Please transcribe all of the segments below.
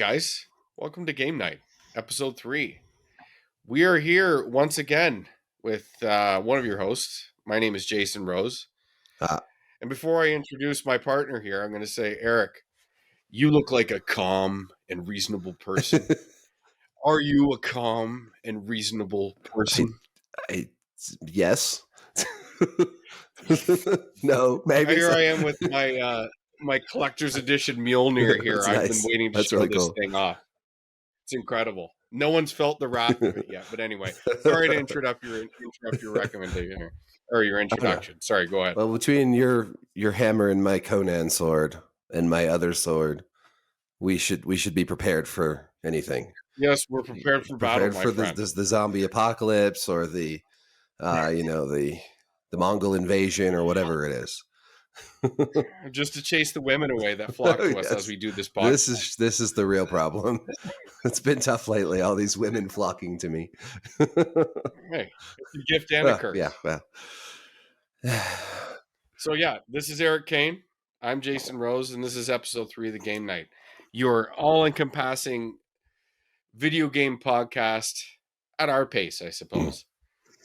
guys. Welcome to Game Night, episode 3. We are here once again with one of your hosts. My name is Jason Rose. Uh, And before I introduce my partner here, I'm going to say, Eric, you look like a calm and reasonable person. Are you a calm and reasonable person? I yes. No, maybe. Here I am with my collector's edition Mjolnir here. That's I've been nice. waiting to That's show really this cool. thing off. It's incredible. No one's felt the wrath of it yet. But anyway, sorry to interrupt your recommendation or your introduction. Sorry, go ahead. Well, between your hammer and my Conan sword and my other sword, we should be prepared for anything. Yes, we're prepared for battle, my friend. The zombie apocalypse or the the Mongol invasion or whatever it is. Just to chase the women away that flock to us as we do this podcast. This is the real problem. It's been tough lately. All these women flocking to me. Hey, it's a gift and a curse. Yeah. Well. So yeah, this is Erik Kain. I'm Jason Rose, and this is episode 3 of the Game Night. Your all-encompassing video game podcast at our pace, I suppose.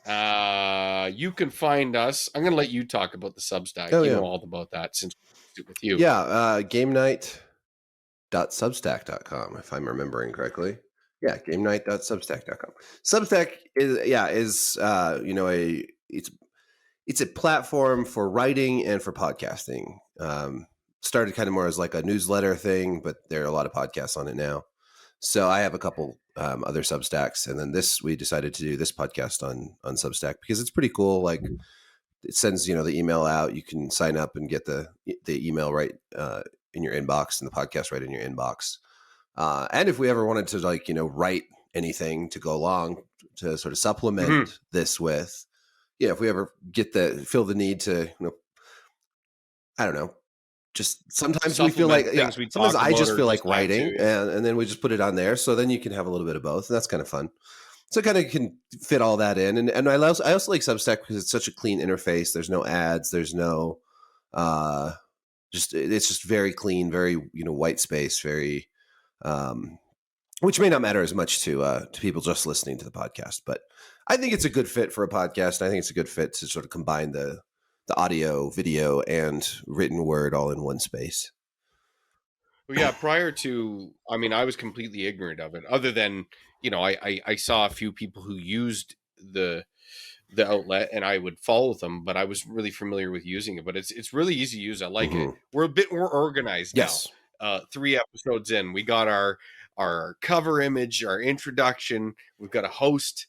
You can find us. I'm going to let you talk about the Substack. You know all about that since we with you. Yeah, gamenight.substack.com, if I'm remembering correctly. Yeah, gamenight.substack.com. Substack is it's a platform for writing and for podcasting. Started kind of more as like a newsletter thing, but there are a lot of podcasts on it now. So I have a couple other Substacks, and then we decided to do this podcast on Substack because it's pretty cool. Like it sends the email out. You can sign up and get the email right in your inbox and the podcast right in your inbox. And if we ever wanted to write anything to go along to sort of supplement this with, if we ever feel the need to, I don't know. Just sometimes we feel like sometimes I just feel like writing and then we just put it on there. So then you can have a little bit of both. And that's kind of fun. So kind of can fit all that in. And I also like Substack because it's such a clean interface. There's no ads. There's no it's just very clean, very white space, very which may not matter as much to people just listening to the podcast. But I think it's a good fit for a podcast. I think it's a good fit to sort of combine the audio, video, and written word all in one space. Well, yeah, I was completely ignorant of it. Other than, I saw a few people who used the outlet and I would follow them, but I was really familiar with using it. But it's really easy to use. I like it. We're a bit more organized now. 3 episodes in, we got our cover image, our introduction. We've got a host.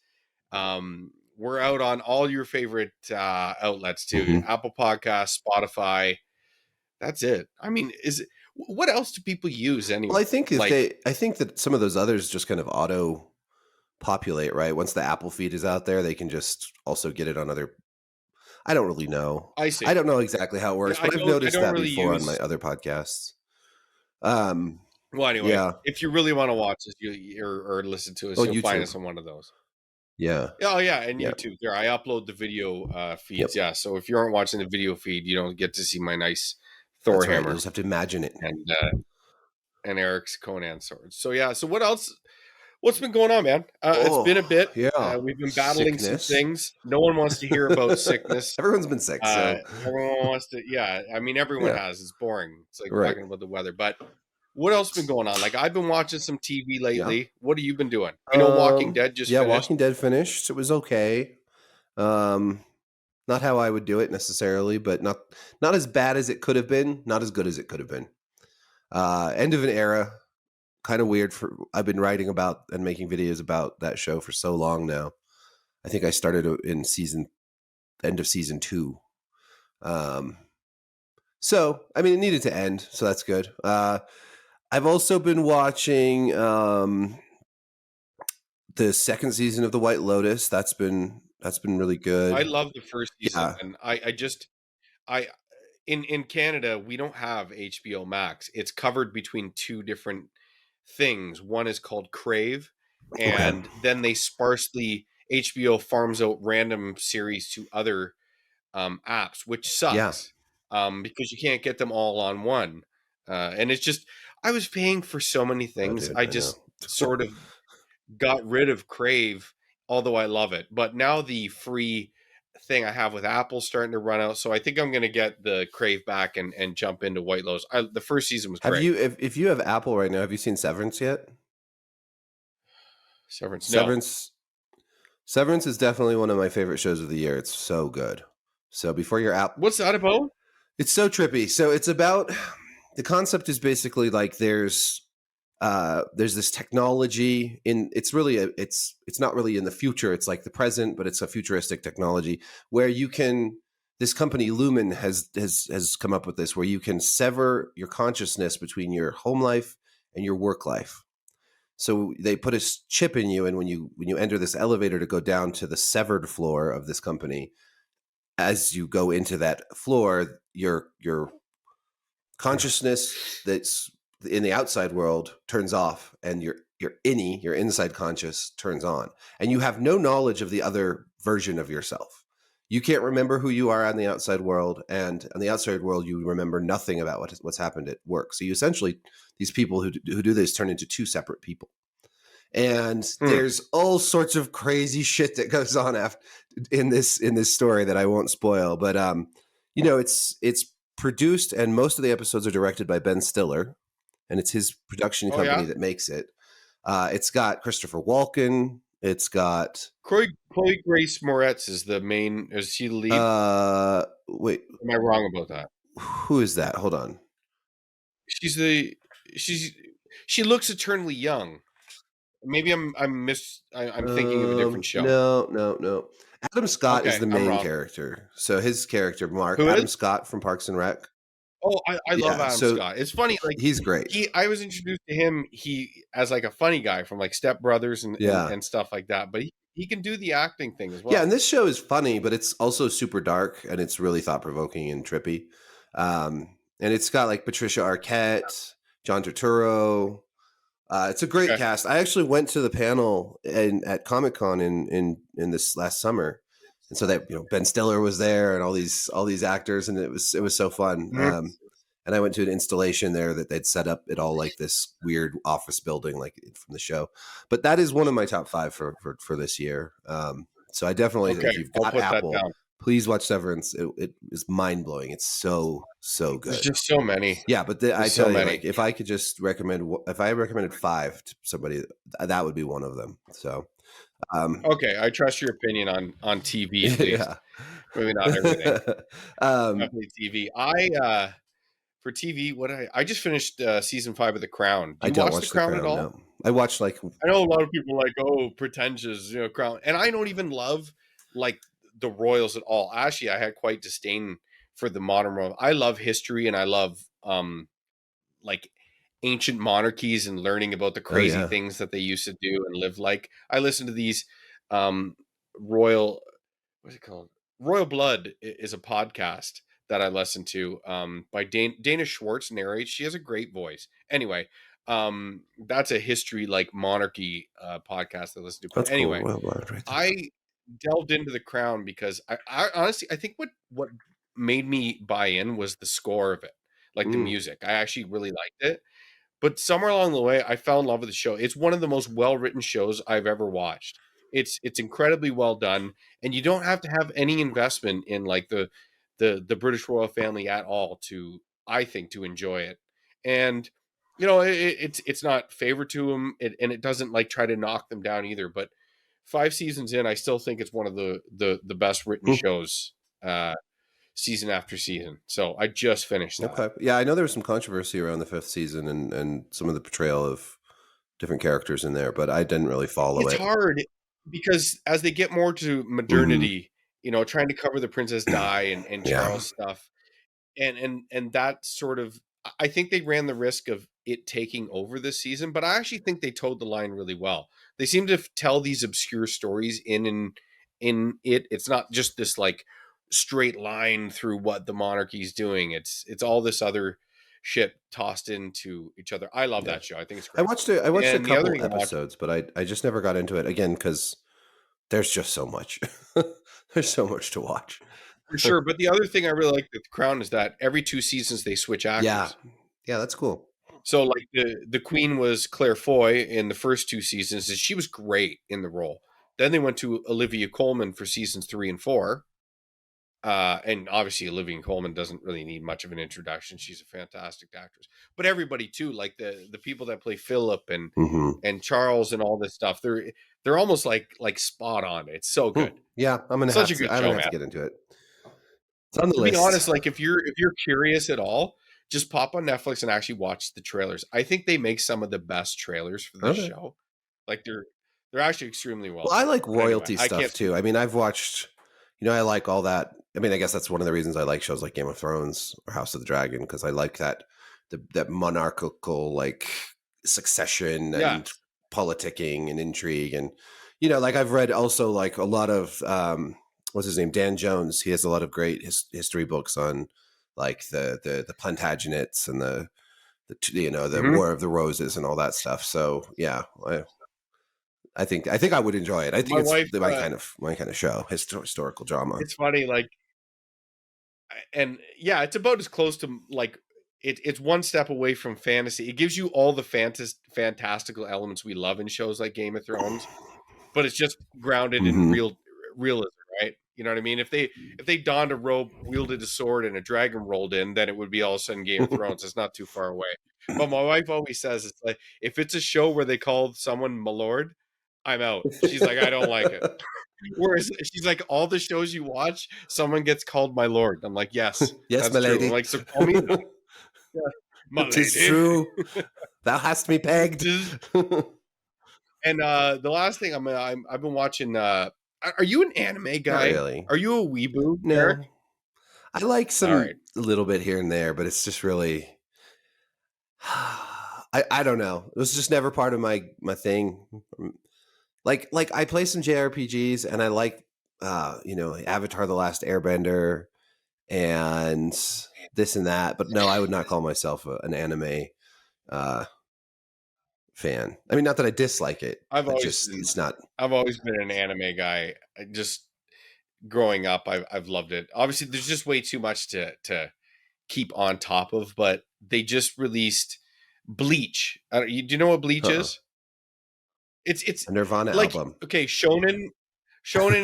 We're out on all your favorite outlets too. Apple Podcasts, Spotify. That's it. I mean, what else do people use anyway? Well, I think I think that some of those others just kind of auto populate, right? Once the Apple feed is out there, they can just also get it on other. I don't really know. I see. I don't know exactly how it works, but I've noticed that really before on my other podcasts. Well, anyway, if you really want to watch us or listen to us, you'll find us on one of those. Yeah. Oh, yeah. And YouTube. There, I upload the video feeds. Yeah. So if you aren't watching the video feed, you don't get to see my nice Thor hammer. You just have to imagine it. And Eric's Conan sword. So, yeah. So what else? What's been going on, man? It's been a bit. Yeah. We've been battling some things. No one wants to hear about sickness. Everyone's been sick. So. Everyone wants to. Yeah. I mean, everyone has. It's boring. It's like talking about the weather. But what else been going on? Like, I've been watching some TV lately. Yeah. What have you been doing? I know Walking Dead just finished. Walking Dead finished. It was okay. Not how I would do it necessarily, but not as bad as it could have been. Not as good as it could have been. End of an era. Kind of weird. I've been writing about and making videos about that show for so long now. I think I started in end of season 2. So, I mean, it needed to end, so that's good. I've also been watching the second season of The White Lotus. That's been really good. I love the first season, and I in Canada we don't have HBO Max. It's covered between 2 different things. One is called Crave, and then they sparsely HBO farms out random series to other apps, which sucks because you can't get them all on one. And it's just I was paying for so many Oh, things. dude, I I know. just sort of got rid of Crave, although I love it. But now the free thing I have with Apple's starting to run out, so I think I'm going to get the Crave back and jump into White Lotus. The first season was Have great. you, if you have Apple right now, have you seen Severance yet? Severance, no. Severance Severance is definitely one of my favorite shows of the year. It's so good. So before your app, What's that about? it's so trippy. So it's about, the concept is basically like there's this technology in, it's really it's not really in the future, it's like the present, but it's a futuristic technology where you can, this company Lumen has come up with this, where you can sever your consciousness between your home life and your work life. So they put a chip in you, and when you enter this elevator to go down to the severed floor of this company, as you go into that floor, your consciousness that's in the outside world turns off, and your inside conscious turns on, and you have no knowledge of the other version of yourself. You can't remember who you are on the outside world, and on the outside world you remember nothing about what's happened at work. So you essentially, these people who do this turn into two separate people, and Hmm. there's all sorts of crazy shit that goes on in this story that I won't spoil. But it's produced, and most of the episodes are directed by Ben Stiller, and it's his production Oh company yeah, that makes it. It's got Christopher Walken. It's got Chloe Grace Moretz is the main. Is she the lead? wait, Am I wrong about that? who is that? Hold on. She's the she's she looks eternally young. Maybe I'm thinking of a different show. No, no, no. Adam Scott is Okay, the I'm main wrong. character. So his character, Mark, Who Adam is? Scott from Parks and Rec. Oh, I love Yeah, Adam so Scott. It's funny, like he's great. I was introduced to him he as like a funny guy from like Step Brothers Yeah. and stuff like that. But he can do the acting thing as Yeah, and well. this show is funny, but it's also super dark, and it's really thought provoking and trippy. And it's got like Patricia Arquette, John Turturro. It's a great Okay. cast. I actually went to the panel at Comic Con in this last summer, and so that Ben Stiller was there, and all these actors, and it was so fun. Mhm. And I went to an installation there that they'd set up it all like this weird office building, like from the show. But that is one of my top five for this year. So I definitely, Okay, if you've I'll got put that Apple, down. please watch Severance. It is mind blowing. It's so There's good. just so many. Yeah, but I There's so tell you, many. like, if I could just recommend, if I recommended five to somebody, that would be one of them. So, um, Okay, I trust your opinion on TV at least. yeah. Maybe not everything. um, Definitely TV. For TV, I just finished season 5 of The Crown. Do I you don't watch The watch The Crown at Crown. all? No, I watch like, I know a lot of people are like, oh, pretentious, Crown, and I don't even love like the royals at all. Actually, I had quite disdain for the modern royal. I love history, and I love like ancient monarchies and learning about the oh crazy yeah, things that they used to do and live like. I listen to these um royal what's it called? Royal Blood is a podcast that I listen to by Dana Schwartz narrates. She has a great voice. Anyway, that's a history like monarchy podcast I listen to. But that's cool. anyway, Well, right there. I delved into The Crown because I honestly I think what made me buy in was the score of it, like the Mm. music. I actually really liked it. But somewhere along the way, I fell in love with the show. It's one of the most well-written shows I've ever watched. It's incredibly well done, and you don't have to have any investment in like the British royal family at all to, I think, to enjoy it. And it's not favor to them, and it doesn't like try to knock them down either. But 5 seasons in, I still think it's one of the best written Mm. shows, season after season. So I just finished that. Okay, yeah, I know there was some controversy around the fifth season and some of the portrayal of different characters in there, but I didn't really follow It's it. hard because as they get more to Hmm. modernity, trying to cover the Princess Di and Yeah. Charles stuff, and that sort of, I think they ran the risk of it taking over this season, but I actually think they towed the line really well. They seem to tell these obscure stories in it. It's not just this like straight line through what the monarchy's doing. It's all this other shit tossed into each other. I love Yeah. that show. I think it's I great. watched it. I watched a And the other couple thing I'm watching. episodes, but I just never got into it again because there's just so much. There's so much to watch. For sure, but the other thing I really like with The Crown is that every 2 seasons they switch Yeah. actors. Yeah, that's cool. So like the queen was Claire Foy in the first two seasons, and she was great in the role. Then they went to Olivia Colman for seasons 3 and 4. And obviously Olivia Colman doesn't really need much of an introduction. She's a fantastic actress. But everybody too, like the people that play Philip Hmm. and Charles and all this stuff, they're almost like spot on. It's so Hmm. good. Yeah, I'm gonna Such have a to. good I'm gonna show, have to man. get into it. It's on the To be list. honest, like if you're curious at all, just pop on Netflix and actually watch the trailers. I think they make some of the best trailers for this Okay. show. Like they're actually extremely well Well, I done. like But anyway, royalty I stuff can't speak. too. I mean, I've watched, I like all that. I mean, I guess that's one of the reasons I like shows like Game of Thrones or House of the Dragon, because I like that monarchical like succession Yeah. and politicking and intrigue, and like I've read also like a lot of what's his name, Dan Jones. He has a lot of great history books on like the Plantagenets and the Hmm. War of the Roses and all that stuff. So yeah, I think I would enjoy it. I think My it's wife, my kind of show, historical drama. it's funny, like, and yeah, it's about as close to like it's one step away from fantasy. It gives you all the fantastical elements we love in shows like Game of Thrones, but it's just grounded in Hmm. realism, right? You know what I mean? If they donned a robe, wielded a sword, and a dragon rolled in, then it would be all of a sudden Game of Thrones. It's not too far away. But my wife always says it's like if it's a show where they call someone my lord, I'm out. She's like, I don't like it. Whereas she's like, all the shows you watch, someone gets called my lord. I'm like, yes, Yes, that's my true. I'm lady. like, so call me that. Yeah. My Tis lady. true. Thou hast me pegged. And the last thing I've been watching. Are you an anime Not guy? really. Are you a weeboo, Eric? No, I like All some right. a little bit here and there, but it's just really. I don't know. It was just never part of my thing. Like I play some JRPGs and I like Avatar: The Last Airbender and this and that, but no, I would not call myself an anime uh, fan. I mean, not that I dislike it. I've I always just been it's not. I've always been an anime guy. I just growing up, I've loved it. Obviously, there's just way too much to keep on top of. But they just released Bleach. Do you know what Bleach Uh-uh. is? It's A Nirvana like, album. okay, shonen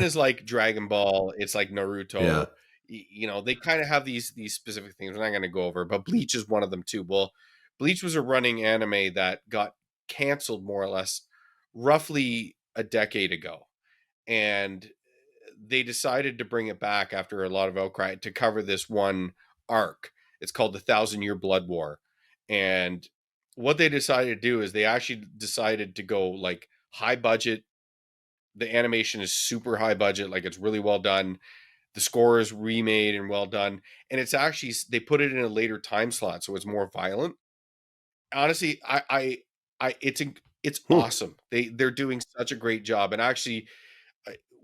is like Dragon Ball, it's like Yeah. Naruto. They kind of have these specific things we're not going to go over, but Bleach is one of them too. Well, Bleach was a running anime that got canceled more or less roughly a decade ago, and they decided to bring it back after a lot of outcry to cover this one arc. It's called the Thousand Year Blood War. And what they decided to do is they actually decided to go like high budget. The animation is super high budget, like it's really well done. The score is remade and well done. And it's actually, they put it in a later time slot, so it's more violent. Honestly, it's Hmm. awesome. They're doing such a great job. And actually,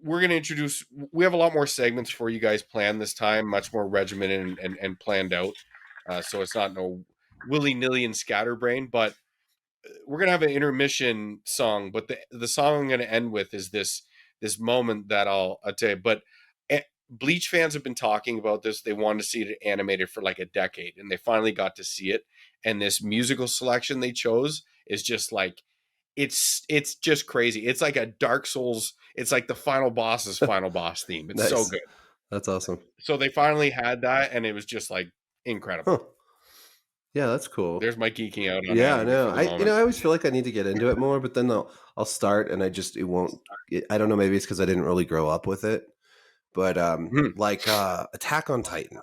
we're going to we have a lot more segments for you guys planned this time, much more regimented and planned out. So it's not no willy-nilly and scatterbrain, but we're going to have an intermission song, but the song I'm going to end with is this moment that I'll tell you. But Bleach fans have been talking about this. They wanted to see it animated for like a decade, and they finally got to see it. And this musical selection they chose is just like it's just crazy. It's like a Dark Souls. It's like the final boss's final boss theme. It's so Nice. good. That's awesome. So they finally had that, and it was just like incredible. Huh. Yeah, that's cool. There's my geeking out on Yeah, anime no, for the I moment. I always feel like I need to get into it more, but then I'll start and it won't. I don't know. Maybe it's because I didn't really grow up with it, but Mhm. like Attack on Titan. I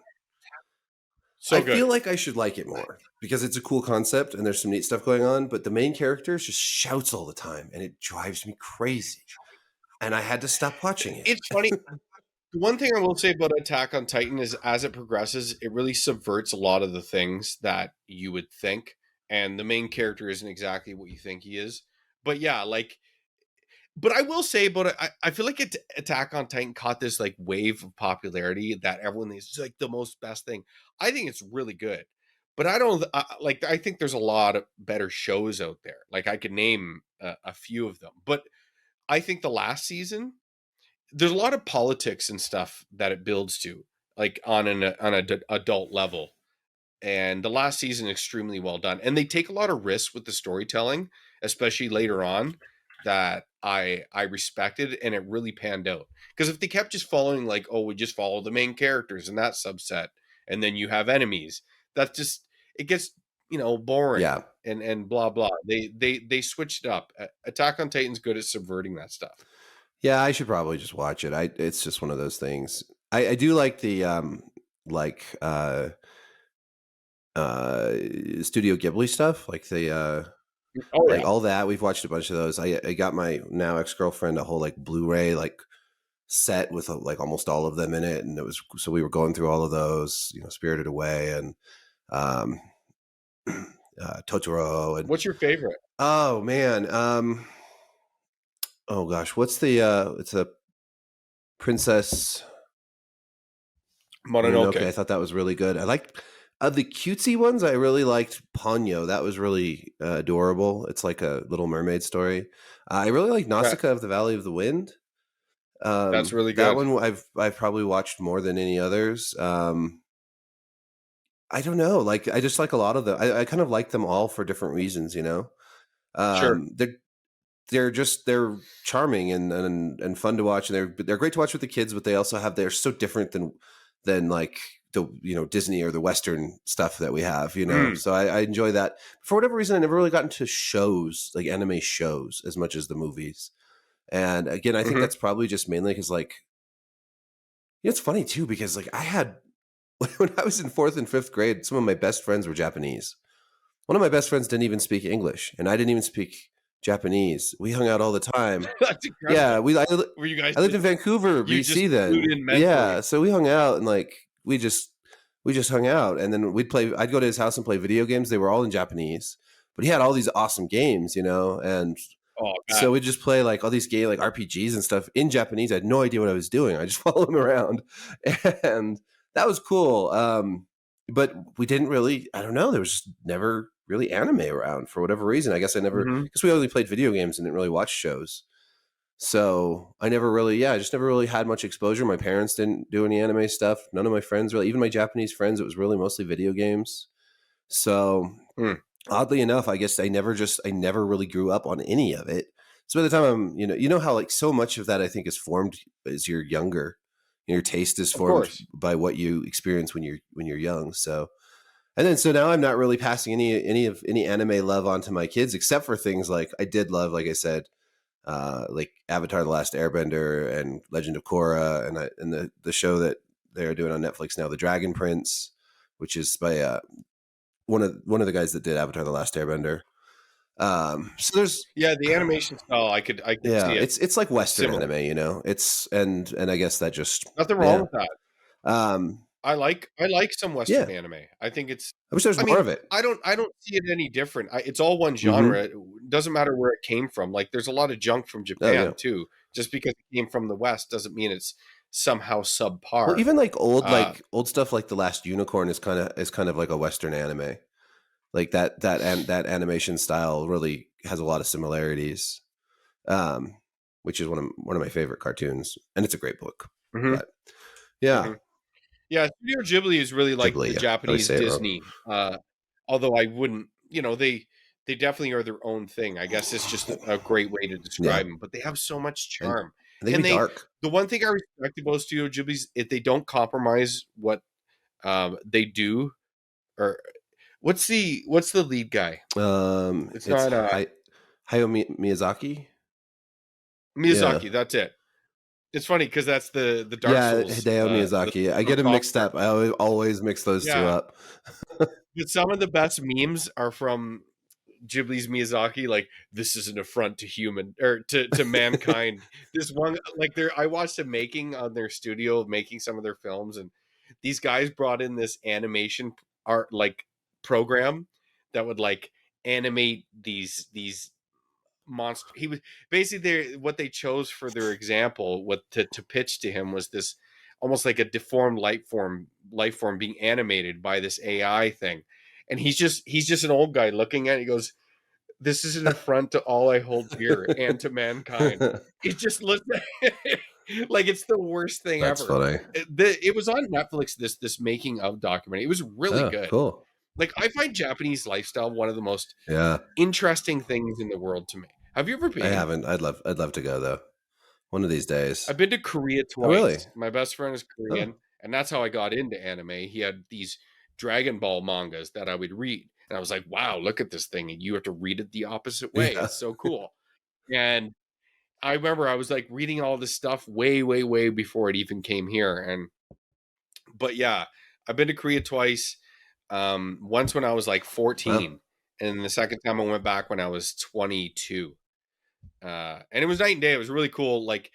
So good. feel like I should like it more because it's a cool concept and there's some neat stuff going on, but the main character just shouts all the time and it drives me crazy. And I had to stop watching it. It's funny. The one thing I will say about Attack on Titan is as it progresses, it really subverts a lot of the things that you would think. And the main character isn't exactly what you think he is. But yeah, like, but I will say about it, I feel like Attack on Titan caught this like wave of popularity that everyone is like the most best thing. I think it's really good. But I don't like, I think there's a lot of better shows out there. Like, I could name a few of them. But I think the last season, there's a lot of politics and stuff that it builds to, like on an adult level. and the last season extremely well done. And they take a lot of risks with the storytelling, especially later on, that I respected, and it really panned out. Because if they kept just following like, oh, we just follow the main characters in that subset, and then you have enemies, that just it gets boring Yeah. and blah blah. They switched it up. Attack on Titan's good at subverting that stuff. Yeah, I should probably just watch it. It's just one of those things. I do like the like Studio Ghibli stuff, like the Oh like yeah, all that. We've watched a bunch of those. I got my now ex-girlfriend a whole like Blu-ray like set with like almost all of them in it, and it was so we were going through all of those, Spirited Away and um Totoro and what's your favorite? oh man, oh gosh, what's the it's a Princess Mononoke. Mononoke. I thought that was really good. I liked the cutesy ones. I really liked Ponyo. That was really adorable. It's like a Little Mermaid story. I really like Yeah, Nausicaa of the Valley of the Wind. that's really That good. one I've probably watched more than any others. I don't know. Like I just like a lot of them. I kind of like them all for different reasons. Sure. They're charming and fun to watch, and they're great to watch with the kids. But they're so different than like the Disney or the Western stuff that we have. Mm, So I enjoy that. For whatever reason, I never really got into shows like anime shows as much as the movies. And again, I think hmm that's probably just mainly because like it's funny too because like I had when I was in fourth and fifth grade, some of my best friends were Japanese. One of my best friends didn't even speak English, and I didn't even speak Japanese. We hung out all the time. That's incredible. Yeah, Were you guys I lived just in Vancouver, you just BC glued then. in Yeah, mentally? so we hung out and like we just hung out, and then I'd go to his house and play video games. They were all in Japanese, but he had all these awesome games, and Oh, God. so we'd just play like all these game like RPGs and stuff in Japanese. I had no idea what I was doing. I just followed him around, and that was cool. But we didn't really. I don't know. There was just never really anime around for whatever reason. I guess I never hmm because we only played video games and didn't really watch shows. So I never really, yeah, I just never really had much exposure. My parents didn't do any anime stuff. None of my friends really, even my Japanese friends, it was really mostly video games. So Mm, oddly enough, I guess I never really grew up on any of it. So by the time I'm, how like so much of that I think is formed as you're younger. Your taste is of formed course. by what you experience when you're young. So and then so now I'm not really passing any anime love on to my kids, except for things like I did love, like I said, like Avatar: The Last Airbender and Legend of Korra, and the show that they're doing on Netflix now, The Dragon Prince, which is by one of the guys that did Avatar: The Last Airbender. So there's Yeah, the animation style, I could yeah, see it it's like Western similar. anime, It's and I guess that just Nothing wrong yeah. with that. Um, I like some yeah, Western anime. I think it's I wish there was I more mean, of it. I don't see it any different. It's all one Hmm. genre. It doesn't matter where it came from. Like, there's a lot of junk from Oh yeah. Japan too. Just because it came from the West doesn't mean it's somehow Well, subpar. even Uh, like old stuff like The Last Unicorn is kind of like a Western anime. Like that animation style really has a lot of similarities, um, which is one of my favorite cartoons, and it's a great book. mhm, But yeah, mhm. Yeah, Studio Ghibli is really like Ghibli. the Yeah, I always Japanese say it wrong. Disney. Although I wouldn't, they definitely are their own thing. I guess it's just a great way to Yeah, describe them. But they have so much and charm, they can and be dark. the one thing I respect about Studio Ghibli is if they don't compromise what they do. Or what's the lead guy? It's It's not Hayao Miyazaki. Yeah, Miyazaki. That's it. It's funny because that's the Dark yeah, Souls Hideo Miyazaki. I from get them Top mixed Step. up. I always mix those two Yeah, up. but some of the best memes are from Ghibli's Miyazaki, like, this is an affront to human or to mankind. This one, like, I watched a making on their studio making some of their films, and these guys brought in this animation art like program that would like animate these monster. He was basically what they chose for their example. What to pitch to him was this almost like a deformed life form being animated by this AI thing, and he's just an old guy looking at it. He goes, "This is an affront to all I hold dear and to mankind." It just looks like it's the worst thing That's ever. funny. It was on Netflix. This making of documentary. It was really Oh, good. cool. Like, I find Japanese lifestyle one of the most Yeah. interesting things in the world to me. Have you ever I been? haven't. I'd love to go though. One of these days. I've been to Korea Oh, really? twice. My best friend is Oh. Korean, and that's how I got into anime. He had these Dragon Ball mangas that I would read, and I was like, "Wow, look at this thing!" And you have to read it the opposite way. Yeah. It's so cool. And I remember I was like reading all this stuff way, way, way before it even came here. And but yeah, I've been to Korea twice. Once when I was like Wow. 14, and the second time I went back when I was 22. And it was night and day. It was really cool. Like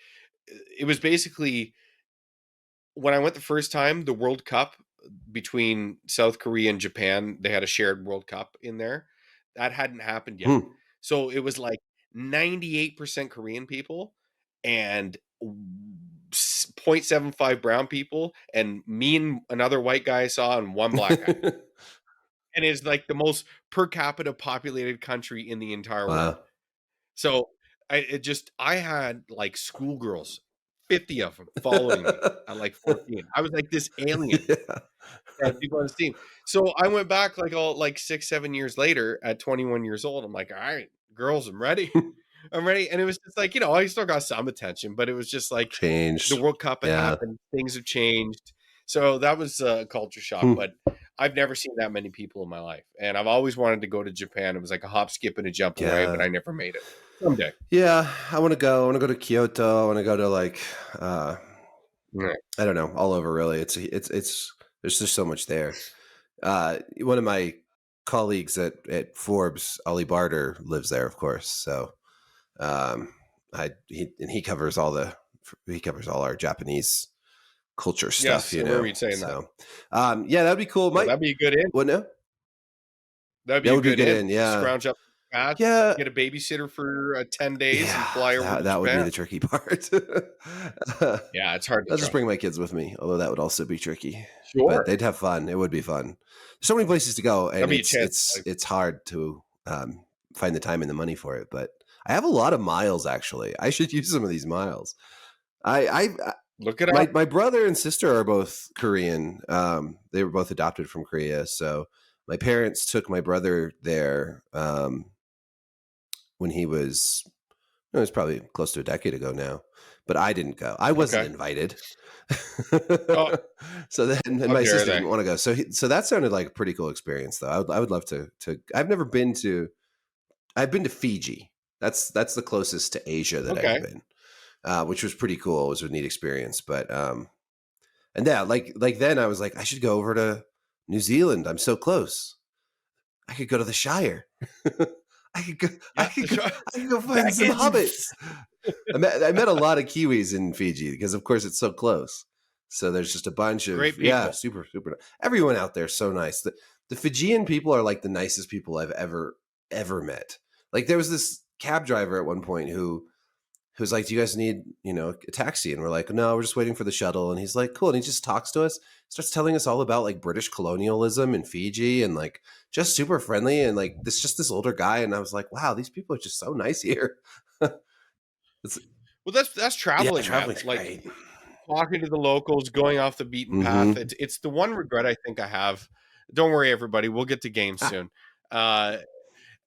it was basically when I went the first time, the World Cup between South Korea and Japan, they had a shared World Cup in there. That hadn't happened yet. Hmm. So it was like 98% Korean people and 0.75 brown people, and me and another white guy I saw, and one black guy. And it's like the most per capita populated country in the entire world. Wow. So I had like schoolgirls, 50 of them following me at like 14. I was like this alien Yeah. that people on the team. So I went back like all like 6, 7 years later at 21 years old. I'm like, all right, girls, I'm ready. I'm ready. And it was just like, I still got some attention, but it was just like the Changed. World Cup had Yeah. happened, things have changed. So that was a culture shock, Hmm. but I've never seen that many people in my life. And I've always wanted to go to Japan. It was like a hop, skip, and a jump away, but Yeah. I never made it. Someday. Yeah. I want to go. I want to go to Kyoto. I want to go to like, uh, Yeah. I don't know, all over really. There's just so much there. One of my colleagues at Forbes, Ollie Barter, lives there, of course. So, um, he covers he covers all our Japanese culture stuff, Yes. you So where are know. we saying that? So, yeah, that'd be cool. Well, Might that'd be a good in. what now? That'd be That a would be good good in. in. Yeah, Scrounge up cash, yeah, get a babysitter for 10 days, and yeah. fly over to That would be Japan. the tricky part. Yeah, it's hard to I'll just travel. bring my kids with me, although that would also be tricky. But Sure. they'd have fun. It would be fun. There's so many places to go, and That'd be a chance. it's hard to find the time and the money for it. But I have a lot of miles actually. I should use some of these miles. I Look it up. my brother and sister are both Korean. They were both adopted from Korea, so my parents took my brother there when he was. It was probably close to a decade ago now, but I didn't go. I wasn't Okay. invited. Oh, So then, and how my dare sister they? didn't want to go. So that sounded like a pretty cool experience, though. I would love to. I've never been to. I've been to Fiji. That's the closest to Asia that I've Okay. been, which was pretty cool. It was a neat experience. But and yeah, like then I was like, I should go over to New Zealand. I'm so close. I could go to the Shire. I could go. I Yeah. could go. I could go find some Beckons. hobbits. I met a lot of Kiwis in Fiji because, of course, it's so close. So there's just a bunch of Great people. super. Everyone out there is so nice. The Fijian people are like the nicest people I've ever met. Like there was this cab driver at one point who was like, "Do you guys need a taxi?" And we're like, "No, we're just waiting for the shuttle." And he's like, "Cool." And he just talks to us, starts telling us all about like British colonialism in Fiji, and like just super friendly, and like this older guy. And I was like, "Wow, these people are just so nice here." It's Well, that's Yeah, traveling, man. traveling's Like great. talking to the locals, going off the beaten path. Mm-hmm. It's the one regret I think I have. Don't worry, everybody. We'll get to games Ah, soon. Uh,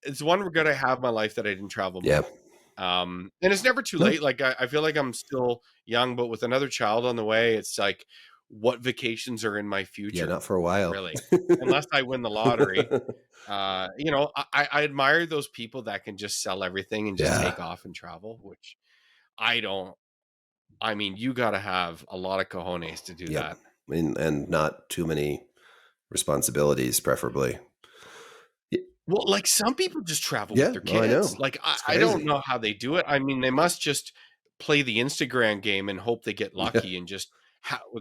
it's one regret I have in my life that I didn't travel yeah. more. And it's never too No. late. Like I feel like I'm still young, but with another child on the way, it's like what vacations are in my Yeah, future, not for a while. really, unless I win the lottery. I admire those people that can just sell everything and just Yeah. take off and travel, which I don't. I mean, you got to have a lot of cojones to do Yep. that. And not too many responsibilities, preferably. Well, like some people just travel with Yeah. their Oh, I kids. know. Like It's I don't crazy. know how they do it. I mean, they must just play the Instagram game and hope they get Yeah. lucky and just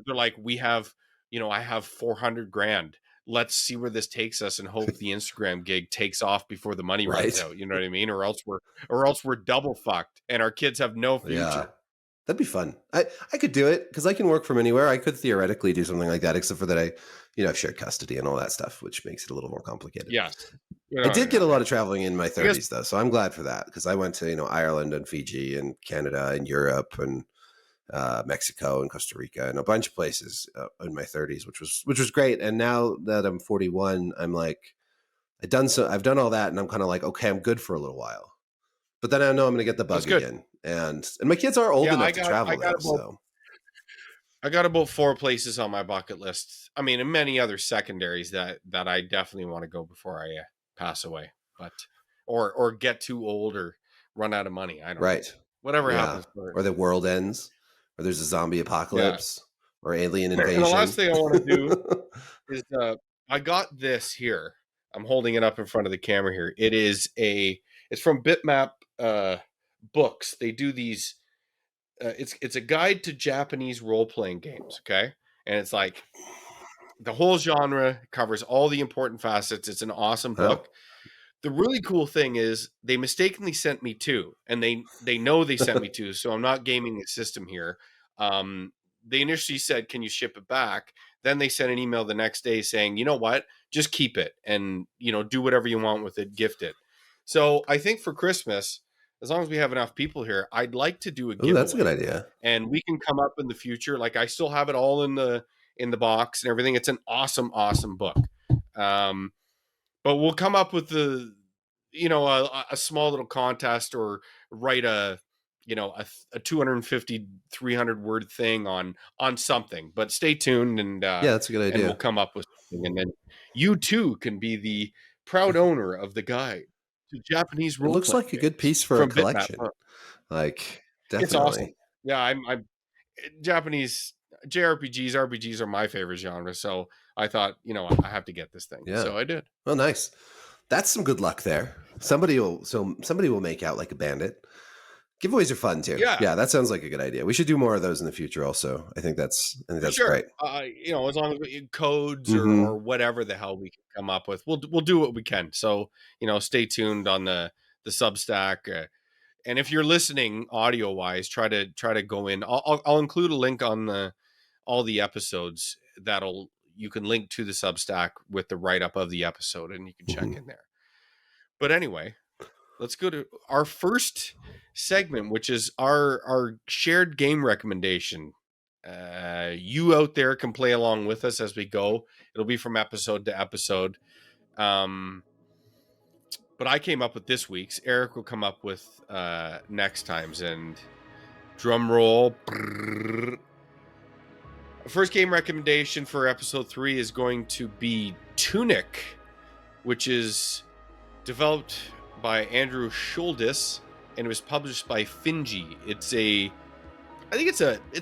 they're like, we have, I have 400 grand. Let's see where this takes us and hope the Instagram gig takes off before the money runs Right. out. You know what I mean? Or else we're double fucked and our kids have no Yeah. future. That'd be fun. I could do it because I can work from anywhere. I could theoretically do something like that, except for that I have shared custody and all that stuff, which makes it a little more complicated. Yes. I did get a Yeah. lot of traveling in my I guess 30s though, so I'm glad for that because I went to Ireland and Fiji and Canada and Europe and Mexico and Costa Rica and a bunch of places in my 30s, which was great. And now that I'm 41, I'm like, I've done all that, and I'm kind of like, okay, I'm good for a little while. But then I know I'm going to get the That's bug good. again, and my kids are old Yeah, enough to travel now, so I got about 4 places on my bucket list. I mean, and many other secondaries that I definitely want to go before I pass away, but or get too old or run out of money. I don't know. right, Whatever yeah, happens for or the world ends, or there's a zombie yeah. apocalypse, or alien And the last invasion. thing I want to do is I got this here. I'm holding it up in front of the camera here. It's from Bitmap books. They do these it's a guide to Japanese role-playing games, okay? And it's like the whole genre covers all the important facets. It's an awesome Oh, book. The really cool thing is they mistakenly sent me two, and they know they sent me two, so I'm not gaming the system here. They initially said, "Can you ship it back?" Then they sent an email the next day saying, "You know what? Just keep it and do whatever you want with it, gift it." So I think for Christmas, as long as we have enough people here, I'd like to do a ooh, that's a good giveaway, idea. and we can come up in the future. Like I still have it all in the box and everything. It's an awesome book. Um, but we'll come up with a small little contest or write a 250 300 word thing on something, but stay tuned Yeah, that's a good and we'll idea. come up with something, and then you too can be the proud owner of the guide to Japanese It looks role-playing like a good games piece for a from Bitmap. collection. Like, It's awesome. definitely. Yeah, I'm Japanese JRPGs, RPGs are my favorite genre, so I thought, I have to get this thing. Yeah. So I did. Oh, nice. That's some good luck there. Somebody will make out like a bandit. Giveaways are fun too. Yeah, Yeah, that sounds like a good idea. We should do more of those in the future. Also, I think for that's sure. great. As long as codes or Hmm. whatever the hell we can come up with, we'll do what we can. So, stay tuned on the Substack. And if you're listening audio wise, try to go in. I'll include a link on all the episodes that'll you can link to the Substack with the write up of the episode, and you can check Hmm. in there. But anyway, let's go to our first segment, which is our shared game recommendation. You out there can play along with us as we go. It'll be from episode to episode. Um, but I came up with this week's. Eric will come up with next time's. And drum roll. First game recommendation for episode 3 is going to be Tunic, which is developed by Andrew Schuldis, and it was published by Finji. I think it's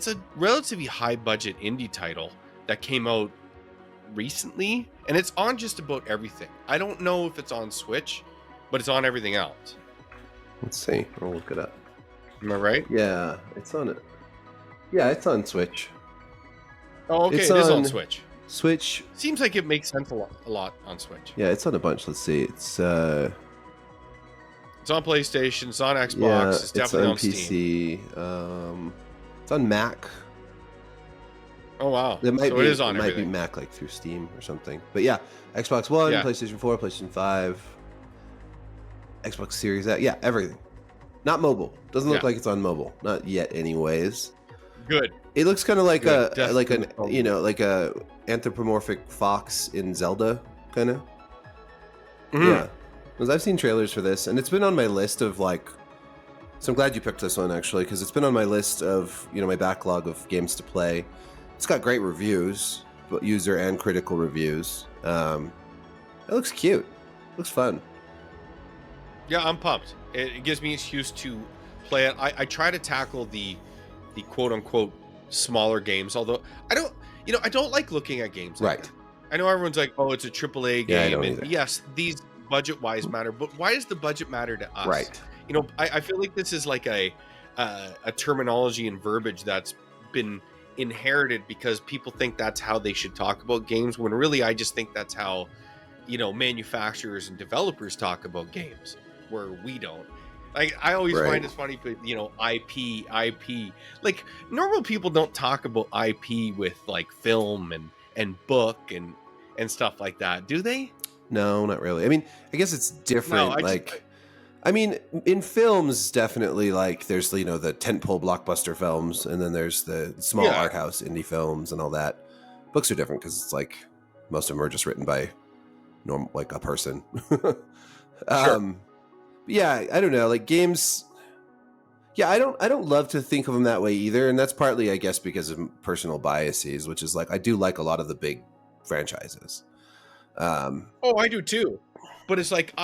a relatively high budget indie title that came out recently, and it's on just about everything. I don't know if it's on Switch, but it's on everything else. Let's see. I'll look it up. Am I right? Yeah, it's on it. Yeah, it's on Switch. Oh, okay, It's it is on on Switch. Switch. Seems like it makes sense a lot on Switch. Yeah, it's on a bunch. Let's see. It's It's on PlayStation, it's on Xbox, yeah, it's it's definitely on on Steam. PC. It's on Mac. Oh wow. It might So be it is on it might be everything. Mac like through Steam or something. But yeah, Xbox One, Yeah. PlayStation 4, PlayStation 5, Xbox Series X. Yeah, everything. Not mobile. Doesn't look Yeah. like it's on mobile. Not yet, anyways. Good. It looks kind of like Good. like Definitely an like a anthropomorphic fox in Zelda, kind of. Mhm. Yeah, because I've seen trailers for this, and it's been on my list of like. So I'm glad you picked this one actually, because it's been on my list of my backlog of games to play. It's got great reviews, but user and critical reviews. It looks cute. Looks fun. Yeah, I'm pumped. It gives me an excuse to play it. I try to tackle the quote unquote smaller games, although I don't like looking at games like Right. that. I know everyone's like, oh, it's a AAA Yeah, I game, don't and either. yes, these budget wise matter, but why does the budget matter to us? Right. I feel like this is like a terminology and verbiage that's been inherited because people think that's how they should talk about games, when really I just think that's how manufacturers and developers talk about games, where we don't. Like I always Right. find it funny, but IP. Like normal people don't talk about IP with like film and book and stuff like that, do they? No, not really. I mean, I guess it's different. No, Like I mean, in films, definitely, like there's the tentpole blockbuster films, and then there's the small Yeah, art house indie films and all that. Books are different because it's like most of them are just written by like a person. sure. um, yeah, I don't know. Like games, yeah, I don't love to think of them that way either, and that's partly, I guess, because of personal biases, which is like I do like a lot of the big franchises. Um, Oh, I do too. But it's like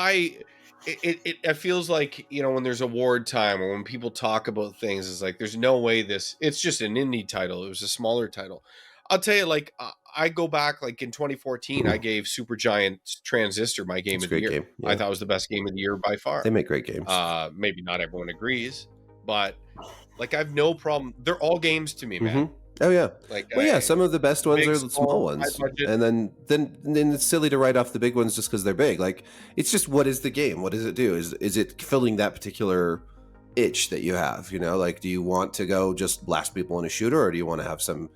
it feels like, when there's award time or when people talk about things, it's like there's no way it's just an indie title. It was a smaller title. I'll tell you, like I go back, like in 2014, I gave Supergiant Transistor my game it's a of the great year. game. I Yeah, thought it was the best game of the year by they far. make great games. Maybe not everyone agrees, but like I have no problem. They're all games to me, man. Mm-hmm. Oh yeah. Like Well, yeah. Some of the best ones big, are the small small, high ones, budget. and then it's silly to write off the big ones just because they're big. Like it's just, what is the game? What does it do? Is it filling that particular itch that you have? Like, do you want to go just blast people in a shooter, or do you want to have some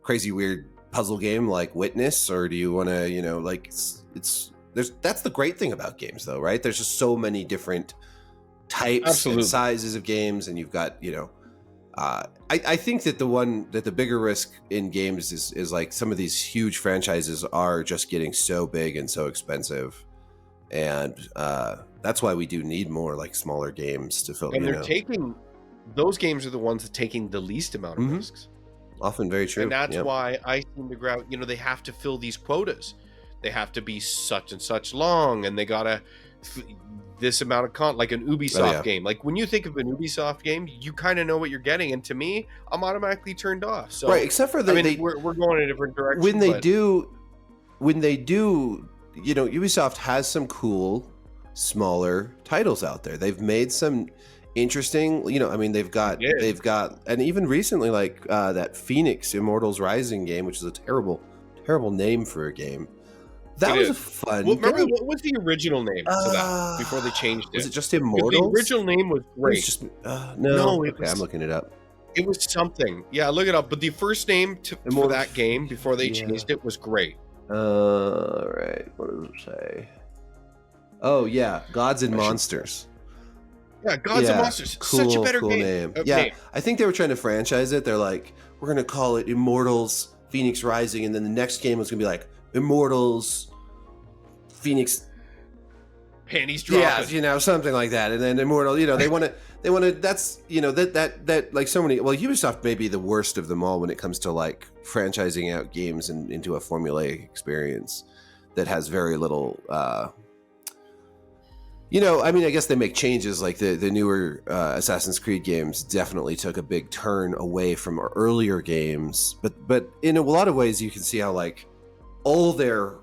crazy weird puzzle game like Witness, or do you want to like it's there's that's the great thing about games, though, right? There's just so many different types and Absolutely. sizes of games, and you've got I think that the bigger risk in games is like some of these huge franchises are just getting so big and so expensive, and that's why we do need more like smaller games to fill. And those games are the ones that taking the least amount of Hmm. risks. Often very And true. that's Yep. why I seem to grab, they have to fill these quotas. They have to be such and such long, and they gotta this amount of like an Oh Ubisoft yeah. game. Like when you think of an Ubisoft game, you kind of know what you're getting, and to me, I'm automatically turned off. Right. So, Except for I mean, we're going in a different when direction, they but do when they do Ubisoft has some cool smaller titles out there. They've made some interesting, I mean, yeah, they've got, and even recently, like that Phoenix Immortals Rising game, which is a terrible name for a game. That it was a is. fun Well, remember game. what was the original name to that before they changed Was it? it just Because the Immortals? original name was It was great. just no. No, Okay, I'm looking it up. it was something. Yeah, look it up. But the first name for Immortals. that game before they Yeah. changed it was great. Right. What does it say? Oh yeah, Gods and I should. Monsters. Yeah, Gods and Monsters. Such a Cool, better cool game. name. Yeah, Name. I think they were trying to franchise it. They're like, we're gonna call it Immortals Phoenix Rising, and then the next game was gonna be like Immortals Phoenix. Panties Yeah, dropping. something like that. And then Immortal, they want to. That's that like so many. Well, Ubisoft may be the worst of them all when it comes to like franchising out games into a formulaic experience that has very little. I mean, I guess they make changes. Like the newer Assassin's Creed games definitely took a big turn away from our earlier games, but in a lot of ways, you can see how like all their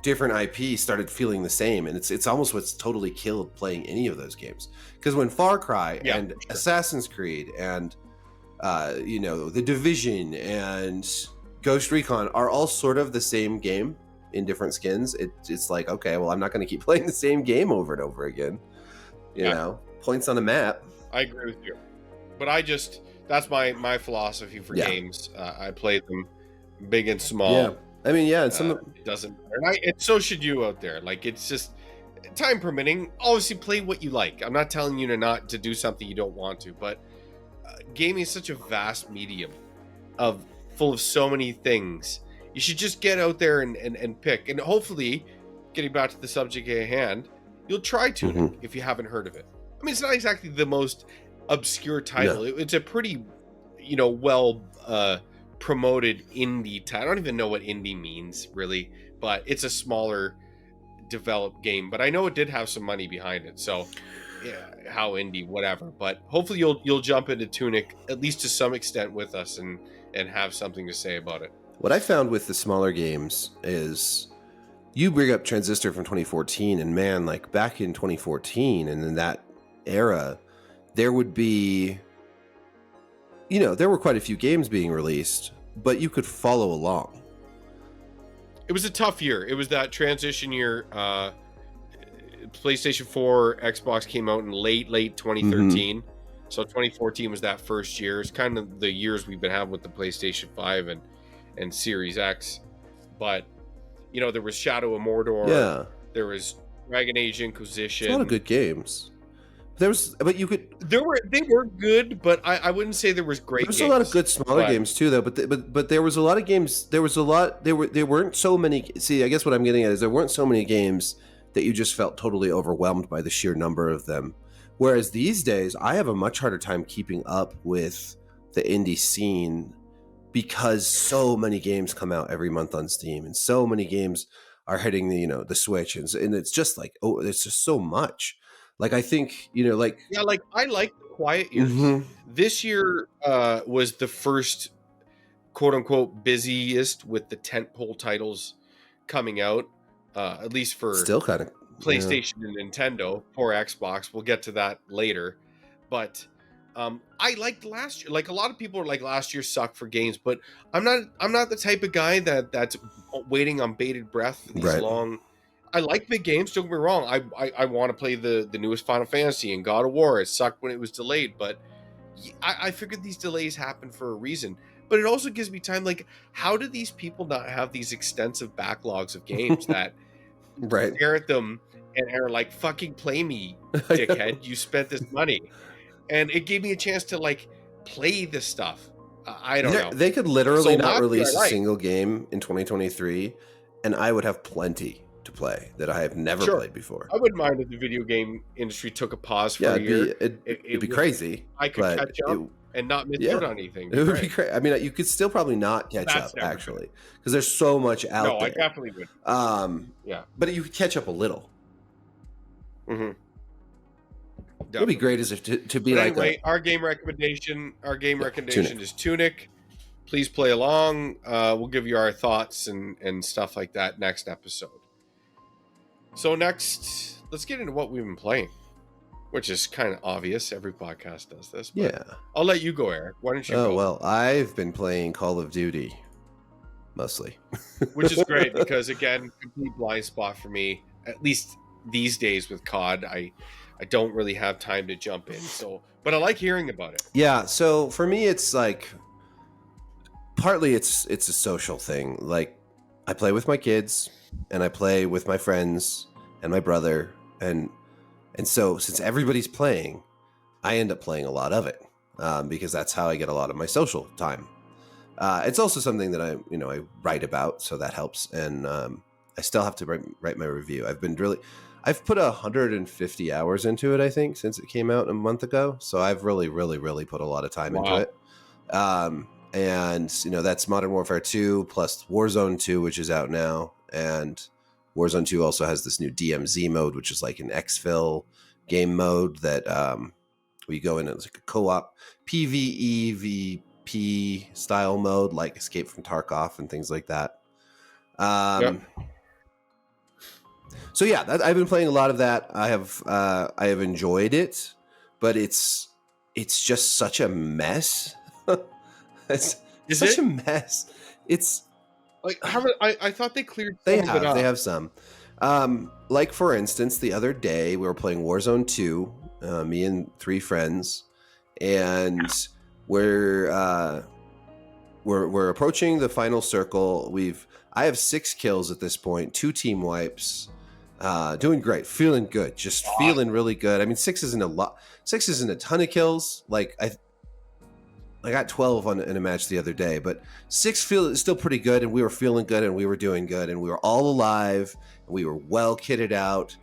different IP started feeling the same, and it's almost what's totally killed playing any of those games. Because when Far Cry Yeah, and for sure. Assassin's Creed and The Division and Ghost Recon are all sort of the same game in different skins, it's like, okay, well, I'm not going to keep playing the same game over and over again. Yeah. Points on a map. I agree with you. But that's my philosophy for Yeah. games. I play them big and small. Yeah, I mean, yeah, and some It doesn't matter. And so should you out there. Like, it's just time permitting. Obviously, play what you like. I'm not telling you to do something you don't want to, but gaming is such a vast medium full of so many things. You should just get out there and pick. And hopefully, getting back to the subject at hand, you'll try Tunic if you haven't heard of it. I mean, it's not exactly the most obscure title. No. It's a pretty, well promoted indie title. I don't even know what indie means really, but it's a smaller developed game. But I know it did have some money behind it. So, yeah, how indie, whatever. But hopefully you'll jump into Tunic at least to some extent with us and have something to say about it. What I found with the smaller games is you bring up Transistor from 2014, and man, like back in 2014 and in that era, there would be, there were quite a few games being released, but you could follow along. It was a tough year. It was that transition year. PlayStation 4, Xbox came out in late 2013. So 2014 was that first year. It's kind of the years we've been having with the PlayStation 5 and Series X. But, there was Shadow of Mordor. Yeah. There was Dragon Age Inquisition. There's a lot of good games. But you could. They were good, but I wouldn't say there was great There's a lot of games. good smaller But games too, though. But there was a lot of games. There was a lot. There weren't so many. See, I guess what I'm getting at is there weren't so many games that you just felt totally overwhelmed by the sheer number of them. Whereas these days, I have a much harder time keeping up with the indie scene because so many games come out every month on Steam, and so many games are hitting the Switch, and it's just like, oh, it's just so much. Like, I think like. yeah, like I like the quiet years. Mhm. This year was the first quote unquote busiest with the tentpole titles coming out, at least for Still kind of, yeah. PlayStation and Nintendo. Poor Xbox. We'll get to that later. But I liked last year. Like, a lot of people are like, last year sucked for games, but I'm not the type of guy that's waiting on bated breath for these Right. long. I like big games. Don't get me wrong. I want to play the newest Final Fantasy and God of War. It sucked when it was delayed, but I figured these delays happen for a reason. But it also gives me time. Like, how do these people not have these extensive backlogs of games that Right. stare at them and are like, fucking play me, dickhead. You spent this money. And it gave me a chance to like play this stuff. I don't know. They could literally So not last year release I a liked. single game in 2023, and I would have plenty to play that I have never Sure. played before. I wouldn't mind if the video game industry took a pause for Yeah, a year. it'd be was- crazy. I could but catch up and not miss yeah. out on anything. It would be great. I mean, you could still probably not catch That's up, never actually, because there's so much out No, I there. definitely would. Yeah. But you could catch up a little. Mm-hmm. It would be great as if to be But like anyway, our game recommendation Tunic. is Tunic. Please play along. We'll give you our thoughts and stuff like that next episode. So next, let's get into what we've been playing, which is kind of obvious. Every podcast does this. But yeah. I'll let you go, Eric. Why don't you Oh go? well, I've been playing Call of Duty mostly, Which is great because, again, complete blind spot for me. At least these days with COD, I don't really have time to jump in. So, but I like hearing about it. Yeah, so for me it's like partly it's a social thing. Like, I play with my kids and I play with my friends and my brother, and so since everybody's playing, I end up playing a lot of it because that's how I get a lot of my social time. It's also something that I write about, so that helps, and I still have to write my review. I've put 150 hours into it, I think, since it came out a month ago. So I've really, really, really put a lot of time into it. And that's Modern Warfare 2 plus Warzone 2, which is out now. And Warzone 2 also has this new DMZ mode, which is like an exfil game mode that we go in as like a co-op PvEVP style mode, like Escape from Tarkov and things like that. So yeah, I've been playing a lot of that. I have enjoyed it, but it's just such a mess. It's such a mess. It's like, I thought they cleared some they of it up. have some. Like, for instance, the other day we were playing Warzone 2, me and 3 friends, and we're approaching the final circle. I have 6 kills at this point, 2 team wipes. Doing great, feeling good, just feeling really good. I mean, 6 isn't a lot. 6 isn't a ton of kills. Like, I got 12 in a match the other day, but 6 is still pretty good, and we were feeling good, and we were doing good, and we were all alive, and we were well kitted out,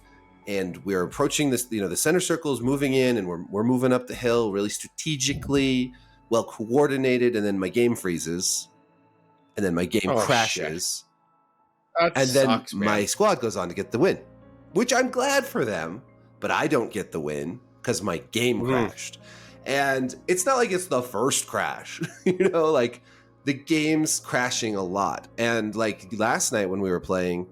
and we were approaching this. The center circle is moving in, and we're moving up the hill really strategically, well coordinated, and then my game freezes, and then my game crashes. And then my squad goes on to get the win, which I'm glad for them, but I don't get the win because my game crashed. And it's not like it's the first crash, like the game's crashing a lot. And like last night when we were playing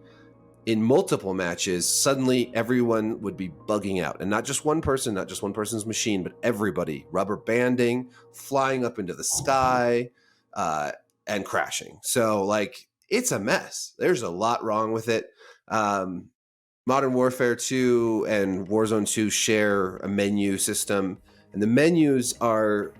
in multiple matches, suddenly everyone would be bugging out, and not just one person, not just one person's machine, but everybody rubber banding, flying up into the sky, and crashing. So like, it's a mess. There's a lot wrong with it. Modern Warfare 2 and Warzone 2 share a menu system, and the menus are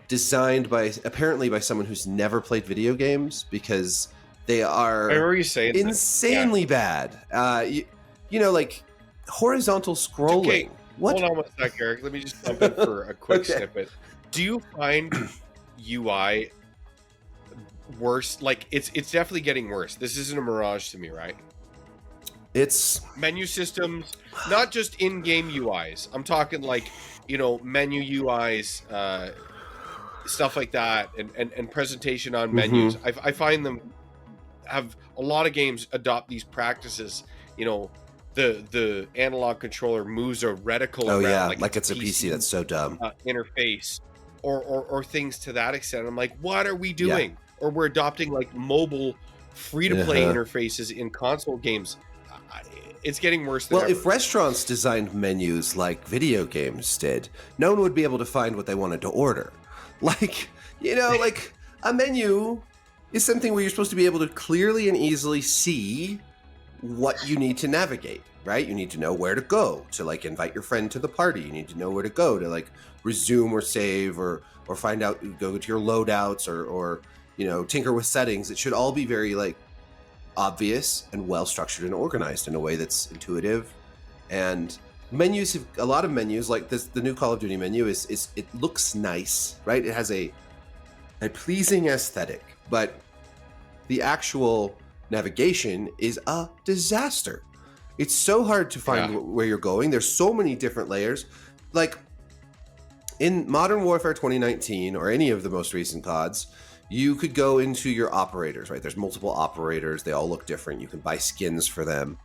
designed apparently by someone who's never played video games, because they are insanely bad. Like horizontal scrolling. What? Hold on one sec, Eric. Let me just jump in for a quick Okay. snippet. Do you find UI worse? Like it's definitely getting worse. This isn't a mirage to me, right? It's Menu systems, not just in-game UIs. I'm talking like, menu UIs, stuff like that, and presentation on menus. mhm. I find them have a lot of games adopt these practices. The analog controller moves a reticle Oh around yeah, like like it's a it's a PC. PC That's so dumb. interface, or things to that extent. I'm like, what are we Yeah. doing? Or we're adopting like mobile free-to-play Uh-huh. interfaces in console games. I- it's getting worse than Well, if ever. restaurants designed menus like video games did, no one would be able to find what they wanted to order. Like, like a menu is something where you're supposed to be able to clearly and easily see what you need to navigate, right? You need to know where to go to like invite your friend to the party. You need to know where to go to like resume or save or find out, go to your loadouts or tinker with settings. It should all be very like obvious and well structured and organized in a way that's intuitive. And menus have a lot of menus like this. The new Call of Duty menu is it looks nice, right? It has a pleasing aesthetic, but the actual navigation is a disaster. It's so hard to find Yeah. where you're going. There's so many different layers. Like in Modern Warfare 2019 or any of the most recent CODs, you could go into your operators, right? There's multiple operators. They all look different. You can buy skins for them.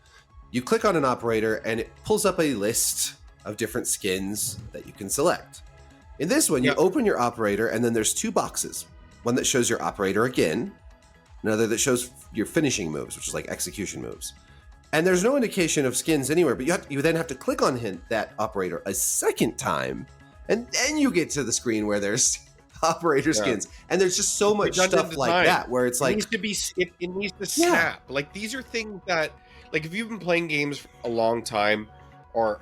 You click on an operator and it pulls up a list of different skins that you can select. In this one, you Yeah. open your operator and then there's two boxes. One that shows your operator again, another that shows your finishing moves, which is like execution moves. And there's no indication of skins anywhere, but you then have to click on that operator a second time, and then you get to the screen where there's operator Yeah. skins. And there's just so much Redundant stuff like design. that where it's It like needs to be. It needs to Yeah. snap. Like these are things that, like, if you've been playing games for a long time, or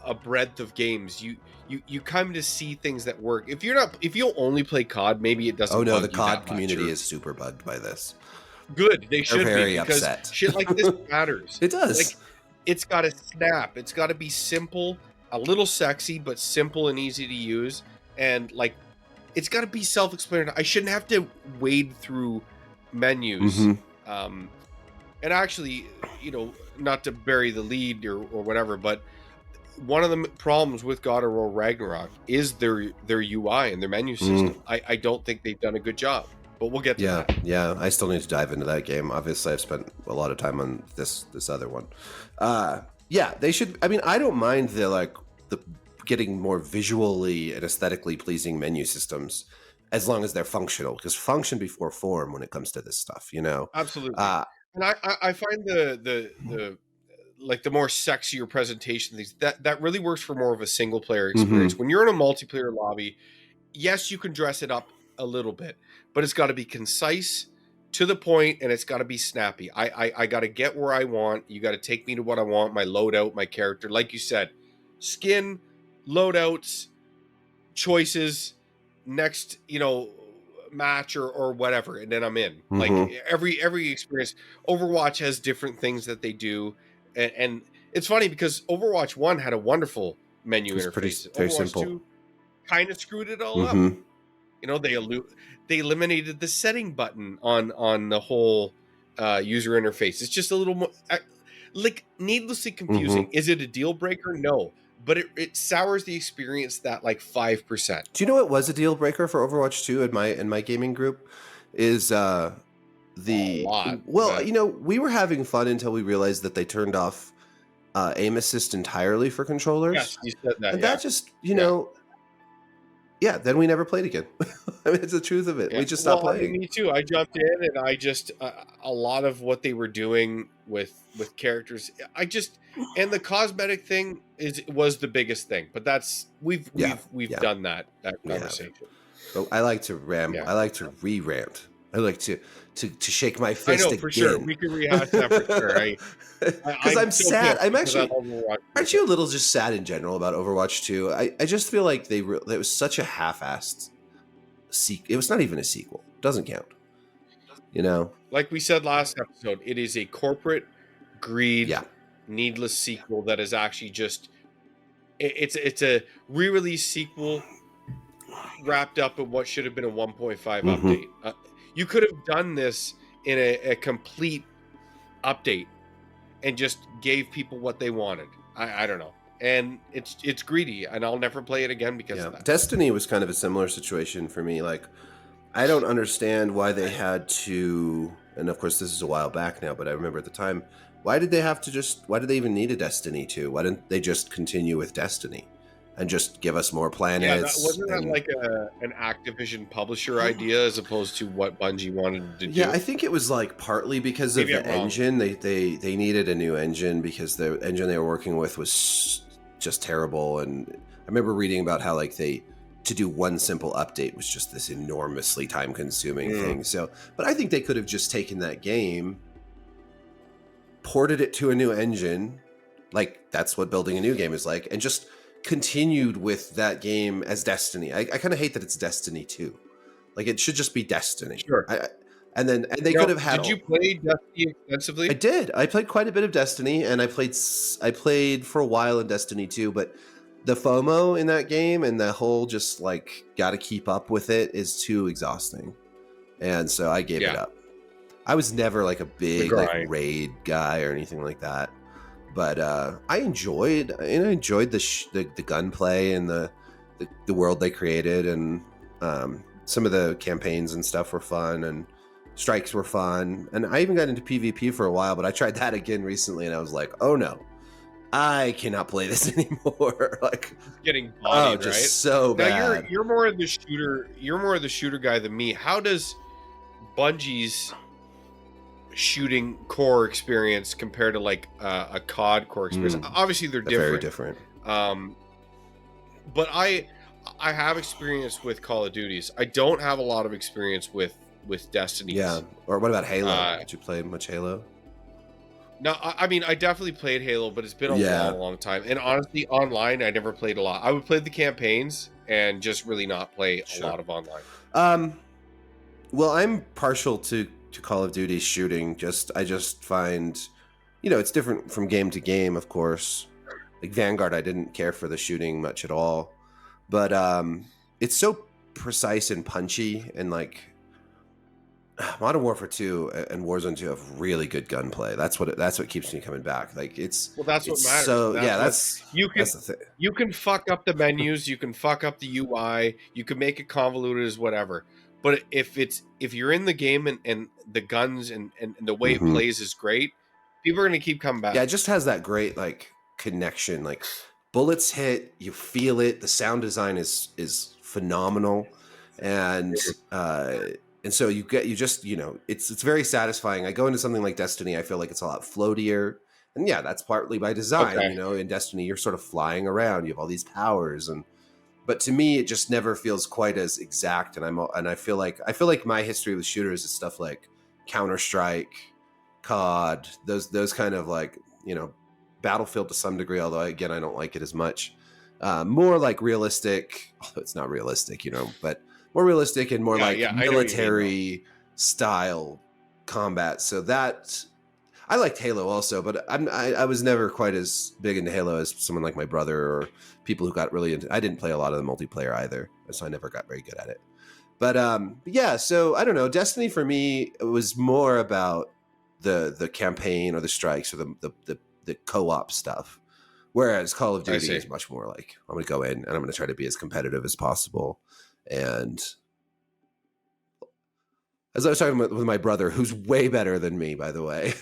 a breadth of games, you come to see things that work. If you'll only play COD, maybe it doesn't. oh no, bug the you that COD much, community or- is super bugged by this. good. They They're should be, very because upset. shit like this matters. It does. Like, it's got to snap. It's got to be simple, a little sexy, but simple and easy to use, and like, it's got to be self-explanatory. I shouldn't have to wade through menus. Mhm. And actually, not to bury the lead or whatever, but one of the problems with God of War Ragnarok is their UI and their menu system. I don't think they've done a good job, but we'll get to that. Yeah. I still need to dive into that game. Obviously, I've spent a lot of time on this other one. Yeah, they should. I mean, I don't mind the getting more visually and aesthetically pleasing menu systems as long as they're functional. Because function before form when it comes to this stuff, Absolutely. Uh, And I find the like the more sexier presentation things that really works for more of a single player experience. When you're in a multiplayer lobby, yes, you can dress it up a little bit, but it's got to be concise, to the point, and it's got to be snappy. I got to get where I want. You got to take me to what I want, my loadout, my character. Like you said, skin, loadouts, choices, next, match or whatever, and then I'm in. Like every experience. Overwatch has different things that they do, and it's funny because Overwatch 1 had a wonderful menu it's interface. very Overwatch simple. 2 kind of screwed it all up. They eliminated the setting button on the whole user interface. It's just a little more like needlessly confusing. Is it a deal breaker? No, but it sours the experience that like 5%. Do you know what was a deal breaker for Overwatch 2 in my gaming group? Is A lot. well, but we were having fun until we realized that they turned off aim assist entirely for controllers. yes, you said that. And Yeah. that just, then we never played again. I mean, it's the truth of it. Yeah. We just stopped Well, I mean, playing. me too. I jumped in and I just a lot of what they were doing with characters. And the cosmetic thing was the biggest thing. But that's we've done that conversation. But I like to ramble. Yeah. I like to re-rant. I like to shake my I fist know again. for sure. We can rehash that for sure. Because I'm so sad. pissed I'm because I actually. love Overwatch. Aren't you a little just sad in general about Overwatch 2? I just feel like it was such a half-assed sequel. It was not even a sequel. Doesn't count. Like we said last episode, it is a corporate greed, Yeah. needless sequel that is actually just it's a re-release sequel wrapped up in what should have been a 1.5 Mm-hmm. update. You could have done this in a complete update and just gave people what they wanted. I don't know. And it's greedy, and I'll never play it again because Yeah, of that. Destiny was kind of a similar situation for me. Like, I don't understand why they had to, and of course this is a while back now, but I remember at the time, why did they even need a Destiny 2? Why didn't they just continue with Destiny and just give us more Yeah, that planets? wasn't that And like an Activision publisher idea as opposed to what Bungie wanted to yeah, do. I think it was like partly because of Maybe the I'm wrong. engine. They needed a new engine because the engine they were working with was just terrible. And I remember reading about how like to do one simple update was just this enormously time consuming thing. So, but I think they could have just taken that game, ported it to a new engine, like that's what building a new game is like, and just continued with that game as Destiny. I kind of hate that it's Destiny 2. Like it should just be Destiny. Sure. And they Now, could have had. did you play Destiny extensively? I did. I played quite a bit of Destiny, and I played for a while in Destiny 2, but the FOMO in that game and the whole just like got to keep up with it is too exhausting, and so I gave it up. I was never like a big like raid guy or anything like that, but I enjoyed the gunplay and the world they created, and some of the campaigns and stuff were fun, and strikes were fun, and I even got into PvP for a while, but I tried that again recently, and I was like, oh no, I cannot play this anymore. Like getting bodied, just right? so bad. Now you're more of the shooter. You're more of the shooter guy than me. How does Bungie's shooting core experience compare to like a COD core experience? Obviously, they're Very different. But I have experience with Call of Duties. I don't have a lot of experience with Destiny. Yeah. Or what about Halo? Did you play much Halo? No, I mean, I definitely played Halo, but it's been a long time. And honestly, online, I never played a lot. I would play the campaigns and just really not play a lot of online. Well, I'm partial to Call of Duty shooting. I just find, it's different from game to game, of course. Like Vanguard, I didn't care for the shooting much at all. But it's so precise and punchy, and like Modern Warfare 2 and Warzone 2 have really good gunplay. That's what keeps me coming back. Like that's what matters. So that's the thing. You can fuck up the menus, you can fuck up the UI, you can make it convoluted as whatever. But if you're in the game and the guns and the way it plays is great, people are gonna keep coming back. Yeah, it just has that great like connection. Like bullets hit, you feel it. The sound design is phenomenal, and so it's very satisfying. I go into something like Destiny, I feel like it's a lot floatier, and yeah, that's partly by design. In Destiny, you're sort of flying around, you have all these powers, but to me, it just never feels quite as exact. And I feel like my history with shooters is stuff like Counter-Strike, COD, those kind of like Battlefield to some degree, although again I don't like it as much. More like realistic, although it's not realistic, but more realistic and more military style combat. So that I liked Halo also, but I was never quite as big into Halo as someone like my brother or people who got really into. I didn't play a lot of the multiplayer either, so I never got very good at it. But yeah, so I don't know. Destiny for me was more about the campaign or the strikes or the co-op stuff. Whereas Call of Duty is much more like, I'm going to go in and I'm going to try to be as competitive as possible. And as I was talking with my brother, who's way better than me, by the way,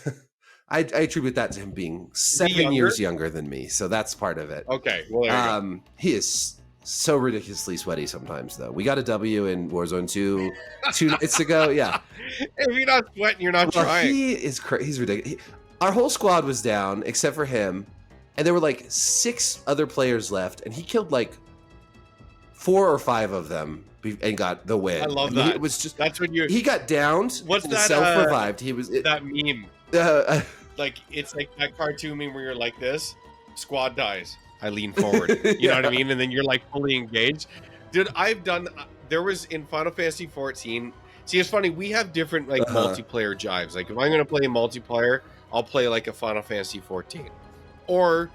I attribute that to him being 7 years younger than me. So that's part of it. Okay. Well, there you go. He is so ridiculously sweaty sometimes, though. We got a W in Warzone 2 nights ago. Yeah. If you're not sweating, you're not trying. He is crazy. He's ridiculous. Our whole squad was down except for him. And there were like 6 other players left. And he killed like 4 or 5 of them and got the win. I love that. It was just that's when he got downed. What's and that? Self-revived. He was that meme. Like it's like that cartoon meme where you're like this. Squad dies. I lean forward. You know what I mean? And then you're like fully engaged. Dude, there was in Final Fantasy 14. See, it's funny. We have different like multiplayer jives. Like if I'm going to play multiplayer, I'll play like a Final Fantasy 14. Or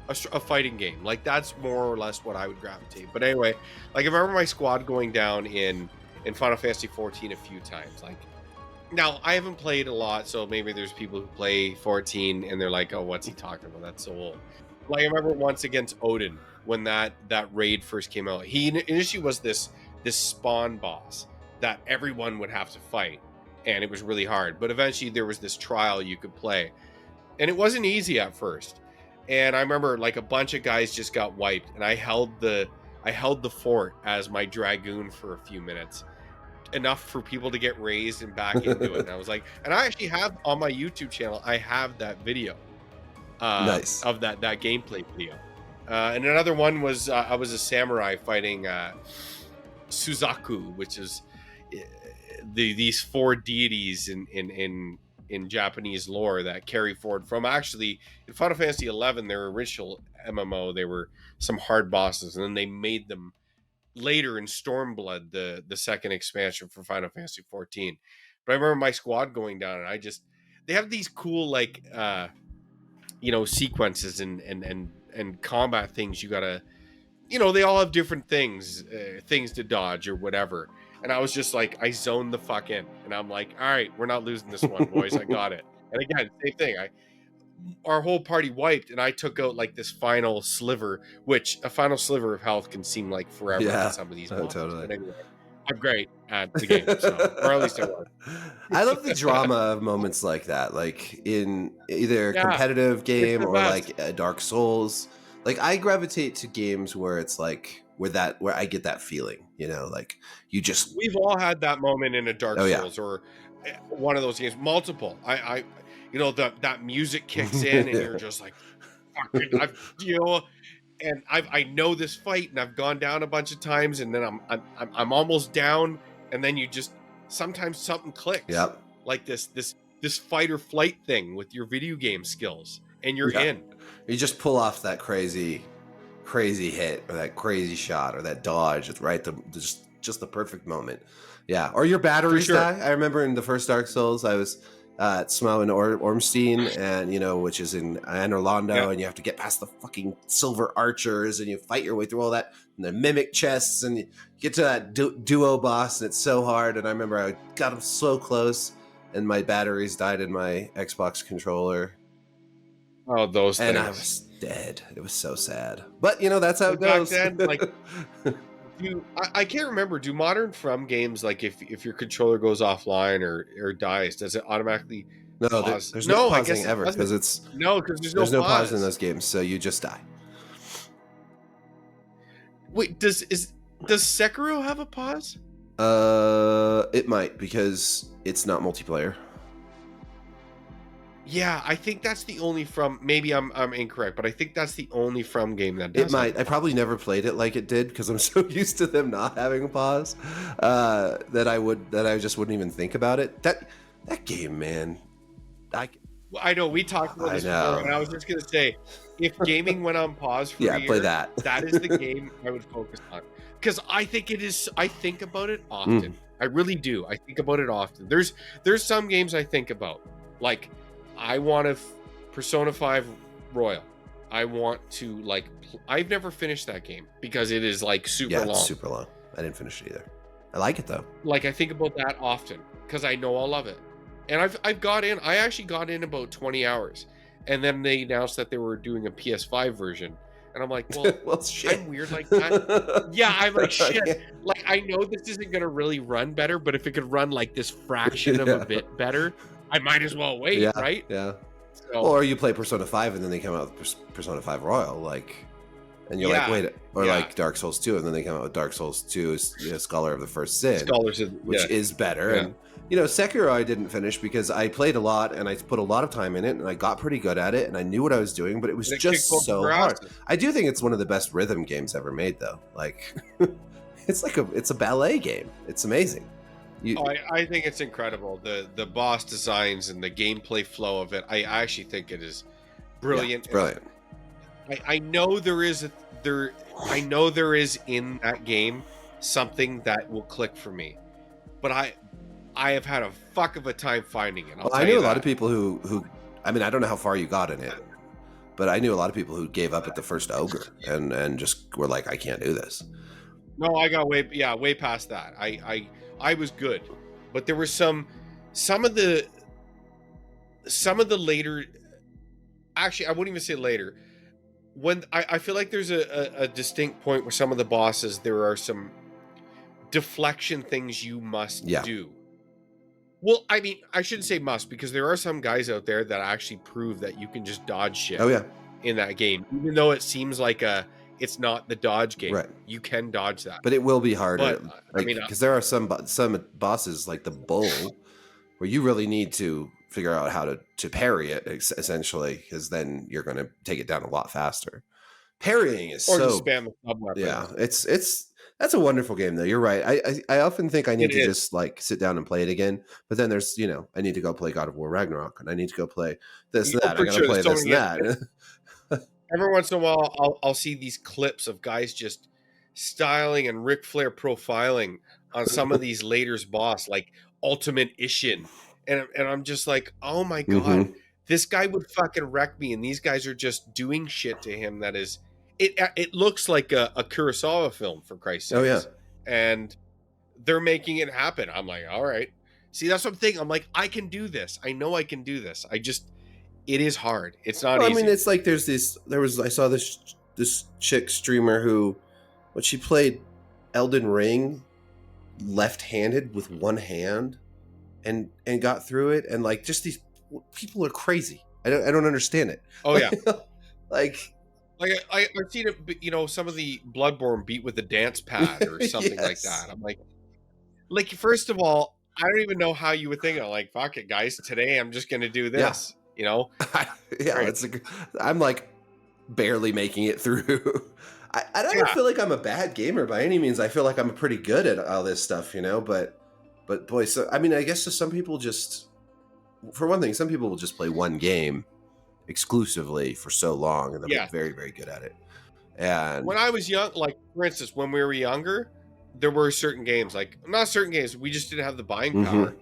a fighting game. Like that's more or less what I would gravitate. But anyway, like I remember my squad going down in Final Fantasy 14 a few times. Like now I haven't played a lot, so maybe there's people who play 14 and they're like, "Oh, what's he talking about? That's so old." Like I remember once against Odin when that raid first came out. He initially was this spawn boss that everyone would have to fight, and it was really hard. But eventually there was this trial you could play, and it wasn't easy at first. And I remember like a bunch of guys just got wiped, and I held the fort as my dragoon for a few minutes, enough for people to get raised and back into it. And I was like, and I actually have on my YouTube channel, I have that video Nice. of that gameplay video. And another one was I was a samurai fighting Suzaku, which is these four deities in Japanese lore that carry forward from actually in Final Fantasy 11, their original MMO. They were some hard bosses, and then they made them later in Stormblood, the second expansion for Final Fantasy 14. But I remember my squad going down, and they have these cool like sequences and combat things you gotta, they all have different things to dodge or whatever. And I was just like, I zoned the fuck in, and I'm like, all right, we're not losing this one, boys. I got it. And again, same thing. Our whole party wiped, and I took out like this final sliver, which a final sliver of health can seem like forever in some of these bosses. Totally. But anyway, I'm great at the game, or at least I was. I love the drama of moments like that, like in either a competitive game or like a Dark Souls. Like I gravitate to games where it's like where I get that feeling, like we've all had that moment in a Dark Souls or one of those games, multiple. I that music kicks in and you're just like, fucking, and I know this fight, and I've gone down a bunch of times, and then I'm almost down, and then you just sometimes something clicks. Yep. Like this fight or flight thing with your video game skills, and you're in. You just pull off that crazy hit or that crazy shot or that dodge. It's right, just the perfect moment. Yeah. Or your batteries die. I remember in the first Dark Souls, I was at Smau in Ormstein, and which is in Anor Londo, and you have to get past the fucking silver archers, and you fight your way through all that, and the mimic chests, and you get to that duo boss, and it's so hard. And I remember I got him so close, and my batteries died in my Xbox controller. Oh, those things. And I was dead. It was so sad. But that's how it goes. Back then, like, I can't remember. Do modern From games, like if your controller goes offline or dies, does it automatically pause? There's no pausing ever because there's no pause in those games, so you just die. Wait, does Sekiro have a pause? It might, because it's not multiplayer. Yeah, I think that's the only From. Maybe I'm incorrect, but I think that's the only From game that does. It might. I probably never played it like it did because I'm so used to them not having a pause that I just wouldn't even think about it. That game, man. I know we talked about this before, and I was just gonna say, if gaming went on pause for a year, play that. That is the game I would focus on, because I think it is. I think about it often. I really do. I think about it often. There's some games I think about, like. I want to Persona 5 Royal. I want to I've never finished that game because it is like super long. It's super long. I didn't finish it either. I like it though. Like I think about that often because I know I'll love it. And I actually got in about 20 hours, and then they announced that they were doing a PS5 version. And I'm like, well, shit. I'm weird like that. Yeah, I'm like, shit. Like, I know this isn't going to really run better, but if it could run like this fraction of a bit better, I might as well wait, right? Yeah. So, or you play Persona 5 and then they come out with Persona 5 Royal, and you're like, wait, or like Dark Souls 2, and then they come out with Dark Souls 2, Scholar of the First Sin, which is better. Yeah. And Sekiro I didn't finish because I played a lot and I put a lot of time in it, and I got pretty good at it, and I knew what I was doing, but it was just so hard. I do think it's one of the best rhythm games ever made, though. Like, it's a ballet game. It's amazing. I think it's incredible. The boss designs and the gameplay flow of it. I actually think it is brilliant. Yeah, it's brilliant. I know there is in that game something that will click for me, but I have had a fuck of a time finding it. I knew a lot of people who I mean, I don't know how far you got in it, but I knew a lot of people who gave up at the first ogre and just were like, I can't do this. No, I got way past that. I was good, but there were some of the later. Actually, I wouldn't even say later. When I feel like there's a distinct point where some of the bosses, there are some deflection things you must Yeah. do. Well, I mean, I shouldn't say must, because there are some guys out there that actually prove that you can just dodge shit Oh yeah. in that game, even though it seems like it's not the dodge game. Right. You can dodge that, But it will be harder. but I Like, mean, because there are some bosses like the bull where you really need to figure out how to parry it essentially, because then you're going to take it down a lot faster. Parrying is or so just spam the sub weapon. yeah. It's that's a wonderful game though. You're right. I often think I need It to is. just like sit down and play it again. But then there's I need to go play God of War Ragnarok, and I need to go play this and Oh, that. for I got to sure, play there's so this and many that. every once in a while I'll see these clips of guys just styling and Ric Flair profiling on some of these later's boss, like Ultimate Ishin, and I'm just like, oh my god, hmm this guy would fucking wreck me, and these guys are just doing shit to him that is it looks like a Kurosawa film, for Christ's Oh yeah. sakes, and they're making it happen. I'm like, all right, see, that's what I'm thinking. I'm like, I can do this. I know I can do this. It is hard. It's not Well, I easy. mean, it's like I saw this chick streamer who, when she played Elden Ring left-handed with one hand and got through it, and like just these people are crazy. I don't understand it. Oh yeah. Like I've seen it, some of the Bloodborne beat with a dance pad or something like yes. that. I'm like, first of all, I don't even know how you would think of, like, fuck it, guys. Today I'm just gonna do Yeah. this. Yeah, Right. I'm like barely making it through. I don't Yeah. feel like I'm a bad gamer by any means. I feel like I'm pretty good at all this stuff, but boy, so I mean, I guess to some people, just for one thing, some people will just play one game exclusively for so long, and they'll Yeah. be very, very good at it. And When I was young, like, for instance, when we were younger, there were certain games, like, not certain games, we just didn't have the buying power,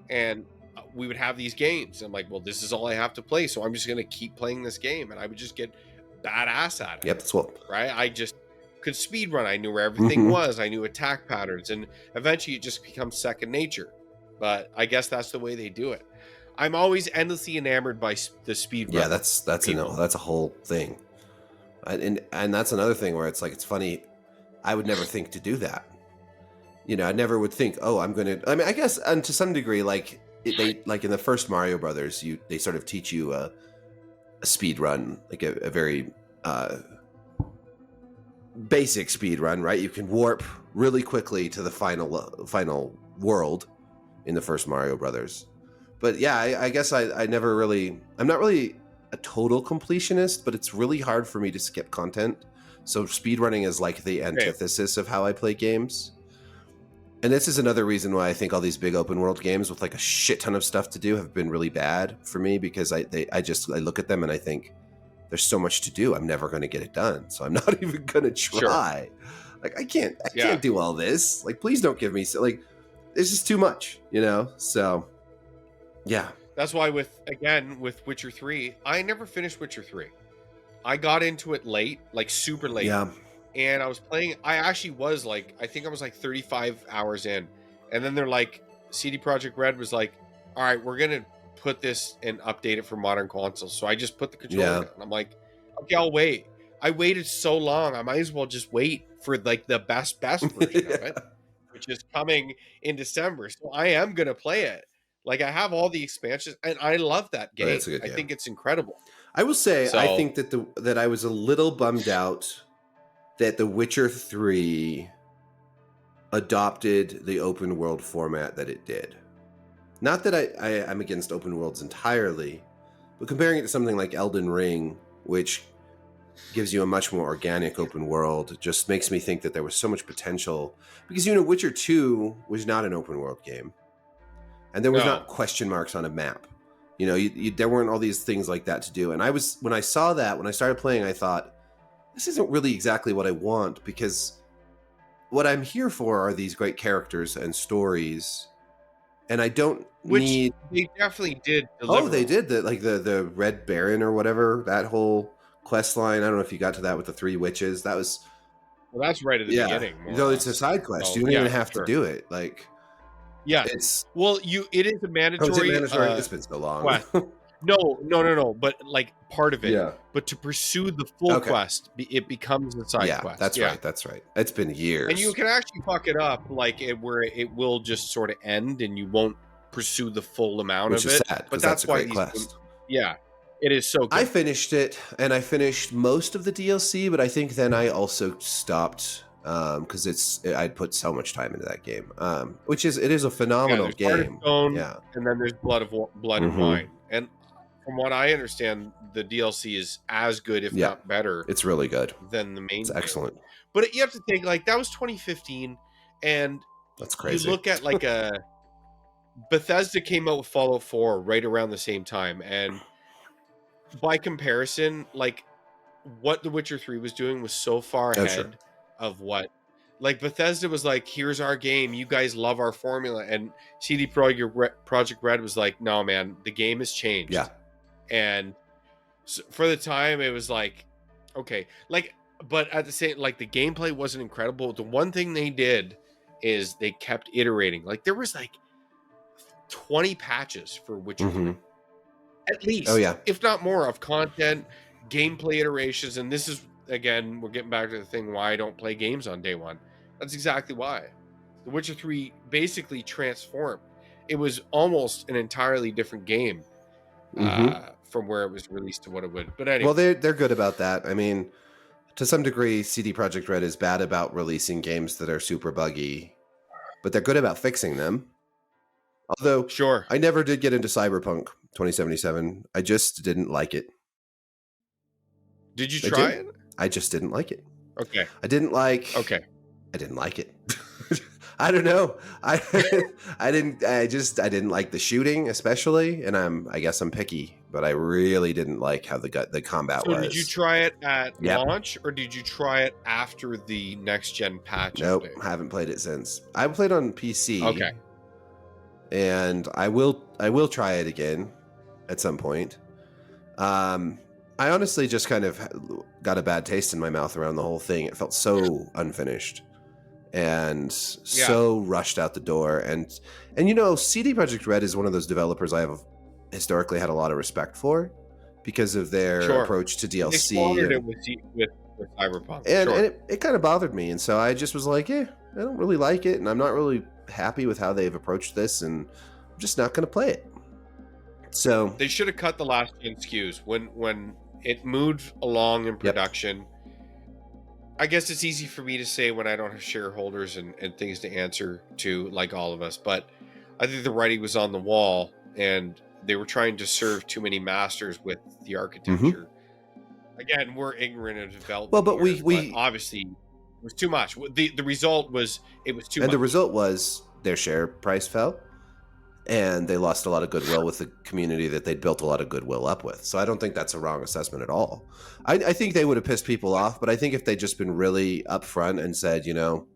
and we would have these games. I'm like, well, this is all I have to play, so I'm just gonna keep playing this game, and I would just get badass at it. yep, that's what. Right? I just could speed run. I knew where everything was. I knew attack patterns, and eventually it just becomes second nature. But I guess that's the way they do it. I'm always endlessly enamored by the speed run. Yeah, that's a whole thing, and that's another thing where it's like, it's funny. I would never think to do that. I never would think, oh, I'm gonna. I mean, I guess, and to some degree, like they like in the first Mario Brothers, they sort of teach you a speed run, like a very basic speed run, right? You can warp really quickly to the final world in the first Mario Brothers. But yeah, I guess I never really. I'm not really a total completionist, but it's really hard for me to skip content. So speedrunning is like the antithesis of how I play games. And this is another reason why I think all these big open world games with like a shit ton of stuff to do have been really bad for me, because I look at them and I think there's so much to do. I'm never going to get it done. So I'm not even going to try. Sure. Like I can't do all this. Like, please don't give me like, it's just too much, So yeah. That's why with Witcher 3, I never finished Witcher 3. I got into it late, like super late. Yeah. And I was playing, I actually was like, I think I was like 35 hours in. And then they're like, CD Projekt Red was like, all right, we're going to put this and update it for modern consoles. So I just put the controller down. I'm like, okay, I'll wait. I waited so long, I might as well just wait for like the best version of it, which is coming in December. So I am going to play it. Like, I have all the expansions, and I love that game. It's a good game. I think it's incredible. I will say, I think that I was a little bummed out that The Witcher 3 adopted the open world format that it did. Not that I'm against open worlds entirely, but comparing it to something like Elden Ring, which gives you a much more organic open world, just makes me think that there was so much potential. Because, Witcher 2 was not an open world game. And there was not question marks on a map. There weren't all these things like that to do. And when I saw that, when I started playing, I thought, this isn't really exactly what I want, because what I'm here for are these great characters and stories. And I don't need... They definitely did deliver. Oh, they did. The Red Baron or whatever, that whole quest line. I don't know if you got to that with the 3 witches. That was Well, that's right at the beginning, more or No, it's a less. side quest. So You don't yeah, even for have to sure. do it. Like Yeah. it's Well, it is a Oh, is it mandatory mandatory? It's been so long. quest. No. But like part of it. Yeah. But to pursue the full Okay. quest, it becomes a side Yeah, quest. that's Yeah. right. That's right. It's been years. And you can actually fuck it up, like where it will just sort of end, and you won't pursue the full amount Which of is it. sad But because that's a why great these quest. games, yeah, it is so good. I finished it, and I finished most of the DLC, but I think then I also stopped because I'd put so much time into that game. It is a phenomenal there's Heart of game. Stone, Yeah. and then there's Blood and Wine. And from what I understand, the DLC is as good, if not better. It's really good. Than the main. It's excellent. But you have to think, like, that was 2015, and that's crazy. You look at like Bethesda came out with Fallout 4 right around the same time, and by comparison, like what The Witcher 3 was doing was so far ahead of what, like, Bethesda was like, here's our game, you guys love our formula, and CD Projekt Red was like, no man, the game has changed. Yeah. And so for the time it was like, okay, like, but at the same, like, the gameplay wasn't incredible. The one thing they did is they kept iterating. Like, there was like 20 patches for Witcher 3. At least, if not more, of content, gameplay iterations. And this is, again, we're getting back to the thing why I don't play games on day one. That's exactly why. The Witcher 3 basically transformed. It was almost an entirely different game from where it was released to what it would. But anyway. Well, they're good about that. I mean, to some degree, CD Projekt Red is bad about releasing games that are super buggy, but they're good about fixing them. Although, sure, I never did get into Cyberpunk 2077. I just didn't like it. Did you try it? I just didn't like it. Okay. I didn't like it. I don't know. I didn't like the shooting, especially, and I guess I'm picky, but I really didn't like how the combat was. So did you try it at launch, or did you try it after the next gen patch? Nope, haven't played it since. I played on PC. Okay. And I will try it again at some point. I honestly just kind of got a bad taste in my mouth around the whole thing. It felt so unfinished and so rushed out the door. And you know, CD Projekt Red is one of those developers I have historically had a lot of respect for because of their approach to DLC. They squandered it with Cyberpunk. And it kind of bothered me. And so I just was like, I don't really like it. And I'm not really happy with how they've approached this. And I'm just not going to play it. So they should have cut the last gen SKUs when it moved along in production. I guess it's easy for me to say when I don't have shareholders and things to answer to, like all of us, but I think the writing was on the wall and they were trying to serve too many masters with the architecture. Again, we're ignorant of development. Well, but we obviously it was too much. The result was it was too much. And the result was their share price fell. And they lost a lot of goodwill with the community that they'd built a lot of goodwill up with. So I don't think that's a wrong assessment at all. I think they would have pissed people off, but I think if they'd just been really upfront and said, you know,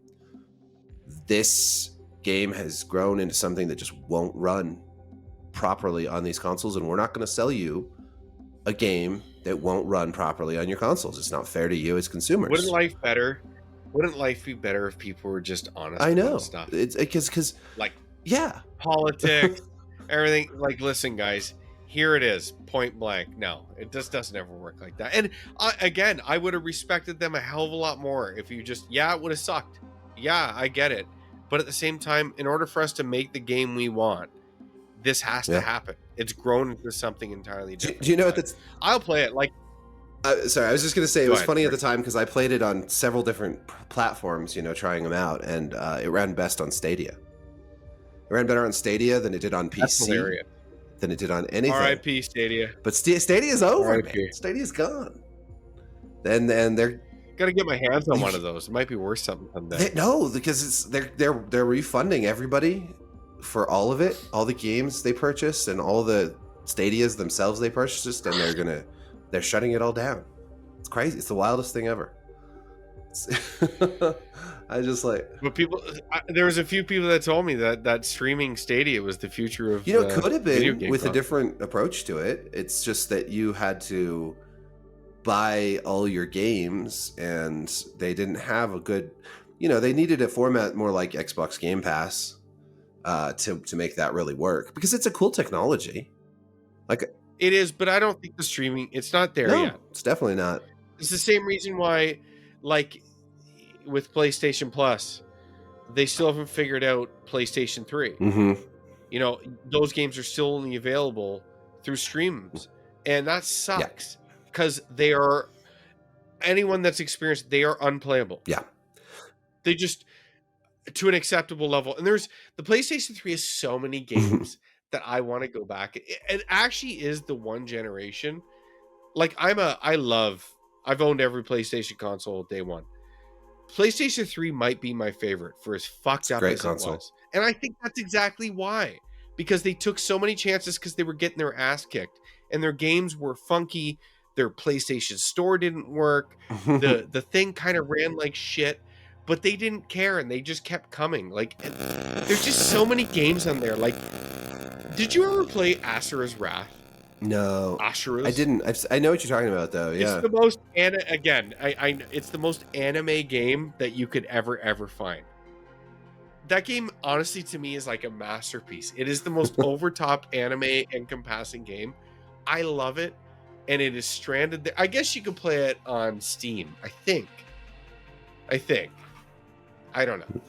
this game has grown into something that just won't run properly on these consoles, and we're not going to sell you a game that won't run properly on your consoles. It's not fair to you as consumers. Wouldn't life be better if people were just honest I know. about stuff? It's because like, yeah, politics, everything. Like, listen, guys, here it is, point blank. No, it just doesn't ever work like that. And I would have respected them a hell of a lot more if you just, it would have sucked. Yeah, I get it. But at the same time, in order for us to make the game we want, this has to happen. It's grown into something entirely different. Do you know what that's? I'll play it. Like, sorry, I was just going to say it was funny at the time because I played it on several different platforms, you know, trying them out, and it ran best on Stadia. It ran better on Stadia than it did on PC, than it did on anything. R.I.P. Stadia. But Stadia's over, man. Stadia's gone. And they're gotta get my hands on one of those. It might be worth something someday. No, because they're refunding everybody for all of it, all the games they purchased and all the Stadias themselves they purchased, and they're shutting it all down. It's crazy. It's the wildest thing ever. I just like, but there was a few people that told me that streaming Stadia was the future of, you know, it could have been with a different approach to it. It's just that you had to buy all your games, and they didn't have a good, they needed a format more like Xbox Game Pass to make that really work, because it's a cool technology. Like, It is, but I don't think the streaming, it's not there no, yet. it's definitely not. It's the same reason why, like with PlayStation Plus, they still haven't figured out PlayStation 3. Those games are still only available through streams, and that sucks because they are, anyone that's experienced, they are unplayable. Yeah. They just, to an acceptable level. And there's, the PlayStation 3 has so many games that I want to go back. It actually is the one generation. Like I've owned every PlayStation console day one. PlayStation 3 might be my favorite for as fucked up as console. it was. And I think that's exactly why. Because they took so many chances because they were getting their ass kicked. And their games were funky. Their PlayStation Store didn't work. The thing kind of ran like shit. But they didn't care, and they just kept coming. Like, there's just so many games on there. Like, did you ever play Asura's Wrath? No, Asura's? I didn't. I know what you're talking about, though. Yeah, it's the most it's the most anime game that you could ever find. That game, honestly, to me, is like a masterpiece. It is the most overtop anime encompassing game. I love it, and it is stranded there. I guess you could play it on Steam. I think. I don't know.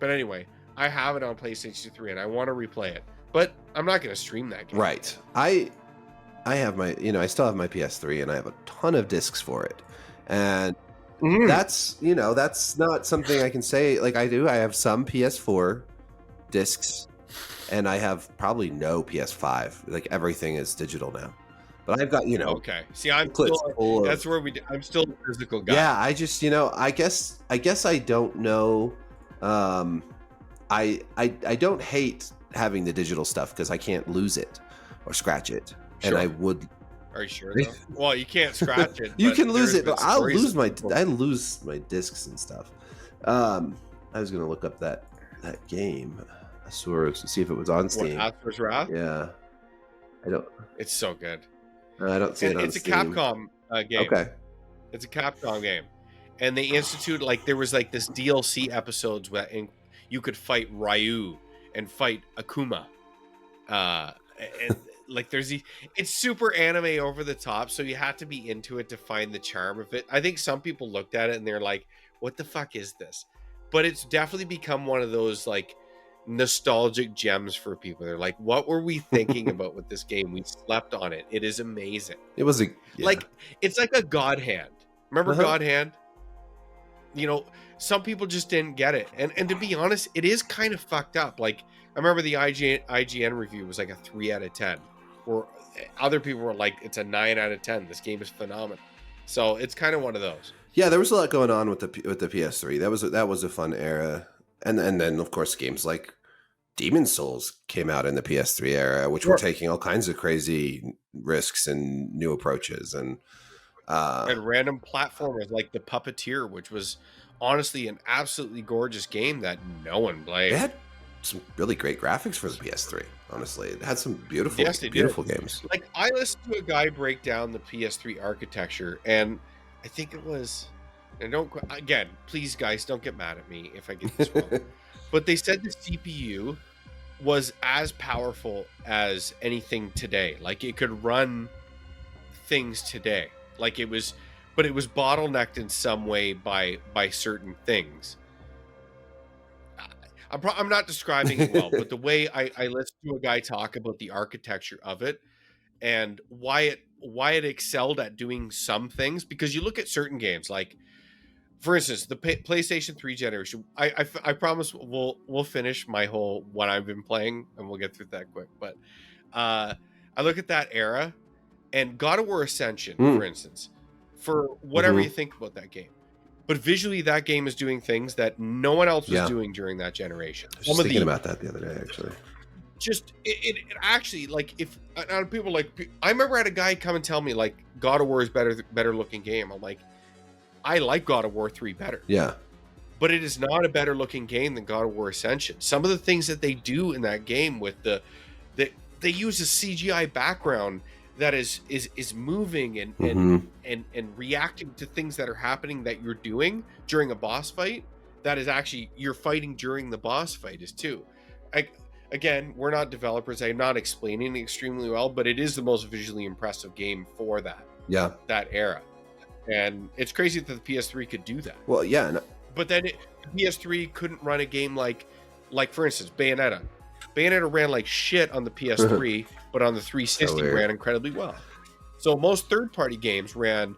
But anyway, I have it on PlayStation 3 and I want to replay it. But I'm not going to stream that game. Right. I have my, I still have my PS3 and I have a ton of discs for it. And that's, that's not something I can say like I do. I have some PS4 discs and I have probably no PS5. Like everything is digital now. But I've got, Okay. See, I'm still, that's where I'm still a physical guy. Yeah, I just, I guess I don't know. I don't hate having the digital stuff because I can't lose it or scratch it. Sure. And I would. Are you sure though? Well, you can't scratch it. You can lose it, but I lose my discs and stuff. I was gonna look up that game, Asura's, to see if it was on Steam. Asura's Wrath? Yeah. I don't. It's so good. I don't see it on It's Steam. a Capcom game. Okay. It's a Capcom game. And they instituted, like, there was like this DLC episodes where you could fight Ryu and fight Akuma. And like it's super anime over the top, so you have to be into it to find the charm of it. I think some people looked at it and they're like, what the fuck is this? But it's definitely become one of those like nostalgic gems for people. They're like, what were we thinking about with this game? We slept on it. It is amazing. It was like, it's like a God Hand. Remember God Hand? Some people just didn't get it. And to be honest, it is kind of fucked up. Like, I remember the IGN review was like a 3 out of 10. Or other people were like, it's a 9 out of 10. This game is phenomenal. So it's kind of one of those. Yeah, there was a lot going on with the PS3. That was a fun era. And then, of course, games like Demon's Souls came out in the PS3 era, which were taking all kinds of crazy risks and new approaches. And random platformers like The Puppeteer, which was honestly an absolutely gorgeous game that no one played. They had some really great graphics for the PS3, honestly. It had some beautiful games. Like, I listened to a guy break down the PS3 architecture, and I think it was... And again, please guys, don't get mad at me if I get this wrong. But they said the CPU was as powerful as anything today. Like, it could run things today. Like, it was bottlenecked in some way by certain things. I'm not describing it well, but the way I listened to a guy talk about the architecture of it and why it excelled at doing some things, because you look at certain games like, for instance, the PlayStation 3 generation. I promise we'll finish my whole what I've been playing and we'll get through that quick. But I look at that era and God of War Ascension, for instance, for whatever you think about that game. But visually, that game is doing things that no one else was doing during that generation. I was just thinking about that the other day, actually. Just it actually, like, if people like, I remember I had a guy come and tell me like God of War is better looking game. I'm like, I like God of War 3 better. Yeah. But it is not a better looking game than God of War Ascension. Some of the things that they do in that game with they use a CGI background that is moving and Hmm. and reacting to things that are happening that you're doing during a boss fight, that is actually you're fighting during the boss fight is too. I, Again, we're not developers. I'm not explaining it extremely well, but it is the most visually impressive game for Yeah. that era. And it's crazy that the PS3 could do that. Well, yeah. No, But then the PS3 couldn't run a game like for instance, Bayonetta. Bayonetta ran like shit on the PS3, but on the so 360 weird. ran incredibly well. So most third-party games ran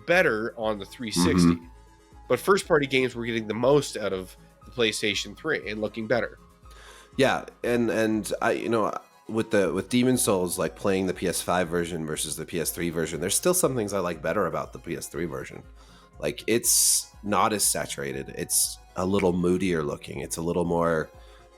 better on the Hmm. 360, but first-party games were getting the most out of the PlayStation 3 and looking better. Yeah, and I, with Demon Souls, like playing the PS5 version versus the PS3 version, there's still some things I like better about the PS3 version. Like, it's not as saturated. It's a little moodier looking. It's a little more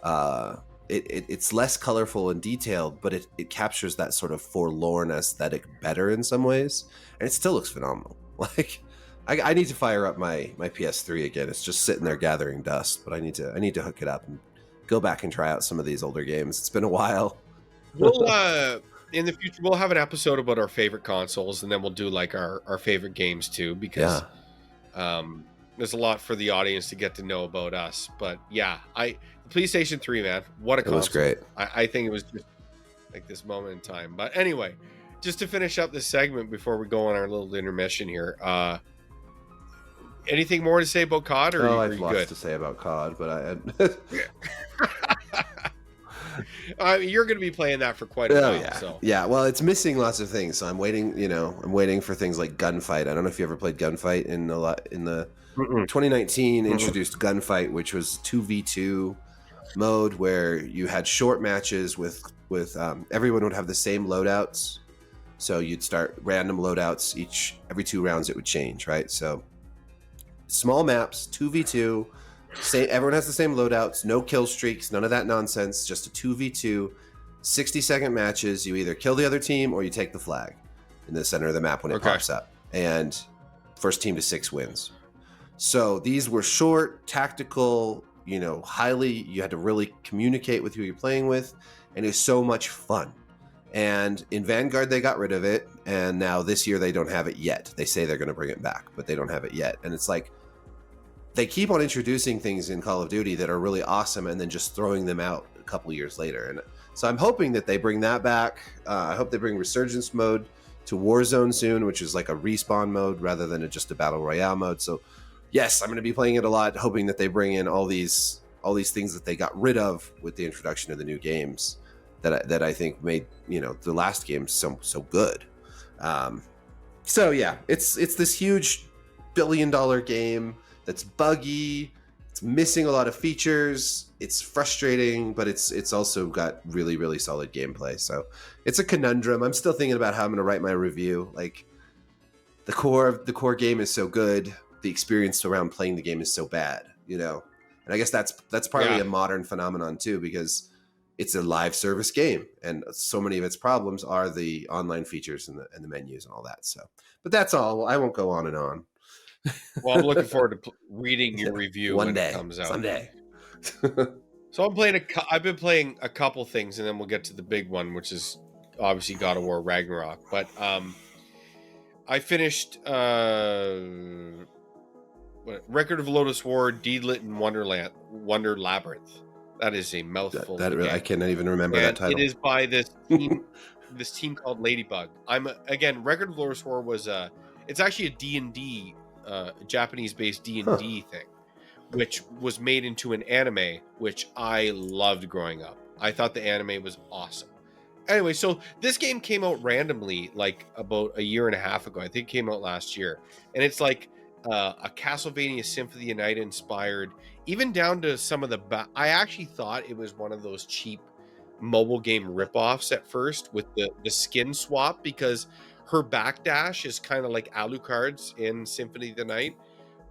uh it's less colorful and detailed, but it captures that sort of forlorn aesthetic better in some ways. And it still looks phenomenal. Like, I need to fire up my PS3 again. It's just sitting there gathering dust, but I need to hook it up and go back and try out some of these older games. It's been a while. We'll in the future we'll have an episode about our favorite consoles, and then we'll do like our favorite games too, because Yeah, there's a lot for the audience to get to know about us. But yeah, the PlayStation 3, man, what a it was console. great. I think it was just like this moment in time. But anyway, just to finish up this segment before we go on our little intermission here, anything more to say about COD, or Oh, are I've you lots good? to say about COD, but I You're going to be playing that for quite a oh while, yeah, so yeah. Well, it's missing lots of things, so I'm waiting. I'm waiting for things like Gunfight. I don't know if you ever played Gunfight in the mm-mm, 2019 mm-mm. introduced Gunfight, which was 2v2 mode where you had short matches with everyone would have the same loadouts. So you'd start random loadouts every 2 rounds. It would change, right? So small maps, 2v2. Everyone has the same loadouts, no kill streaks, none of that nonsense. Just a 2v2, 60-second matches. You either kill the other team or you take the flag in the center of the map when it Okay. pops up, and first team to 6 wins. So these were short, tactical. You had to really communicate with who you're playing with, and it's so much fun. And in Vanguard, they got rid of it, and now this year they don't have it yet. They say they're going to bring it back, but they don't have it yet. And it's like, they keep on introducing things in Call of Duty that are really awesome and then just throwing them out a couple years later. And so I'm hoping that they bring that back. I hope they bring Resurgence mode to Warzone soon, which is like a respawn mode rather than just a battle royale mode. So yes, I'm going to be playing it a lot, hoping that they bring in all these things that they got rid of with the introduction of the new games that I think made the last game so good. So yeah, it's this huge $1 billion game that's buggy. It's missing a lot of features. It's frustrating, but it's also got really, really solid gameplay. So it's a conundrum. I'm still thinking about how I'm going to write my review. Like, the core game is so good, the experience around playing the game is so bad. And I guess that's partly Yeah. a modern phenomenon too, because it's a live service game, and so many of its problems are the online features and the menus and all that. So, but that's all. I won't go on and on. Well, I'm looking forward to reading Yeah, your review one when it day, comes out. someday. So I've been playing a couple things, and then we'll get to the big one, which is obviously God of War Ragnarok. But I finished Record of Lodoss War, Deedlit, and Wonder Labyrinth. That is a mouthful of a I game, cannot even remember that and it title. is by this team called Ladybug. Again, Record of Lodoss War was it's actually a D&D, Japanese-based Huh. D&D thing, which was made into an anime, which I loved growing up. I thought the anime was awesome. Anyway, so this game came out randomly, like about a year and a half ago. I think it came out last year, and it's like a Castlevania Symphony of the Night inspired, even down to some of the. I actually thought it was one of those cheap mobile game ripoffs at first with the skin swap, because her backdash is kind of like Alucard's in Symphony of the Night,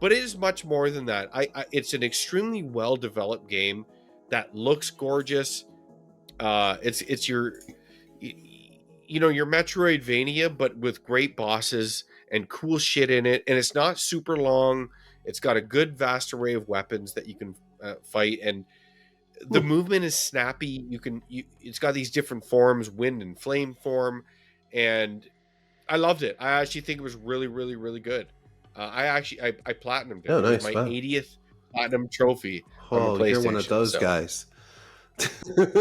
but it is much more than that. It's an extremely well developed game that looks gorgeous. It's your Metroidvania, but with great bosses and cool shit in it, and it's not super long. It's got a good vast array of weapons that you can fight, and the movement is snappy. It's got these different forms, wind and flame form, and I loved it. I actually think it was really, really, really good. I platinumed it. Oh, It was nice. my Wow. 80th platinum trophy on the Oh, you're one of PlayStation. those So guys.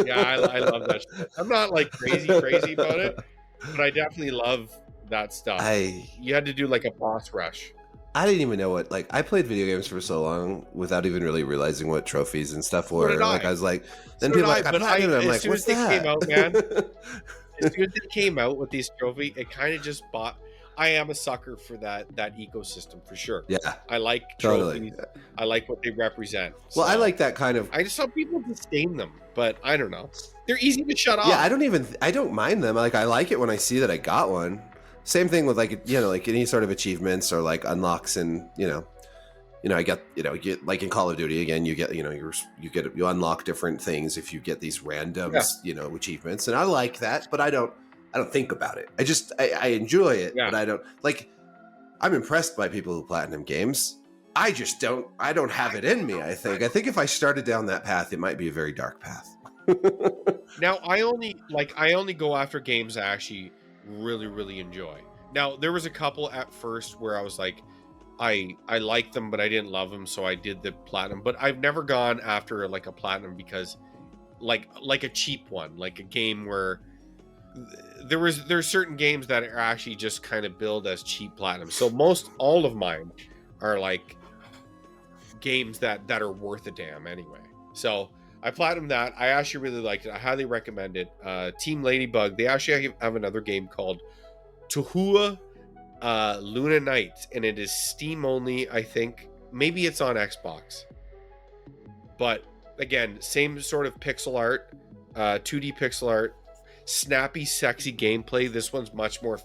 yeah, I love that shit. I'm not like crazy about it, but I definitely love that stuff. I You had to do like a boss rush. I didn't even know what, like, I played video games for so long without even really realizing what trophies and stuff So did were. Like, I I. was like, then So did people are I. like, I But platinum it. I'm as like, soon as what's they came that? out, man, as soon as they came out with these trophy, it kind of just bought. I am a sucker for that ecosystem for sure. Yeah, I like totally. trophies. I like what they represent. Well, I So like that kind of. I just saw people disdain them, but I don't know. They're easy to shut Yeah, off. I don't mind them. Like, I like it when I see that I got one. Same thing with, like, like any sort of achievements or like unlocks, and I get, you get, like in Call of Duty again, you get, you unlock different things if you get these random, Yeah, achievements, and I like that, but I don't think about it. I enjoy it, yeah. but I don't like. I'm impressed by people who platinum games. I just don't. I don't have it in me. I think if I started down that path, it might be a very dark path. Now I only go after games I actually really, really enjoy. Now there was a couple at first where I was like, I liked them, but I didn't love them, so I did the platinum. But I've never gone after like a platinum because like a cheap one, like a game where there's certain games that are actually just kind of billed as cheap platinum. So most all of mine are like games that are worth a damn anyway. So I platinumed that. I actually really liked it. I highly recommend it. Team Ladybug, they actually have another game called Tuhua Luna Nights, and it is Steam only, I think. Maybe it's on Xbox. But again, same sort of pixel art, 2D pixel art, snappy, sexy gameplay. This one's much more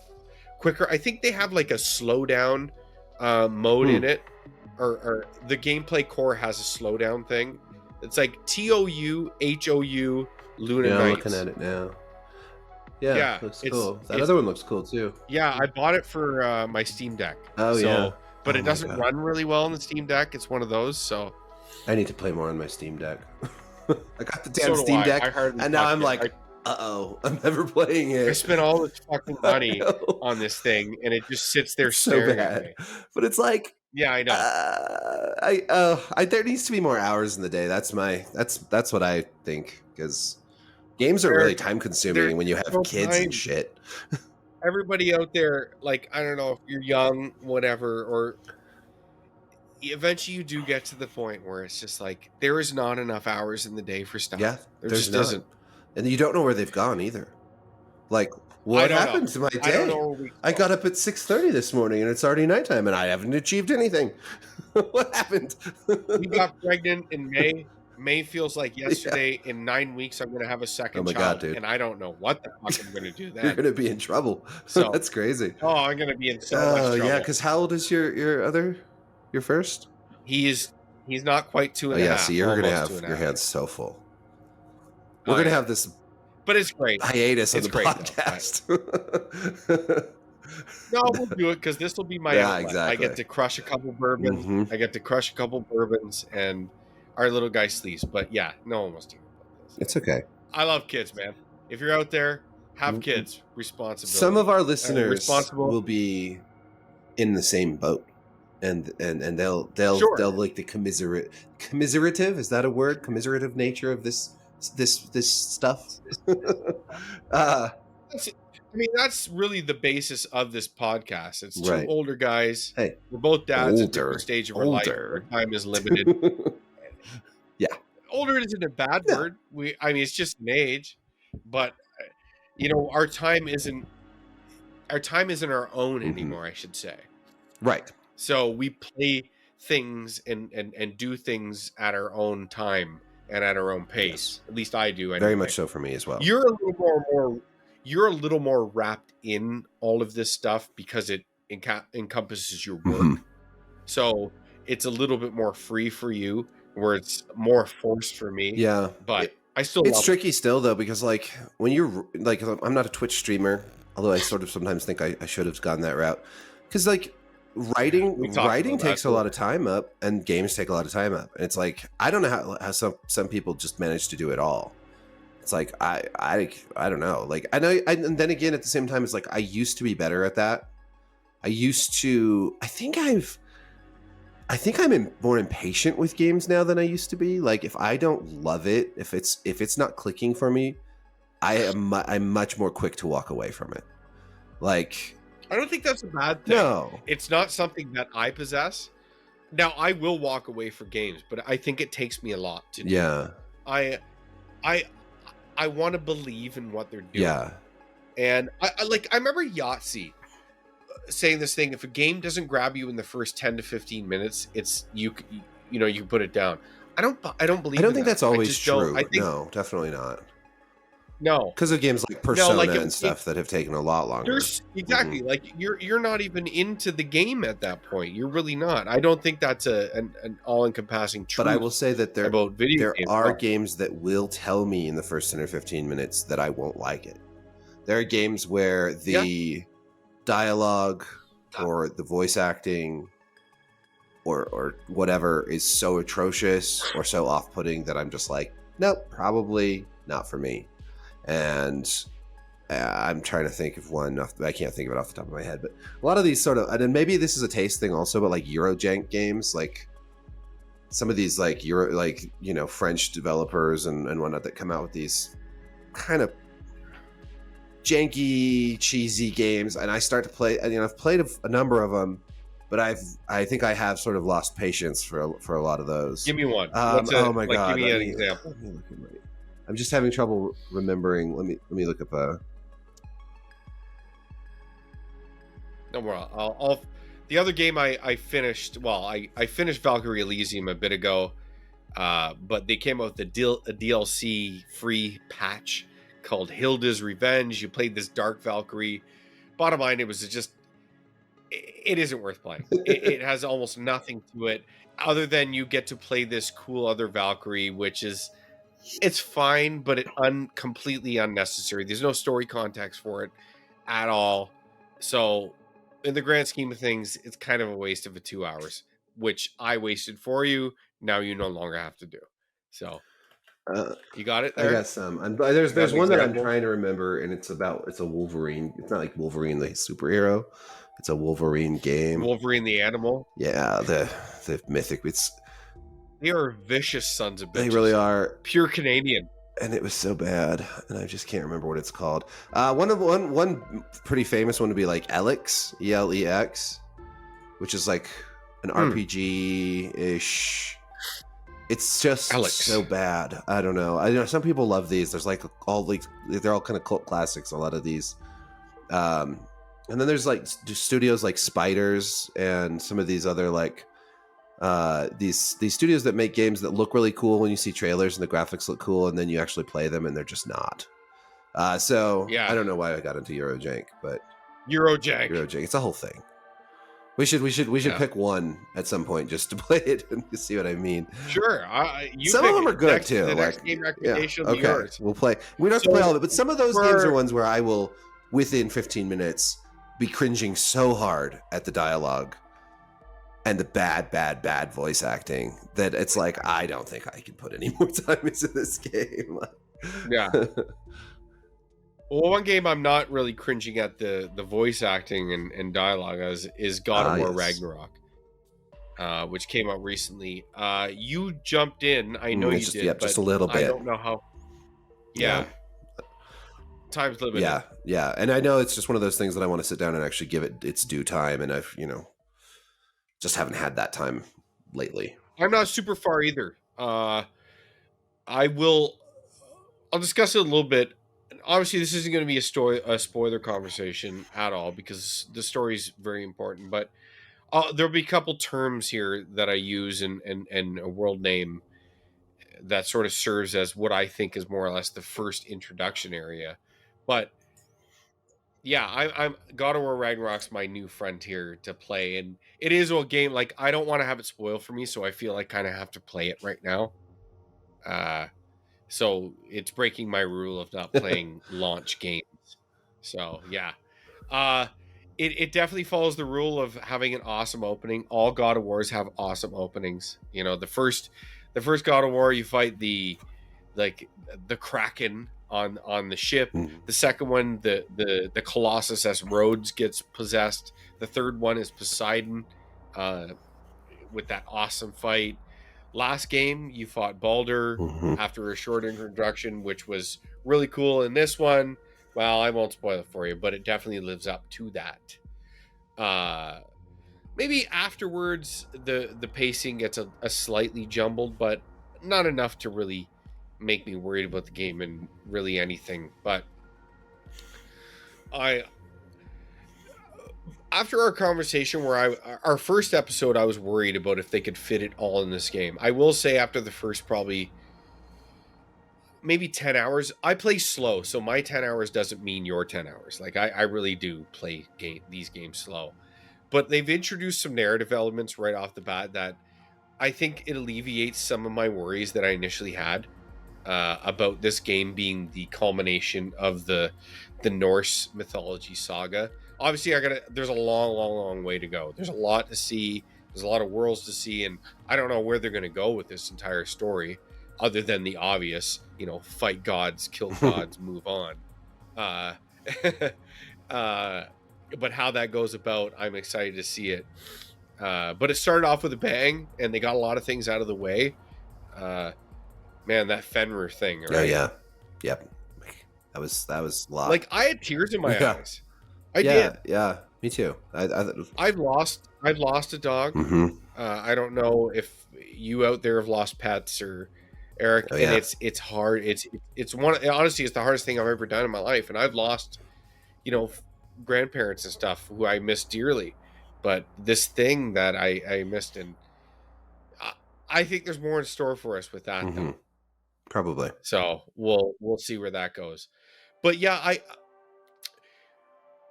quicker. I think they have like a slowdown mode in it, or the gameplay core has a slowdown thing. It's like TOUHOU Luna Yeah, Nights. I'm looking at it now. Yeah, looks cool. That other one looks cool too. Yeah, I bought it for my Steam Deck. Oh, so, yeah. But Oh it my doesn't God. run really well on the Steam Deck. It's one of those. So I need to play more on my Steam Deck. I got the damn So do Steam I. Deck, I hardly and now touch I'm it. like, I'm never playing I it. spent all this fucking money I know. on this thing, and it just sits there It's so staring at bad. me. But it's like, Yeah, I know. there needs to be more hours in the day. That's what I think, because games are really time consuming There's when you have no kids time. and shit. Everybody out there, like, I don't know if you're young, whatever, or eventually you do get to the point where it's just like there is not enough hours in the day for stuff. Yeah, there there's just none. isn't. And you don't know where they've gone either. Like, I what don't happened know. to my I don't day? know where we I go. got up at 6:30 this morning and it's already nighttime and I haven't achieved anything. What happened? We got pregnant in May. May feels like yesterday. In 9 weeks, I'm going to have a second Oh my child, God, dude. and I don't know what the fuck I'm going to do You're then. gonna be in trouble. So That's crazy. Oh, I'm going to be in so much trouble. Yeah, because how old is your first? He's not quite two and a half. So you're gonna almost have 2.5. your hands so full. Oh, We're gonna yeah. have this But it's great. hiatus on It's the great, though, podcast. No, we'll do it because this will be my Yeah, outlet. exactly. I get to crush a couple bourbons. Mhm. I get to crush a couple bourbons, and our little guy sleeps. But yeah, no one wants to hear about this. It's okay. I love kids, man. If you're out there, have Mhm. kids. Responsibility. Some of our listeners responsible. will be in the same boat, and they'll Sure. like the commiserative, is that a word? Commiserative nature of this stuff. I mean, that's really the basis of this podcast. It's two Right. older guys. Hey, We're both dads at older, different stage of our life. Our time is limited. Yeah. Older isn't a bad No. word. I mean, it's just an age, but our time isn't our own anymore, I should say. Right. So we play things and do things at our own time and at our own pace. Yes. At least I do. Anyway. Very much so for me as well. You're a little more wrapped in all of this stuff because it encompasses your work. Mhm. So it's a little bit more free for you, where it's more forced for me. Yeah. But I still It's love tricky still though, because like when you're like, I'm not a Twitch streamer, although I sort of sometimes think I should have gone that route, because like writing takes a lot of time up, and games take a lot of time up, and it's like I don't know how some people just manage to do it all. It's like I don't know. Like I know, and then again at the same time, it's like I used to be better at that. I used to. I think I'm more impatient with games now than I used to be. Like if I don't love it, if it's not clicking for me, I'm much more quick to walk away from it. Like I don't think that's a bad thing. no, It's not something that I possess. Now I will walk away for games, but I think it takes me a lot to do. yeah, I I I want to believe in what they're doing. yeah, And I remember Yahtzee saying this thing: if a game doesn't grab you in the first 10 to 15 minutes, it's you know, you put it down. I don't believe I don't in think that. that's always I just don't. true. I think No, definitely not. no. Because of games like No, Persona like and stuff that have taken a lot longer. there's exactly like you're not even into the game at that point. You're really not. I don't think that's an all-encompassing truth. But I will say that about video there games. are games that will tell me in the first 10 or 15 minutes that I won't like it. There are games where the dialogue or the voice acting or whatever is so atrocious or so off-putting that I'm just like, nope, probably not for me. And I'm trying to think of one. I can't think of it off the top of my head, but a lot of these sort of, and then maybe this is a taste thing also, but like Eurojank games, like some of these like French developers and whatnot that come out with these kind of janky, cheesy games, and I start to play. And I've played a number of them, but I think I have sort of lost patience for a lot of those. Give me one. Oh my god! Give me an example. Let me look at I'm just having trouble remembering. Let me look up a. No more. I'll the other game I finished. Well, I finished Valkyrie Elysium a bit ago, but they came out with a DLC free patch called Hilda's Revenge. You played this Dark Valkyrie. Bottom line, it was just it isn't worth playing. It has almost nothing to it other than you get to play this cool other Valkyrie, which is. It's fine, but completely unnecessary. There's no story context for it at all. So, in the grand scheme of things, it's kind of a waste of 2 hours, which I wasted for you. Now you no longer have to do. So, you got it there? I got some. There's one that I'm example? trying to remember, and it's a Wolverine. It's not like Wolverine the superhero. It's a Wolverine game. Wolverine the animal. Yeah, the mythic. They are vicious sons of bitches. They really are. Pure Canadian. And it was so bad, and I just can't remember what it's called. One pretty famous one would be like Elex, ELEX, which is like an RPG-ish. It's just so bad. I don't know. I know some people love these. There's like they're all kind of cult classics. A lot of these, and then there's like studios like Spiders and some of these other like. These studios that make games that look really cool when you see trailers and the graphics look cool, and then you actually play them and they're just not. So I don't know why I got into Eurojank, but Eurojank, it's a whole thing. We should pick one at some point just to play it and see what I mean. Sure, some of them are good too. The next game recommendation will be yours. We'll play. We don't have to play all of it, but some of those games are ones where I will, within 15 minutes, be cringing so hard at the dialogue. And the bad voice acting that it's like, I don't think I can put any more time into this game. Yeah. Well, one game I'm not really cringing at the voice acting and dialogue is God of War Ragnarok, which came out recently. You jumped in. I know you did. Yeah, just a little bit. I don't know how. Yeah. Time's limited. Yeah. And I know it's just one of those things that I want to sit down and actually give it its due time. And I've, just haven't had that time lately. I'm not super far either. I'll discuss it a little bit. Obviously, this isn't going to be a spoiler conversation at all because the story is very important. But there'll be a couple terms here that I use and a world name that sort of serves as what I think is more or less the first introduction area. But yeah, I'm God of War Ragnarok's my new frontier to play, and it is a game like I don't want to have it spoiled for me, so I feel I kind of have to play it right now. So it's breaking my rule of not playing launch games. So yeah, it definitely follows the rule of having an awesome opening. All God of Wars have awesome openings. The first God of War, you fight the Kraken. on the ship. Mhm. The second one, the Colossus as Rhodes gets possessed. The third one is Poseidon, uh, with that awesome fight. Last game, you fought Balder Mhm. after a short introduction, which was really cool. In this one, well, I won't spoil it for you, but it definitely lives up to that. Uh, Maybe afterwards, the pacing gets a slightly jumbled, but not enough to really make me worried about the game and really anything. But I after our conversation where our first episode, I was worried about if they could fit it all in this game. I will say after the first probably maybe 10 hours, I play slow, so my 10 hours doesn't mean your 10 hours. Like I really do play these games slow. But they've introduced some narrative elements right off the bat that I think it alleviates some of my worries that I initially had about this game being the culmination of the Norse mythology saga. Obviously, there's a long way to go. There's a lot to see. There's a lot of worlds to see, and I don't know where they're going to go with this entire story, other than the obvious, fight gods, kill gods, move on. Uh, uh, but how that goes about, I'm excited to see it. But it started off with a bang, and they got a lot of things out of the way. Uh, Man, that Fenrir thing, Oh right? yeah, yep. That was a lot. Like I had tears in my Yeah, eyes. I yeah, did. yeah. Me too. I've lost a dog. Mhm. I don't know if you out there have lost pets or Eric, Oh and yeah. it's hard. It's one, honestly, it's the hardest thing I've ever done in my life, and I've lost, you know, grandparents and stuff who I miss dearly. But this thing that I missed, and I, I think there's more in store for us with that Mhm. though. Probably. So we'll see where that goes. But yeah,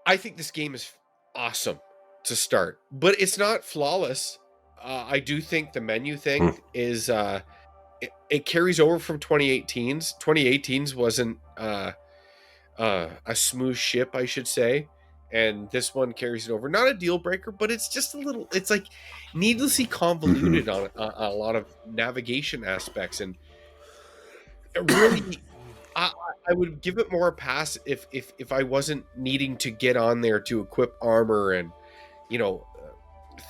I think this game is awesome to start, but it's not flawless. I do think the menu Mm. thing is it carries over from 2018's. 2018's wasn't a smooth ship, I should say, and this one carries it over. Not a deal breaker, but it's just a little. It's like needlessly convoluted Mhm. on a lot of navigation aspects, and it really I I would give it more a pass if I wasn't needing to get on there to equip armor and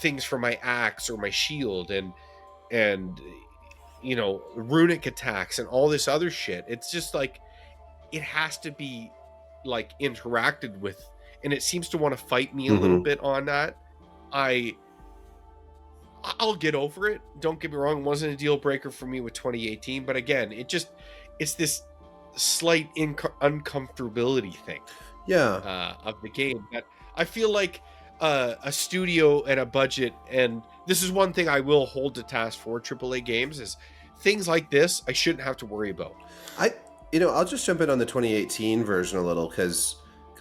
things for my axe or my shield and runic attacks and all this other shit. It's just like it has to be like interacted with, and it seems to want to fight me a little Mhm. bit on that. I I'll get over it. Don't get me wrong, it wasn't a deal breaker for me with 2018, but again, it's this slight uncomfortability thing Yeah. of the game that I feel like a studio and a budget, and this is one thing I will hold to task for AAA games is things like this I shouldn't have to worry about. I I'll just jump in on the 2018 version a little because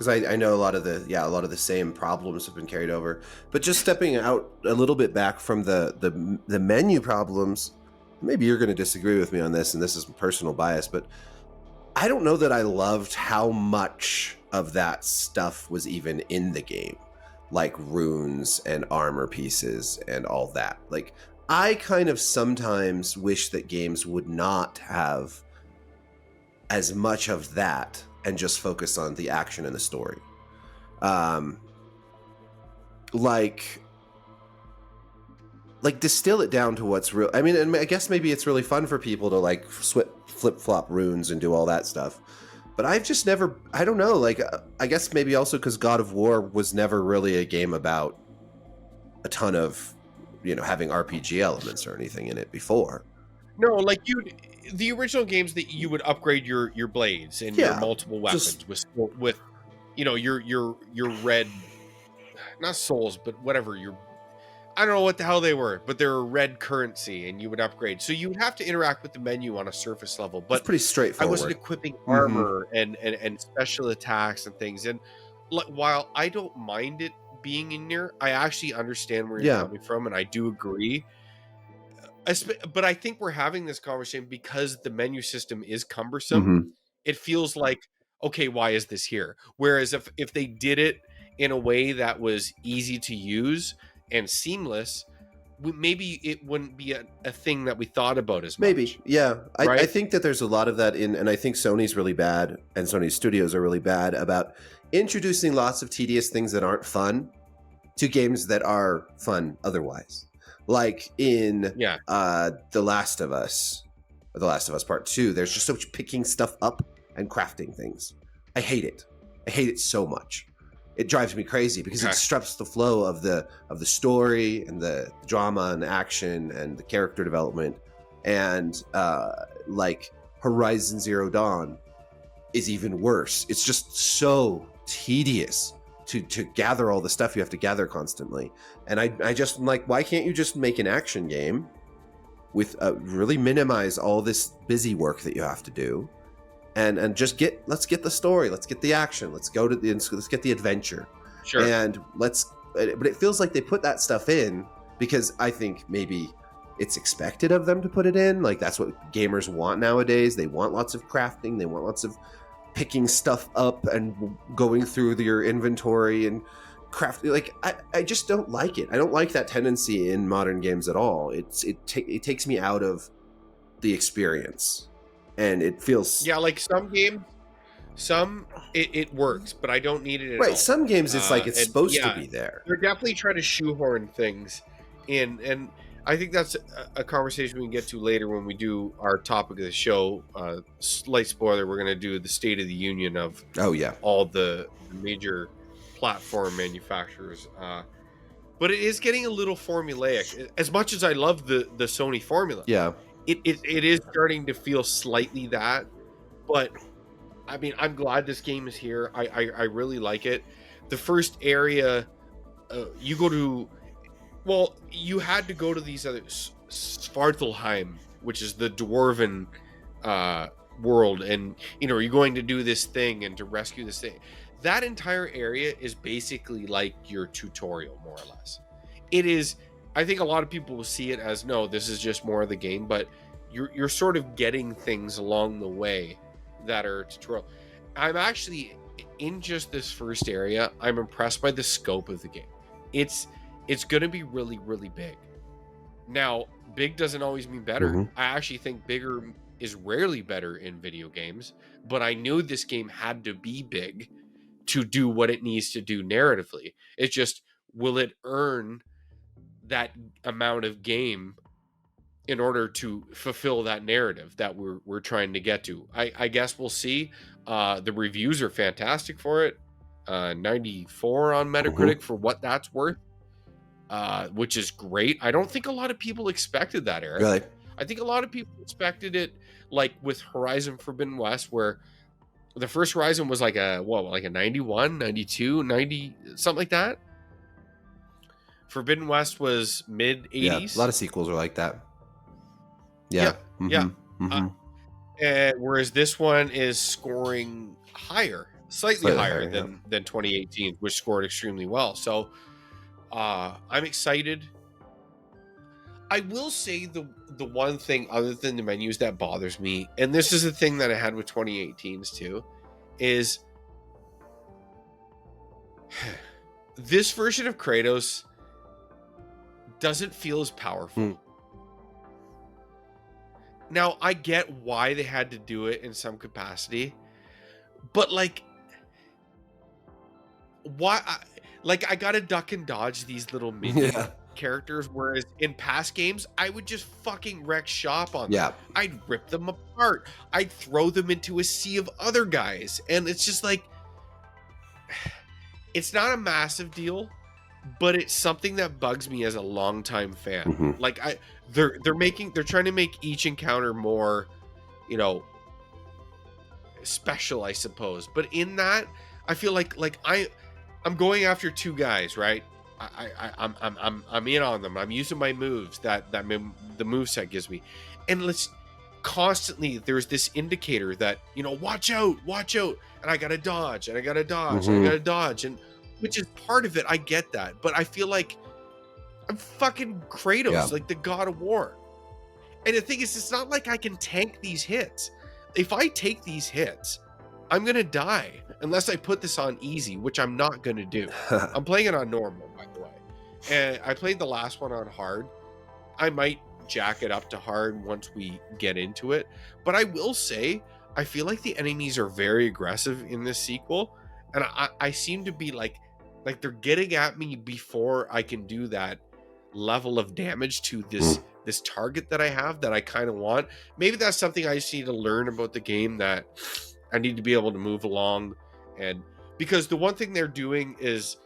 I know a lot of the same problems have been carried over. But just stepping out a little bit back from the menu problems, maybe you're going to disagree with me on this, and this is personal bias, but I don't know that I loved how much of that stuff was even in the game, like runes and armor pieces and all that. Like, I kind of sometimes wish that games would not have as much of that and just focus on the action and the story. Um, like, distill it down to what's real. I mean, and I guess maybe it's really fun for people to like flip flop runes and do all that stuff. But I've just never, I don't know, like, I guess maybe also because God of War was never really a game about a ton of, having RPG elements or anything in it before. No, like the original games that you would upgrade your blades and your Yeah, multiple just, weapons with your red, not souls, but whatever your, I don't know what the hell they were, but they're a red currency, and you would upgrade. So you would have to interact with the menu on a surface level. it's But pretty I wasn't straightforward. equipping Mm-hmm. armor and special attacks and things. And while I don't mind it being in there, I actually understand where you're Yeah. coming from, and I do agree. But I think we're having this conversation because the menu system is cumbersome. Mm-hmm. It feels like, okay, why is this here? Whereas if they did it in a way that was easy to use and seamless, maybe it wouldn't be a thing that we thought about as Maybe, much, yeah. I right? think that there's a lot of that and I think Sony's really bad, and Sony's studios are really bad about introducing lots of tedious things that aren't fun to games that are fun otherwise. Like in Yeah, The Last of Us, or The Last of Us Part 2, there's just so much picking stuff up and crafting things. I hate it. I hate it so much. It drives me crazy because it okay, disrupts the flow of the story and the drama and action and the character development. And like Horizon Zero Dawn is even worse. It's just so tedious to gather all the stuff you have to gather constantly. And I just am like, why can't you just make an action game with really minimize all this busy work that you have to do, and just let's get the story, let's get the action, let's get the adventure, sure. and but it feels like they put that stuff in because I think maybe it's expected of them to put it in. Like that's what gamers want nowadays. They want lots of crafting, they want lots of picking stuff up and going through your inventory and craft. Like I just don't like it. I don't like that tendency in modern games at all. It takes me out of the experience, and it feels Yeah, like some games, it works, but I don't need it at right. all. Some games it's like it's And supposed to yeah, be there. they're definitely trying to shoehorn things in, and I think that's a conversation we can get to later when we do our topic of the show. Slight spoiler: we're going to do the State of the Union of Oh yeah, all the major platform manufacturers. But it is getting a little formulaic. As much as I love the Sony formula, yeah. it is starting to feel slightly that. But I mean, I'm glad this game is here. I really like it. The first area you go to, well, you had to go to these other Svartalheim, which is the dwarven world, and you're going to do this thing and to rescue this thing. That entire area is basically like your tutorial, more or less. It is. I think a lot of people will see it as, no, this is just more of the game, but you're sort of getting things along the way that are tutorial. I'm actually in just this first area. I'm impressed by the scope of the game. It's going to be really, really big. Now, big doesn't always mean better. Mm-hmm. I actually think bigger is rarely better in video games, but I knew this game had to be big to do what it needs to do narratively. It's just, will it earn that amount of game in order to fulfill that narrative that we're trying to get to? I guess we'll see. The reviews are fantastic for it. 94 on Metacritic for what that's worth, which is great. I don't think a lot of people expected that, Eric. Really? I think a lot of people expected it like with Horizon Forbidden West, where the first Horizon was like a 91, 92, 90, something like that. Forbidden West was mid 80s. Yeah, a lot of sequels are like that. Yeah. Yeah. And whereas this one is scoring higher, slightly higher than 2018, which scored extremely well. So I'm excited. I will say the one thing other than the menus that bothers me, and this is the thing that I had with 2018's too, is this version of Kratos doesn't feel as powerful. Now, I get why they had to do it in some capacity, but like, why? I gotta duck and dodge these little minion characters, whereas in past games, I would just fucking wreck shop on them. Yeah. I'd rip them apart. I'd throw them into a sea of other guys, and it's just like, it's not a massive deal, but it's something that bugs me as a longtime fan. Like they're trying to make each encounter more, special, I suppose. But in that, I feel like I'm going after two guys, right? I'm in on them. I'm using my moves that the moveset gives me, and constantly there's this indicator that watch out, and I gotta dodge, and I gotta dodge, and I gotta dodge, and which is part of it. I get that, but I feel like I'm fucking Kratos, like the God of War. And the thing is, it's not like I can tank these hits. If I take these hits, I'm gonna die unless I put this on easy, which I'm not gonna do. I'm playing it on normal, by the way, and I played the last one on hard. I might jack it up to hard once we get into it. But I will say, I feel like the enemies are very aggressive in this sequel, and I seem to be like they're getting at me before I can do that level of damage to this target that I have that I kind of want. Maybe that's something I just need to learn about the game, that I need to be able to move along. And because the one thing they're doing is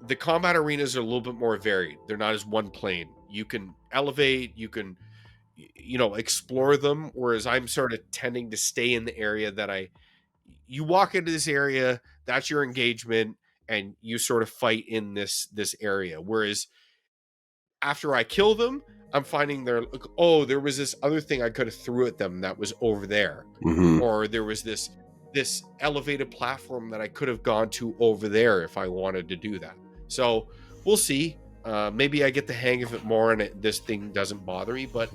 the combat arenas are a little bit more varied. They're not as one plane. You can elevate, you can explore them, whereas I'm sort of tending to stay in the area that you walk into this area, that's your engagement, and you sort of fight in this area. Whereas after I kill them, I'm finding there was this other thing I could have threw at them that was over there. Mm-hmm. Or there was this elevated platform that I could have gone to over there if I wanted to do that. So we'll see. Maybe I get the hang of it more and this thing doesn't bother me, but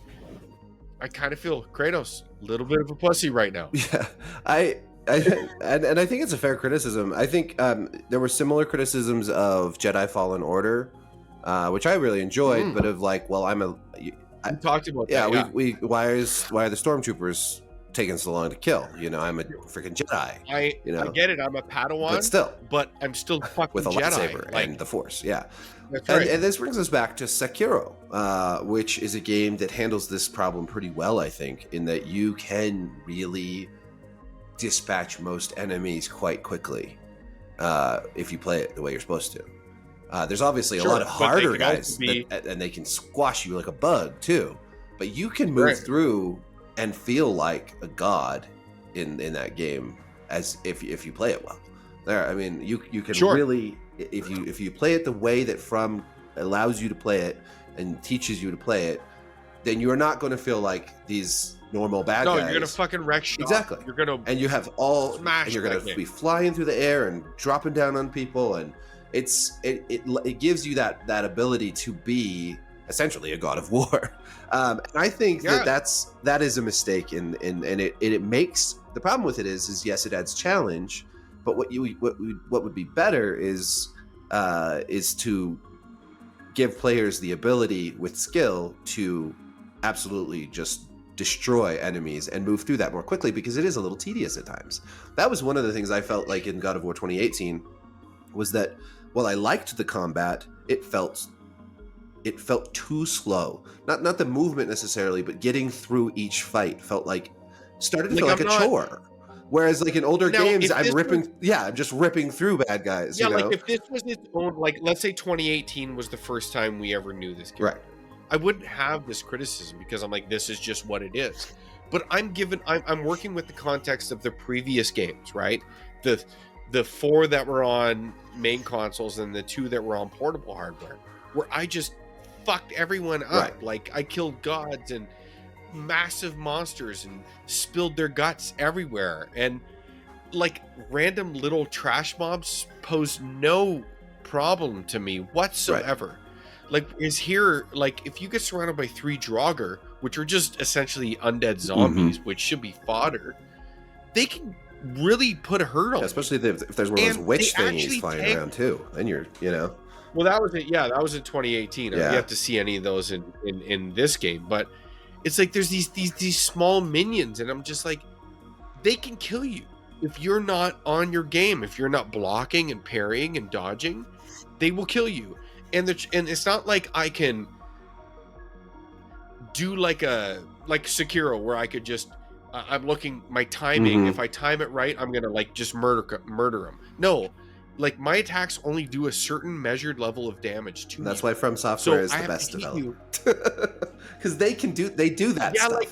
I kind of feel Kratos a little bit of a pussy right now. Yeah, and I think it's a fair criticism. I think there were similar criticisms of Jedi Fallen Order, which I really enjoyed, but of like, well, we talked about that. Yeah, why are the stormtroopers taking so long to kill? I'm a freaking Jedi. I get it. I'm a Padawan, but I'm still fucking with a Jedi, lightsaber and the Force. Yeah, that's right. And this brings us back to Sekiro, which is a game that handles this problem pretty well, I think, in that you can really dispatch most enemies quite quickly if you play it the way you're supposed to. There's obviously a lot of harder guys, and they can squash you like a bug too. But you can move through and feel like a god in that game, as if you play it well. You can really, if you play it the way that From allows you to play it and teaches you to play it, then you're not going to feel like these normal bad guys. No, you're gonna fucking wreck shop. Exactly. You're gonna you're gonna be flying through the air and dropping down on people, and it gives you that ability to be essentially a god of war. And I think that is a mistake, and it makes the problem with it is yes, it adds challenge, but what would be better is to give players the ability with skill to absolutely just destroy enemies and move through that more quickly, because it is a little tedious at times. That was one of the things I felt like in God of War 2018, was that while I liked the combat, it felt too slow. Not the movement necessarily, but getting through each fight started to feel like a chore. Whereas like in older games, I'm just ripping through bad guys. Yeah, like if this was its own, like let's say 2018 was the first time we ever knew this game. Right. I wouldn't have this criticism, because I'm like, this is just what it is. But I'm working with the context of the previous games, right? The 4 that were on main consoles and the 2 that were on portable hardware, where I just fucked everyone up. Right. Like I killed gods and massive monsters and spilled their guts everywhere, and like random little trash mobs pose no problem to me whatsoever. Right. Like is here, like if you get surrounded by 3 Draugr, which are just essentially undead zombies, which should be fodder, they can really put a hurt on, especially if there's one of those witch thingies flying around too. Then you're, Well, that was it. Yeah, that was in 2018. Yeah. You have to see any of those in this game, but it's like there's these small minions, and I'm just like, they can kill you if you're not on your game. If you're not blocking and parrying and dodging, they will kill you. And it's not like I can do like Sekiro, where I could just I'm looking my timing. If I time it right, I'm gonna like just murder him. No. Like my attacks only do a certain measured level of damage to me. That's why From Software is the best developer, because they do that stuff. Like,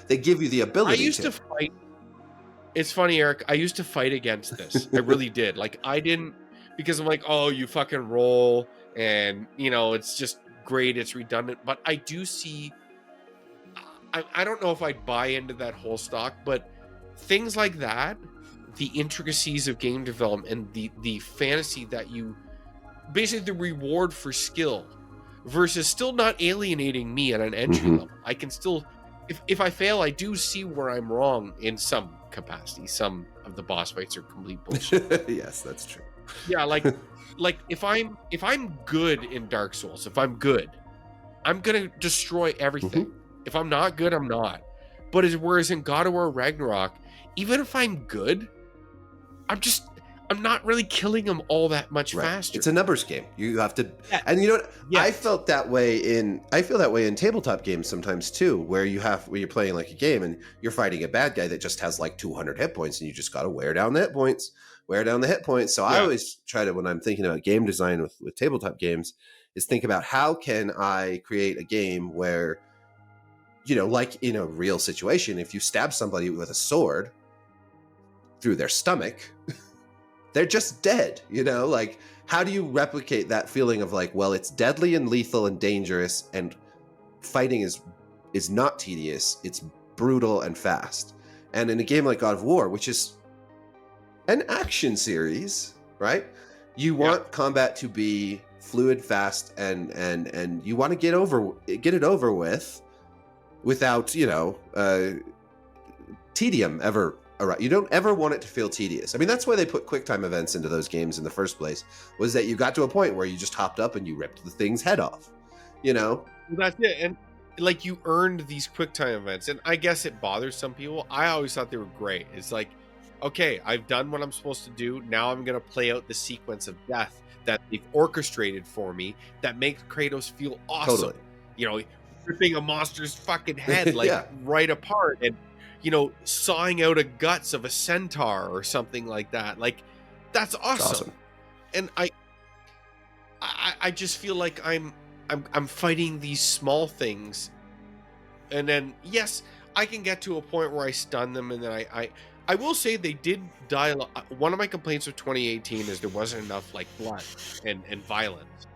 they give you the ability. I used to fight. It's funny, Eric. I used to fight against this. I really did. Like I didn't, because I'm like, oh, you fucking roll, and it's just great. It's redundant, but I do see. I don't know if I'd buy into that whole stock, but things like that. The intricacies of game development and the fantasy that you basically the reward for skill versus still not alienating me at an entry level. I can still, if I fail, I do see where I'm wrong in some capacity. Some of the boss fights are complete bullshit. Yes, that's true. Yeah, like if I'm good in Dark Souls, if I'm good, I'm gonna destroy everything. Mhm. If I'm not good, I'm not. But whereas in God of War Ragnarok, even if I'm good, I'm not really killing them all that much Right. faster. It's a numbers game. You have to, Yeah. and you know what? I Yes. felt that way I feel that way in tabletop games sometimes too, where you're playing like a game and you're fighting a bad guy that just has like 200 hit points and you just got to wear down the hit points, wear down the hit points. So I Yeah. always try to, when I'm thinking about game design with tabletop games, is think about how can I create a game where, like in a real situation, if you stab somebody with a sword through their stomach, they're just dead, like how do you replicate that feeling of like, well, it's deadly and lethal and dangerous and fighting is not tedious, it's brutal and fast. And in a game like God of War, which is an action series, right, you Yeah. want combat to be fluid, fast, and you want to get it over with without tedium ever. You don't ever want it to feel tedious. I mean, that's why they put QuickTime events into those games in the first place, was that you got to a point where you just hopped up and you ripped the thing's head off, Well, that's it. And like you earned these QuickTime events, and I guess it bothers some people. I always thought they were great. It's like, okay, I've done what I'm supposed to do. Now I'm gonna play out the sequence of death that they've orchestrated for me that makes Kratos feel awesome. Totally. Ripping a monster's fucking head like Yeah. right apart, and sawing out a guts of a centaur or something like that. Like, that's It's awesome. awesome. And I just feel like I'm fighting these small things, and then yes, I can get to a point where I stun them, and then I will say they did die. One of my complaints of 2018 is there wasn't enough like blood and violence.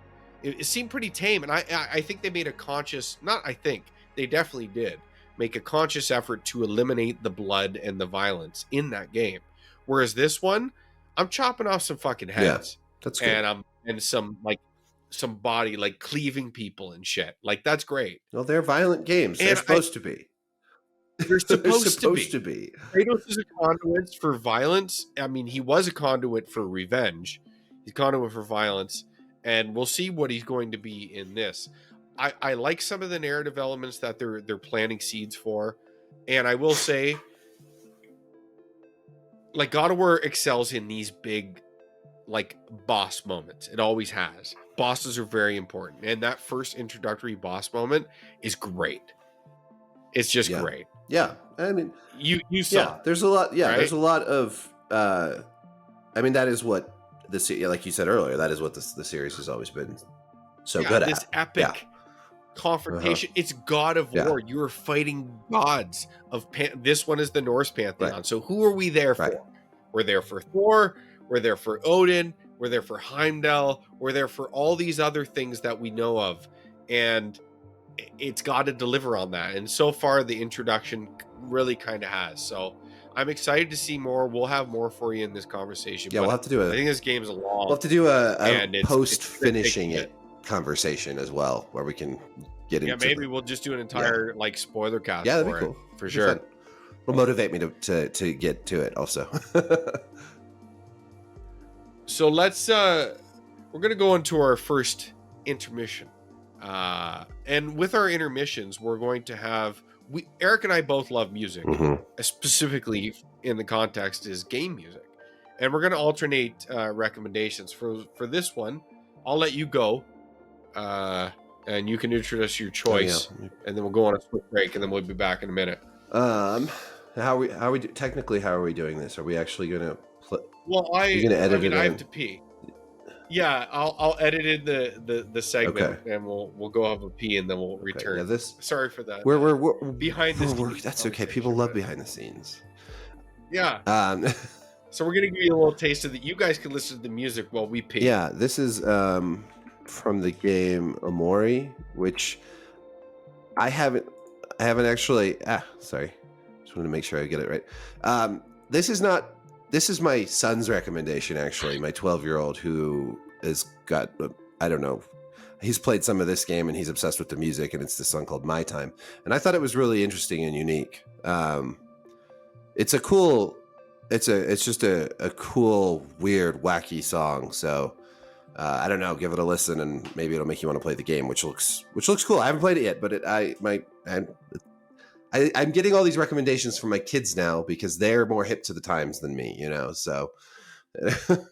It seemed pretty tame, and I think they made a conscious, not I think, they definitely did make a conscious effort to eliminate the blood and the violence in that game. Whereas this one, I'm chopping off some fucking heads. That's good. And some body, like cleaving people and shit. Like, that's great. Well, they're violent games. They're And supposed to be. they're They're supposed supposed to to be. be. Kratos is a conduit for violence. I mean, he was a conduit for revenge. He's a conduit for violence, and we'll see what he's going to be in this. I like some of the narrative elements that they're planting seeds for, and I will say, like, God of War excels in these big, like, boss moments. It always has. Bosses are very important, and that first introductory boss moment is great. It's just Yeah. great. Yeah. I mean, You saw. there's a lot. Yeah, right? there's a lot of. I mean, that is what like you said earlier. That is what the series has always been so good at. This epic confrontation. It's God of War. You are fighting gods of this one is the Norse pantheon. Right. So who are we there for? Right. We're there for Thor. We're there for Odin. We're there for Heimdall. We're there for all these other things that we know of, and it's got to deliver on that. And so far, the introduction really kind of has. So I'm excited to see more. We'll have more for you in this conversation. Yeah, we'll have to do I think this game's long. We'll have to do a and it's post finishing taking it conversation as well, where we can get into. Yeah, maybe we'll just do an entire like spoiler cast. Yeah, that'd for be it, cool for It'd be sure. fun. Will motivate me to get to it also. So let's we're gonna go into our first intermission, and with our intermissions, we're going to have Erik and I both love music, specifically in the context is game music, and we're gonna alternate recommendations for this one. I'll let you go, and you can introduce your choice, and then we'll go on a quick break, and then we'll be back in a minute. How are we technically? How are we doing this? Are we actually gonna? Well, You're gonna edit it I in? have to pee. Yeah, I'll edit in the segment, and we'll go have a pee, and then we'll return. Yeah, Sorry for that. We're behind the scenes. That's okay. People love behind the scenes. Yeah. So we're gonna give you a little taste of that. You guys can listen to the music while we pee. Yeah, this is from the game Amori, which I haven't actually. Sorry, just wanted to make sure I get it right. This is my son's recommendation, actually. My 12-year-old who has got, I don't know, he's played some of this game and he's obsessed with the music, and it's this song called My Time. And I thought it was really interesting and unique. It's just a cool, weird, wacky song. So I don't know. Give it a listen, and maybe it'll make you want to play the game, which looks cool. I haven't played it yet, but I'm getting all these recommendations from my kids now because they're more hip to the times than me, So, so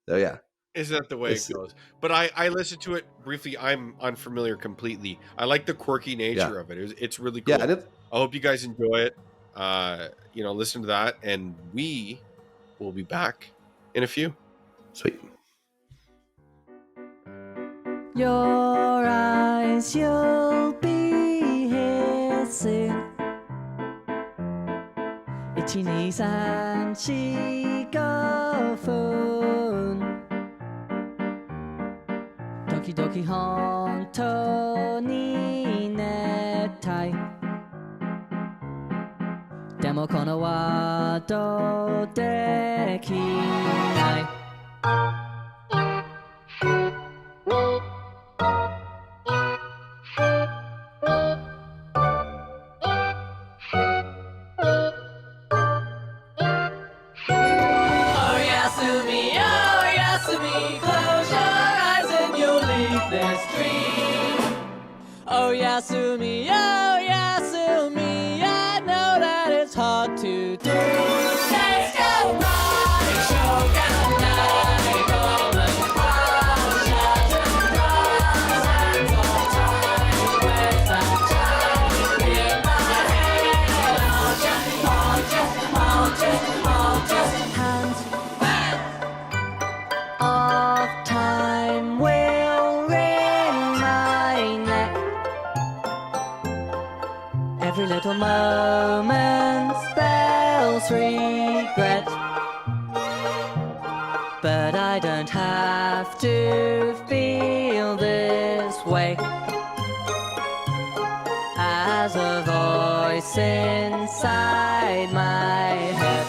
yeah, Is that the way it goes? But I listened to it briefly. I'm unfamiliar completely. I like the quirky yeah, nature of it. It's really yeah, and cool. I hope you guys enjoy it. Listen to that, and we will be back in a few. sweet. Your eyes, you'll be here soon. 1、2、3、4、5分時々本当に熱帯でもこのワードできない Oh Yasumi, I know that it's hard to do. Let's go, Mike, Shogun, Golden Cross, Shattered Cross, hands on time, with that time in my head. All just hands of time will ring my neck. Every little moment spells regret. But I don't have to feel this way. As a voice inside my head.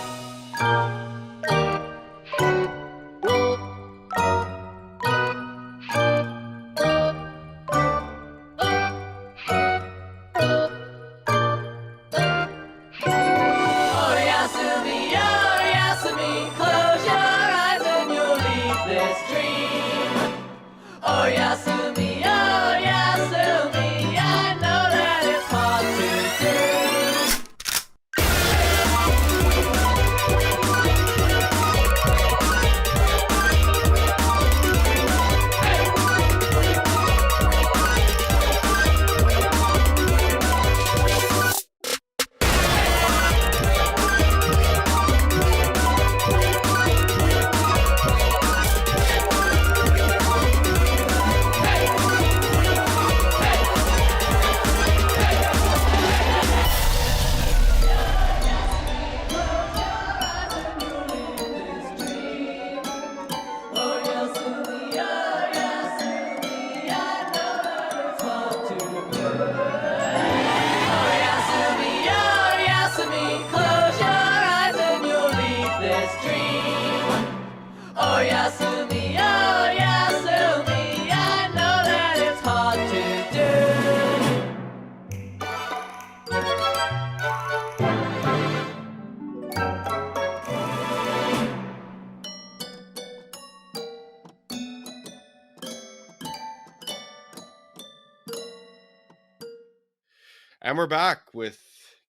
And we're back with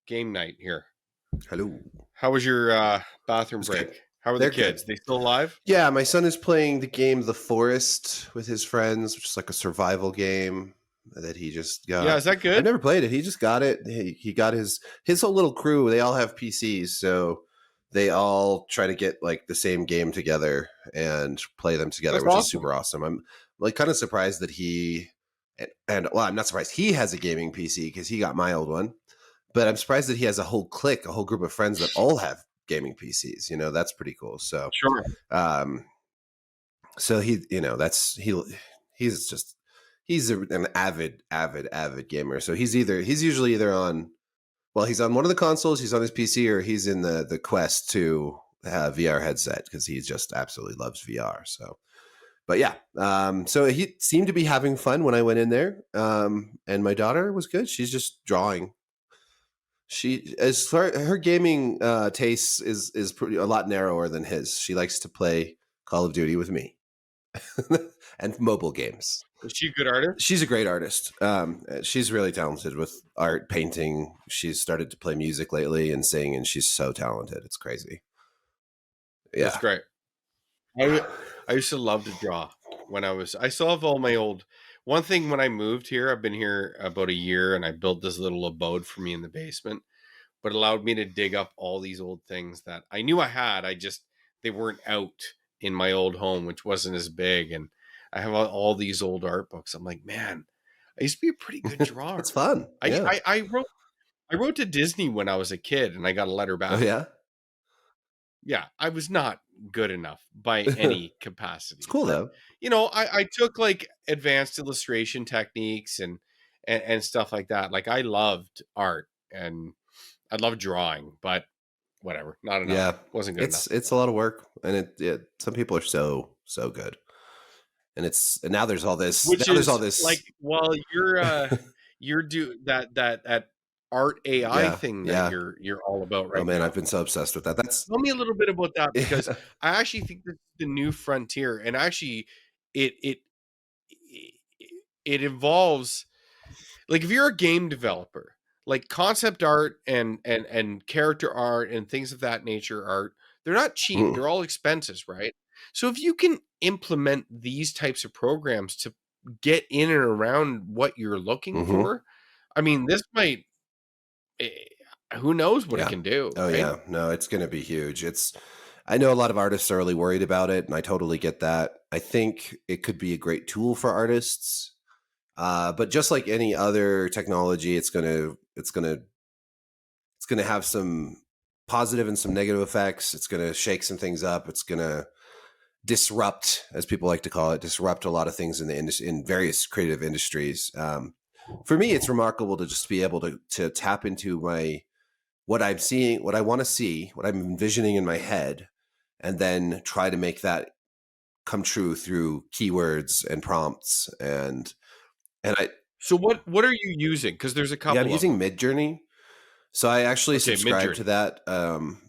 game night here. Hello. How was your bathroom break? Good. How are They're the kids? good. They still alive? Yeah, my son is playing the game The Forest with his friends, which is like a survival game that he just got. Yeah, is that good? I've never played it. He just got it. He got his whole little crew. They all have PCs, so they all try to get like the same game together and play them together, That's which awesome. is super awesome. I'm like kind of surprised that and well, I'm not surprised he has a gaming PC because he got my old one, but I'm surprised that he has a whole clique, a whole group of friends that all have gaming PCs. That's pretty cool. So Sure. So he's an avid gamer. So he's usually either on, well, he's on one of the consoles, he's on his PC, or he's in the Quest 2 VR headset because he just absolutely loves VR. So, but yeah, so he seemed to be having fun when I went in there. And my daughter was good. She's just drawing. As far her gaming taste is pretty a lot narrower than his. She likes to play Call of Duty with me. and mobile games. Is she a good artist? She's a great artist. She's really talented with art, painting. She's started to play music lately and sing, and she's so talented. It's crazy. That's Yeah. great. I used to love to draw when I still have all my old. One thing when I moved here, I've been here about a year, and I built this little abode for me in the basement, but it allowed me to dig up all these old things that I knew I had. They weren't out in my old home, which wasn't as big, and I have all these old art books. I'm like, man, I used to be a pretty good It's drawer. fun. Yeah. I wrote to Disney when I was a kid, and I got a letter Oh back. yeah. Yeah, I was not good enough by any capacity. It's cool But though. I took like advanced illustration techniques and stuff like that. Like I loved art and I loved drawing, but whatever, not enough. Yeah. Wasn't good enough. It's a lot of work, and some people are so good, and now there's all this. Which Now there's all is this. like, well, you're do that art AI Yeah. thing that Yeah. you're all about Oh right man, now. I've been so obsessed with that. That's Tell me a little bit about that because I actually think this is the new frontier, and actually, it it it involves like if you're a game developer, like concept art and character art and things of that nature art, they're not cheap. mm, They're all expenses, right? So if you can implement these types of programs to get in and around what you're looking mhm. for, I mean, this might. eh, Who knows what it Yeah. can do, Oh right? yeah. No, it's going to be huge. I know a lot of artists are really worried about it, and I totally get that. I think it could be a great tool for artists. But just like any other technology, it's gonna have some positive and some negative effects. It's gonna shake some things up. It's gonna disrupt, as people like to call it, disrupt a lot of things in in various creative industries. For me, it's remarkable to just be able to tap into what I'm seeing, what I want to see, what I'm envisioning in my head, and then try to make that come true through keywords and prompts and I So what are you using? Because there's a yeah, I'm couple of using them. Midjourney. So I actually Okay, subscribed to Midjourney. that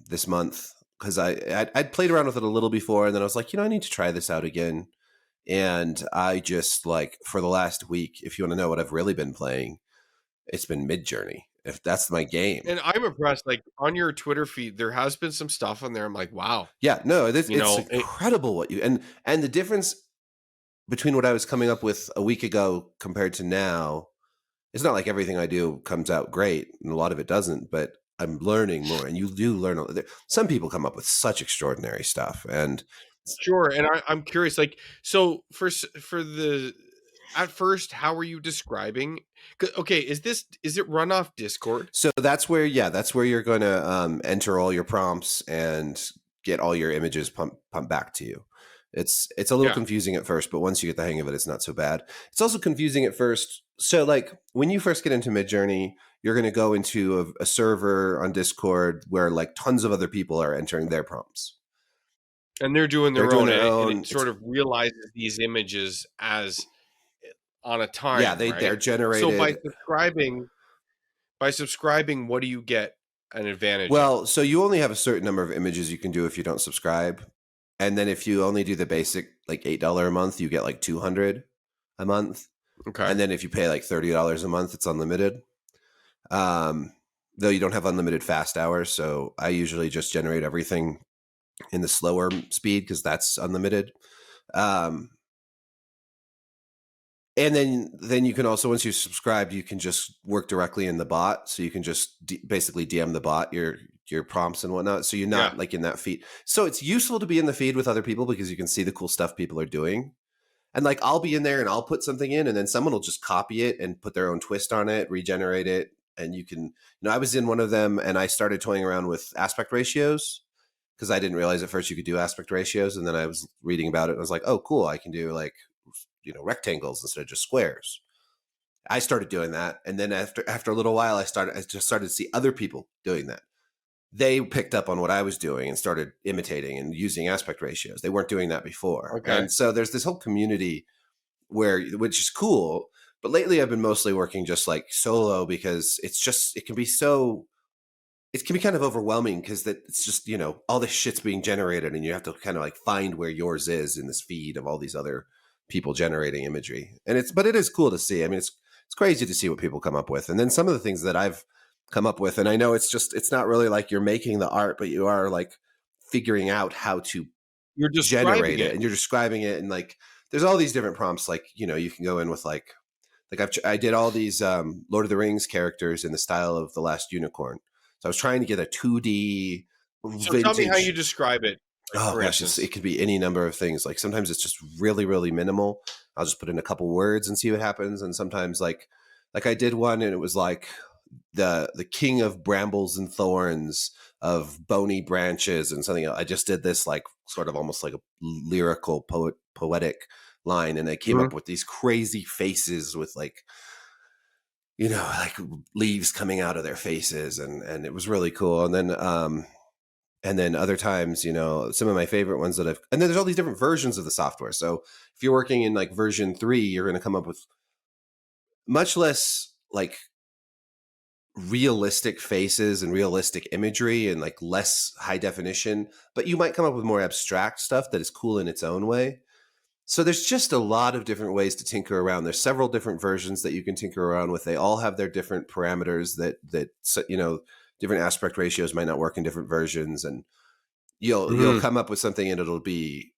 this month because I'd played around with it a little before, and then I was like, I need to try this out again. And I just like for the last week, if you want to know what I've really been playing, it's been Midjourney. If that's my game, And I'm impressed. Like on your Twitter feed, there has been some stuff on there. I'm like, wow. yeah, no, You it's know, it, incredible what you and the difference between what I was coming up with a week ago compared to now. It's not like everything I do comes out great, and a lot of it doesn't, but I'm learning more, and you do learn. Some people come up with such extraordinary stuff, and sure. And I'm curious, like, so for the at first, how are you describing? Okay, is it run off Discord? so that's where you're going to enter all your prompts and get all your images pumped back to you. It's a little Yeah. confusing at first, but once you get the hang of it, it's not so bad. It's also confusing at first. So like when you first get into Midjourney, you're going to go into a server on Discord where like tons of other people are entering their prompts. And they're doing They're their doing own, their and own. it sort of realizes these images as on a Yeah, time, they're right? So generated. by subscribing, what do you get an advantage of? Well, so you only have a certain number of images you can do if you don't subscribe. And then if you only do the basic like $8 a month, you get like 200 a month. Okay. And then if you pay like $30 a month, it's unlimited. Um, though you don't have unlimited fast hours, so I usually just generate everything in the slower speed because that's unlimited. Um, and then you can also, once you subscribe, you can just work directly in the bot. So you can just basically DM the bot your prompts and whatnot. So you're not Yeah. like in that feed. So it's useful to be in the feed with other people because you can see the cool stuff people are doing. And like I'll be in there and I'll put something in, and then someone will just copy it and put their own twist on it, regenerate it. And you can, I was in one of them and I started toying around with aspect ratios because I didn't realize at first you could do aspect ratios. And then I was reading about it and I was like, oh, cool. I can do like, rectangles instead of just squares. I started doing that. And then after a little while, I just started to see other people doing that. They picked up on what I was doing and started imitating and using aspect ratios. They weren't doing that before. Okay. And so there's this whole community which is cool. But lately I've been mostly working just like solo because it can be so it can be kind of overwhelming because that it's just, you know, all this shit's being generated and you have to kind of like find where yours is in this feed of all these other people generating imagery. And but it is cool to see. I mean, it's crazy to see what people come up with. And then some of the things that I've come up with, and I know it's not really like you're making the art, but you are like figuring out how to You're generate describing it and you're describing it. And like, there's all these different prompts. Like, you know, you can go in with like I did all these Lord of the Rings characters in the style of The Last Unicorn. So I was trying to get a 2D So tell me how you vintage. describe it, Oh for gosh, instance. it could be any number of things. Like sometimes it's just really, really minimal. I'll just put in a couple words and see what happens. And sometimes like I did one and it was like the king of brambles and thorns, of bony branches and something else. I just did this like sort of almost like a lyrical poetic line, and I came Mhm. up with these crazy faces with like, you know, like leaves coming out of their faces, and it was really cool. And then other times, you know, some of my favorite ones and then there's all these different versions of the software. So if you're working in like version 3, you're going to come up with much less like realistic faces and realistic imagery and like less high definition, but you might come up with more abstract stuff that is cool in its own way. So there's just a lot of different ways to tinker around. There's several different versions that you can tinker around with. They all have their different parameters that you know, different aspect ratios might not work in different versions, and you'll Mhm. come up with something and it'll be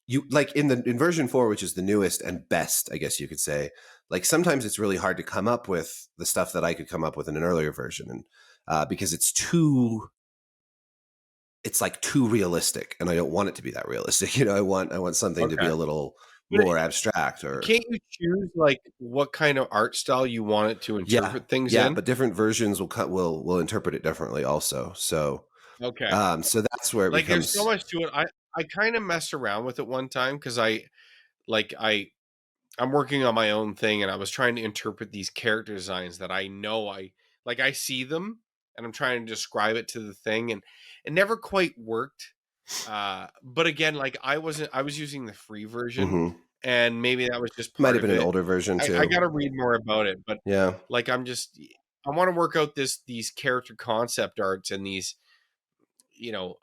you like in version 4, which is the newest and best, I guess you could say. Like sometimes it's really hard to come up with the stuff that I could come up with in an earlier version, and because it's like too realistic, and I don't want it to be that realistic. You know, I want something to be Okay. a little But more abstract, or can't you choose, like, what kind of art style you want it to yeah, interpret things yeah. in? But different versions will interpret it differently, also. Okay. So that's where it Like, there's so becomes. much to it. I kinda messed around with it one time because like, I'm working on my own thing, and I was trying to interpret these character designs that I know I see them, and I'm trying to describe it to the thing, and it never quite worked. But again, like, I was using the free version, Mhm. and maybe that was just Might part have of been an it. older version I too. gotta read more about it, but, Yeah. like, I wanna work out these character concept arts and these, you know,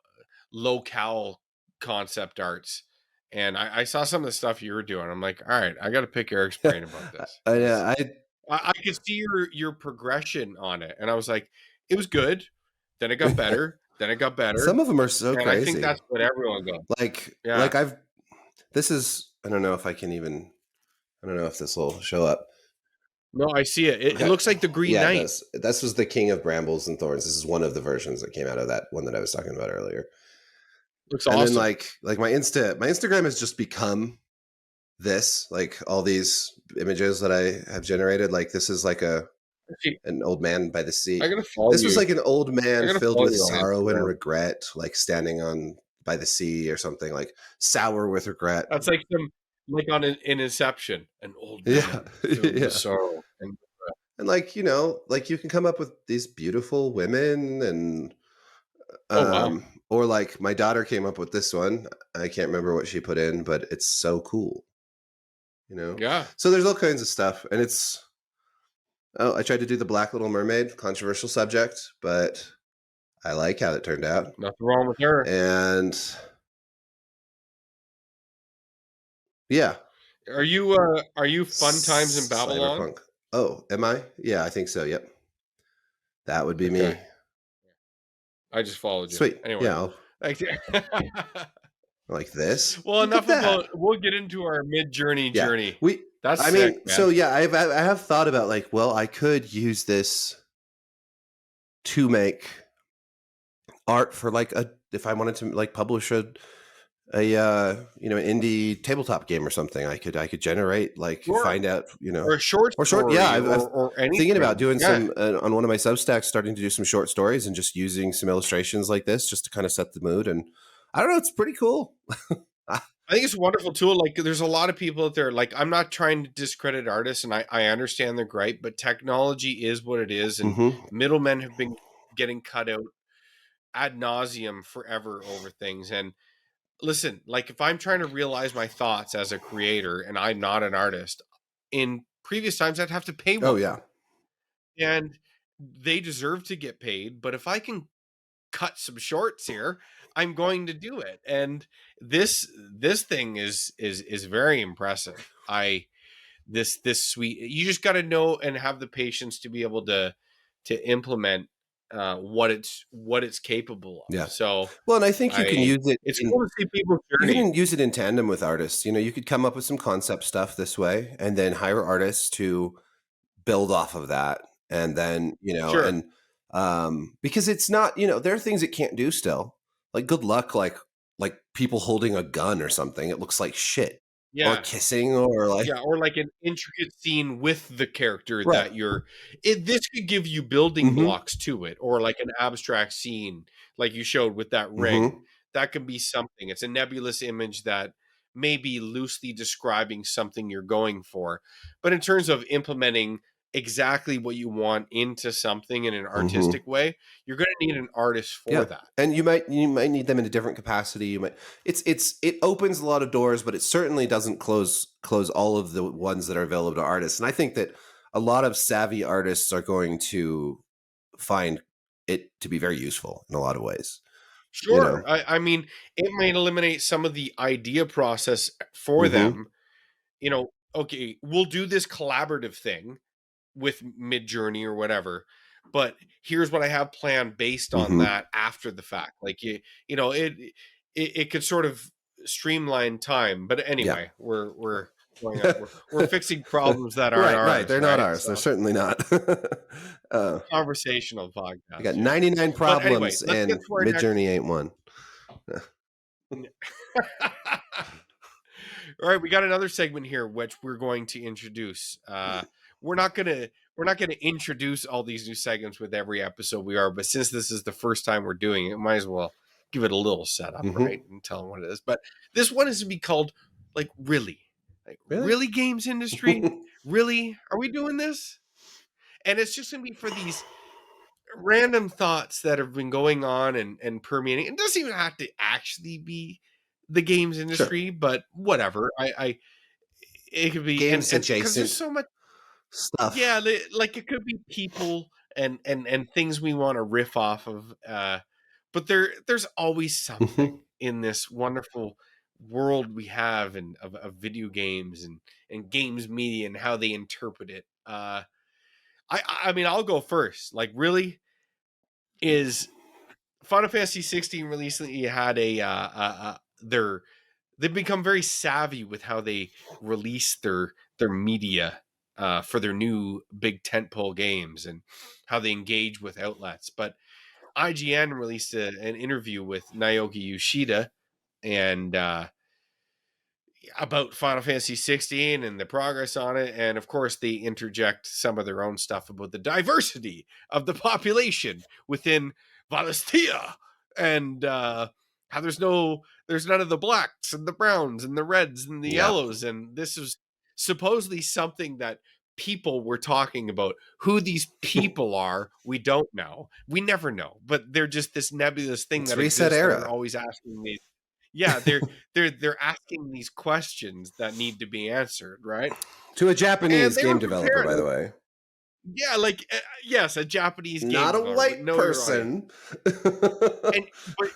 locale concept arts. And I saw some of the stuff you were doing. I'm like, all right, I got to pick Eric's brain about this because I I could see your progression on it, and I was like, it was good. Then it got better. Then it got better, some of them are so and I think crazy. that's what everyone goes. Like Yeah. I've this is I don't know if I don't know if this will show up. No, I see it. It looks like the Green Yeah, it Knight. does. This was the King of Brambles and Thorns. This is one of the versions that came out of that one that I was talking about earlier. Looks And then awesome. like my Instagram has just become this, like all these images that I have generated. Like this is like Actually, an old man by the I sea. gotta follow This was you. like an old I man gotta filled follow with you on sorrow and Instagram. regret, like standing on by the sea or something, like sour with regret. That's like some like on in Inception, an old Yeah. man filled with Yeah. sorrow and And like, you know, like you can come up with these beautiful women, and oh wow, or like my daughter came up with this one. I can't remember what she put in, but it's so cool, you know. yeah, So there's all kinds of stuff, and it's I tried to do the Black Little Mermaid, controversial subject, but I like how it turned out. nothing wrong with her. And yeah, Are you Fun Times in Babylon? cyberpunk. Oh, am I? Yeah, I think so. Yep. That would be Okay, me. I just followed you. Sweet. Anyway, Yeah, like, like this. well, Look at enough that. about. We'll get into our Yeah. journey. We That's I sick, mean, so man. yeah, I have thought about like, well, I could use this to make art for like a if I wanted to like publish a you know, indie tabletop game or something. I could generate like Sure, find out, you know, or a short or short. Yeah, story, I've or thinking about anything. doing Yeah, some on one of my Substacks, starting to do some short stories and just using some illustrations like this just to kind of set the mood. And I don't know, it's pretty cool. I think it's a wonderful tool. Like, there's a lot of people out there. Like, I'm not trying to discredit artists, and I understand they're great, but technology is what it is, and Hmm. middlemen have been getting cut out ad nauseum forever over things. And listen, like, if I'm trying to realize my thoughts as a creator and I'm not an artist, in previous times I'd have to pay Oh one. yeah. And they deserve to get paid, but if I can cut some shorts here, I'm going to do it. And this thing is very impressive. I this suite, you just got to know and have the patience to be able to implement what it's capable of. Yeah. So Well, and I think you can I use it it's in, cool to see people's you journey. can use it in tandem with artists. You know, you could come up with some concept stuff this way and then hire artists to build off of that. And then, you know, Sure. and because it's not, you know, there are things it can't do still. Like good luck, like people holding a gun or something. It looks like shit. Or Yeah. kissing or like Yeah, or like an intricate scene with the character right. that this could give you building Mm-hmm. blocks to it, or like an abstract scene like you showed with that ring. Mm-hmm. That could be something. It's a nebulous image that may be loosely describing something you're going for. But in terms of implementing exactly what you want into something in an Mm-hmm. artistic way, you're going to need an artist for Yeah. that. And you might need them in a different capacity. You might it opens a lot of doors, but it certainly doesn't close all of the ones that are available to artists. And I think that a lot of savvy artists are going to find it to be very useful in a lot of ways. You Sure. know. I mean, it might eliminate some of the idea process for Mm-hmm. them. Okay, we'll do this collaborative thing with Midjourney or whatever, but here's what I have planned based on Mm-hmm. that after the fact. Like it could sort of streamline time. But Yeah. anyway, we're going on. We're fixing problems that aren't Right, right. ours, They're not right? ours. They're So certainly not. conversational I podcast got here. 99 But anyway, problems let's get and to our next. Midjourney ain't one. All right, we got another segment here which we're going to introduce. We're not gonna introduce all these new segments with every episode we are, but since this is the first time we're doing it, might as well give it a little setup, Mm-hmm. right? And tell them what it is. But this one is to be called like Really? really games industry. Really, are we doing this? And it's just gonna be for these random thoughts that have been going on and permeating. It doesn't even have to actually be the games Sure. industry, but whatever. I it could be, Games and because there's adjacent so much. stuff. Yeah, like it could be people and things we want to riff off of. But there's always something Mm-hmm. in this wonderful world we have and of video games and games media and how they interpret it. I mean, I'll go first. Like, really, is Final Fantasy 16 recently had they've become very savvy with how they release their media for their new big tentpole games and how they engage with outlets. But IGN released an interview with Naoki Yoshida and about Final Fantasy 16 and the progress on it, and of course they interject some of their own stuff about the diversity of the population within Valistia and how there's none of the blacks and the browns and the reds and the Yeah. yellows, and this is supposedly something that people were talking about. Who these people are, we don't know. We never know, but they're just this nebulous thing It's that reset exists that are era. always asking these. Yeah, they're asking these questions that need to be answered, right? To a And Japanese they game were developer, prepared. by the way. Yeah, like yes, a Japanese game Not a developer. white No, you're right. person. And but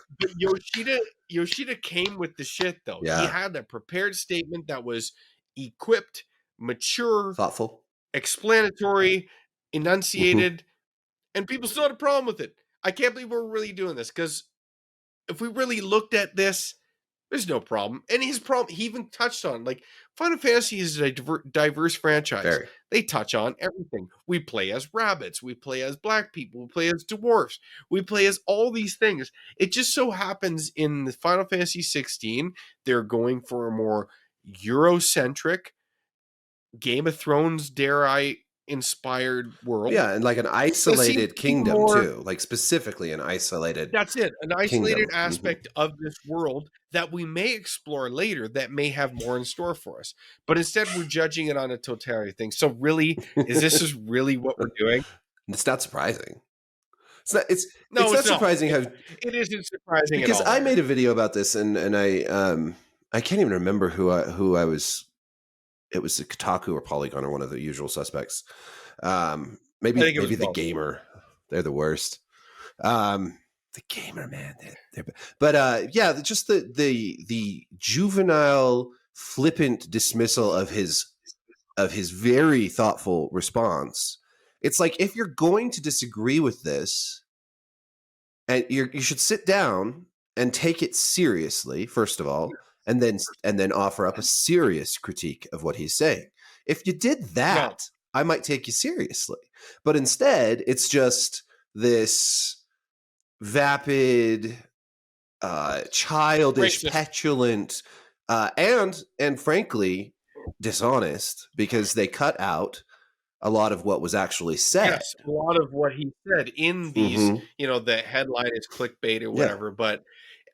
Yoshida came with the shit though. He Yeah. had a prepared statement that was equipped, mature, Thoughtful. explanatory, Mm-hmm. enunciated, and people still had a problem with it. I can't believe we're really doing this because if we really looked at this, there's no problem. And his problem, he even touched on, like, Final Fantasy is a diverse franchise. Very. They touch on everything. We play as rabbits. We play as black people. We play as dwarfs. We play as all these things. It just so happens in the Final Fantasy 16, they're going for a more Eurocentric, Game of Thrones, dare I, inspired world. Yeah, and like an That seems isolated to be kingdom more. too. Like specifically an isolated That's it. An isolated kingdom. Mm-hmm. aspect of this world that we may explore later that may have more in store for us. But instead, we're judging it on a totality thing. So, really, is this is really what we're doing? It's not surprising. It's No, not it's not. surprising how, It isn't surprising at because all, I made Eric. a video about this and I can't even remember who I was. It was Kotaku or Polygon or one of the usual suspects. I Maybe think it was the both. gamer. They're the worst. The gamer, man. But yeah, just the juvenile, flippant dismissal of his very thoughtful response. It's like, if you're going to disagree with this, and you should sit down and take it seriously, first of all, and then offer up a serious critique of what he's saying. If you did that, I might take you seriously. But instead, it's just this vapid, childish, Racist. petulant, and frankly dishonest, because they cut out a lot of what was actually said. Yes, a lot of what he said in these, the headline is clickbait or whatever, but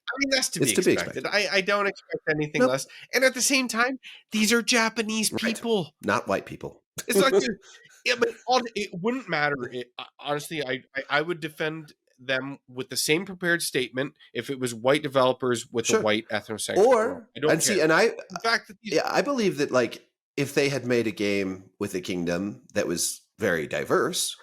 I mean, that's to be expected. I don't expect anything less. And at the same time, these are Japanese people. Not white people. It's not just, but it wouldn't matter. Honestly, I would defend them with the same prepared statement if it was white developers with a white ethnosexual. I don't care. The fact that I believe that, like, if they had made a game with a kingdom that was very diverse,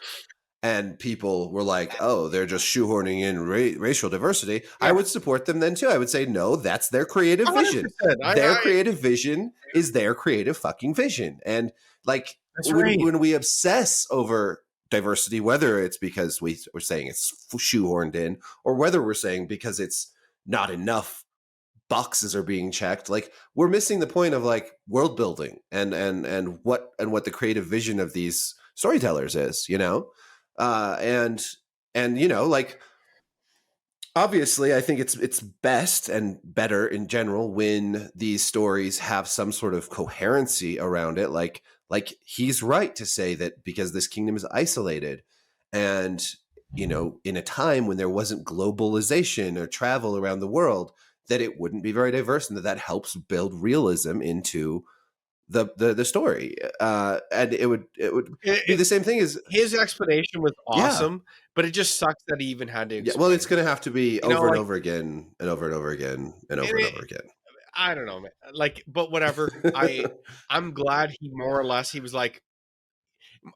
and people were like, oh, they're just shoehorning in racial diversity, I would support them then too. I would say, no, that's their creative vision. Their creative vision is their creative fucking vision. And like, when we obsess over diversity, whether it's because we're saying it's shoehorned in, or whether we're saying because it's not enough boxes are being checked, like, we're missing the point of like world building and what the creative vision of these storytellers is, and like, obviously I think it's best and better in general when these stories have some sort of coherency around it, like he's right to say that because this kingdom is isolated, and in a time when there wasn't globalization or travel around the world, that it wouldn't be very diverse, and that helps build realism into the story. And it would be the same thing as his explanation was awesome, but it just sucks that he even had to explain. Well, it's going to have to be over and over again and over and over again and over and over again. I don't know, man. Like, but whatever. I'm glad he more or less, he was like,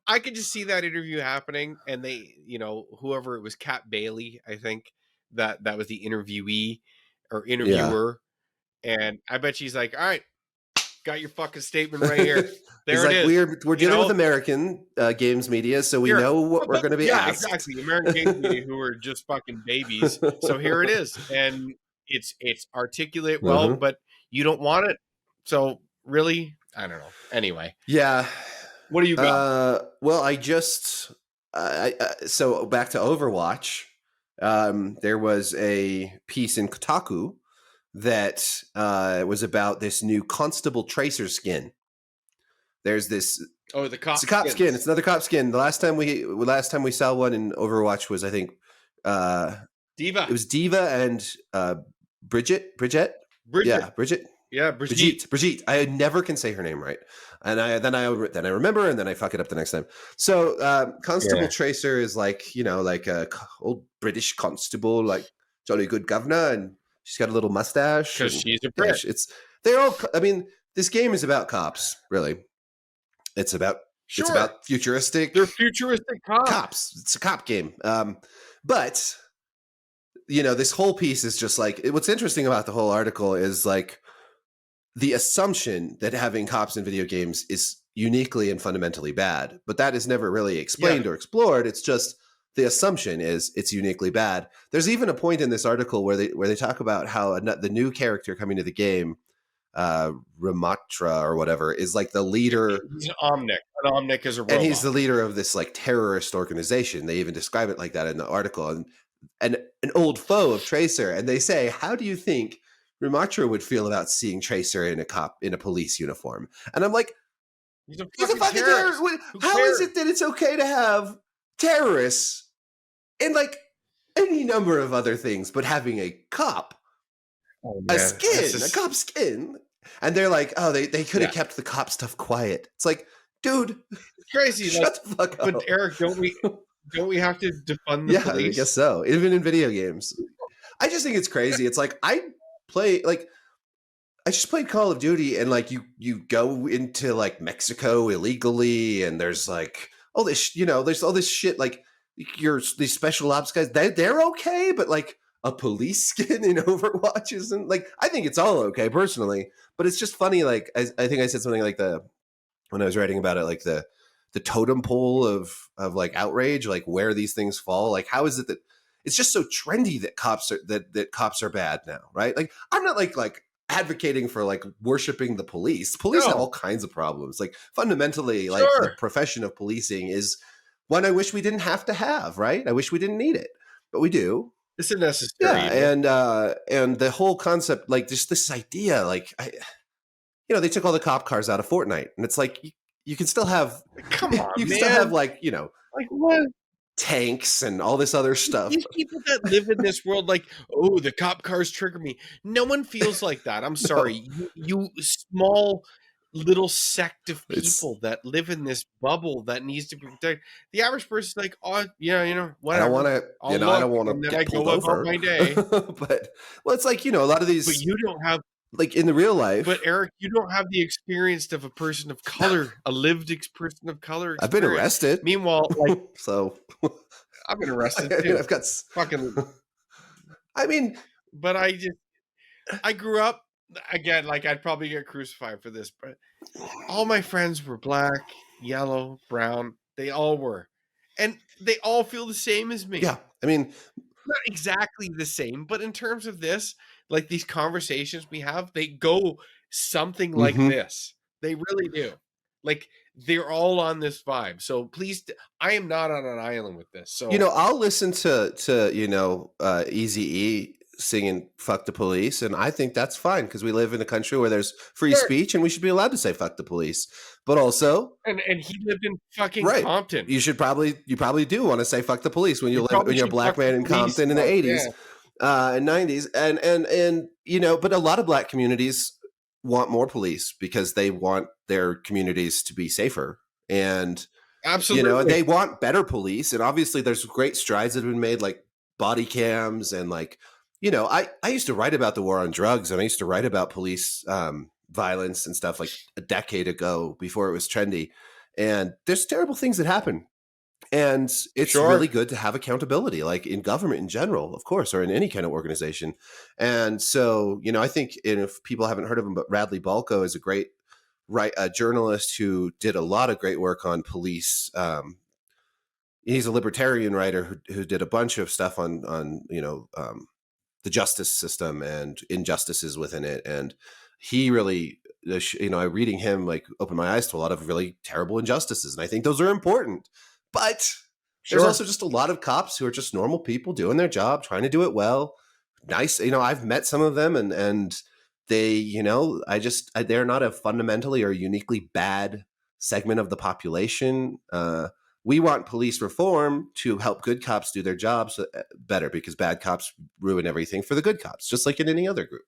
I could just see that interview happening, and they, whoever it was, Kat Bailey, I think that was the interviewee or interviewer, and I bet she's like, all right, got your fucking statement right here. There it is. We're dealing with American games media, so we know what we're going to be asked. Yeah, exactly. American games media, who are just fucking babies. So here it is, and it's articulate well, but you don't want it. So really, I don't know. Anyway, what do you got? Well, so back to Overwatch. There was a piece in Kotaku that was about this new Constable Tracer skin. There's this. Oh, the cop. It's a cop skin. It's another cop skin. The last time we saw one in Overwatch was, I think, Diva. It was Diva and Bridget. Yeah, Bridget. Yeah, Brigitte. I never can say her name right, and then I remember, and then I fuck it up the next time. So Constable Tracer is like like a old British constable, like jolly good governor, and she's got a little mustache because she's a Brit. They're all. I mean, this game is about cops, really. It's about futuristic. They're futuristic cops. It's a cop game. But this whole piece is just like, what's interesting about the whole article is like the assumption that having cops in video games is uniquely and fundamentally bad, but that is never really explained or explored. It's just the assumption is it's uniquely bad. There's even a point in this article where they talk about how the new character coming to the game, Ramatra or whatever, is like the leader. He's an Omnic. An Omnic is a robot. And he's the leader of this like terrorist organization. They even describe it like that in the article. And an old foe of Tracer. And they say, how do you think Ramatra would feel about seeing Tracer in a police uniform? And I'm like, he's a fucking terrorist. How is it that it's okay to have terrorists in like any number of other things, but having a cop, a cop skin? And they're like, oh, they could have kept the cop stuff quiet. It's like, dude, it's crazy. Shut the fuck up. But Eric, don't we have to defund the police? I guess so. Even in video games. I just think it's crazy. It's like, I just played Call of Duty, and like you go into like Mexico illegally, and there's like all this, there's all this shit. Like these special ops guys, they're okay, but like a police skin in Overwatch isn't. Like, I think it's all okay personally, but it's just funny. Like, I think I said something like when I was writing about it, like the totem pole of like outrage, like where these things fall. Like, how is it that it's just so trendy that cops are that cops are bad now, right? Like, I'm not like advocating for like worshiping the police. Police have No. all kinds of problems. Like, fundamentally, like the Sure. profession of policing is one I wish we didn't have to have, right? I wish we didn't need it, but we do. It's a necessary Yeah, and the whole concept, like just this idea, like they took all the cop cars out of Fortnite, and it's like you can still have, Come on, you can man. still have like Like what? tanks and all this other stuff. These people that live in this world, like, oh, the cop cars trigger me. No one feels like that. I'm sorry. You small little sect of It's- people that live in this bubble that needs to be protected. The average person's like, oh, yeah, I whatever. don't want to, I'll I don't look, want to and then get I go pulled over. about my day. But it's like a lot of these, But you don't have, like in the real life. but Eric, you don't have the experience of a person of color, a lived person of color. I've been arrested. Meanwhile, like, so I've been arrested I mean, too. I've got Fucking. I mean, But I grew up again, like I'd probably get crucified for this, but all my friends were black, yellow, brown. They all were. And they all feel the same as me. yeah, I mean, Not exactly the same, but in terms of this, like these conversations we have, they go something like Mhm. this. They really do. Like they're all on this vibe. So please, I am not on an island with this. So I'll listen to Eazy-E singing "Fuck the Police," and I think that's fine because we live in a country where there's free Sure. speech and we should be allowed to say "fuck the police." But also, and he lived in fucking right, Compton. you probably do want to say "fuck the police" when You when you're a should black fuck the man in police Compton in the more, '80s and '90s, and but a lot of black communities want more police because they want their communities to be safer and. Absolutely. And they want better police. And obviously there's great strides that have been made, like body cams and like, I used to write about the war on drugs and I used to write about police violence and stuff like a decade ago before it was trendy. And there's terrible things that happen. And it's Sure. really good to have accountability, like in government in general, of course, or in any kind of organization. And so, I think if people haven't heard of him, but Radley Balko is a great a journalist who did a lot of great work on police. He's a libertarian writer who did a bunch of stuff on the justice system and injustices within it. And he really, reading him like opened my eyes to a lot of really terrible injustices. And I think those are important. But there's also just a lot of cops who are just normal people doing their job, trying to do it well. Nice. I've met some of them and they, they're not a fundamentally or uniquely bad segment of the population. We want police reform to help good cops do their jobs better because bad cops ruin everything for the good cops, just like in any other group.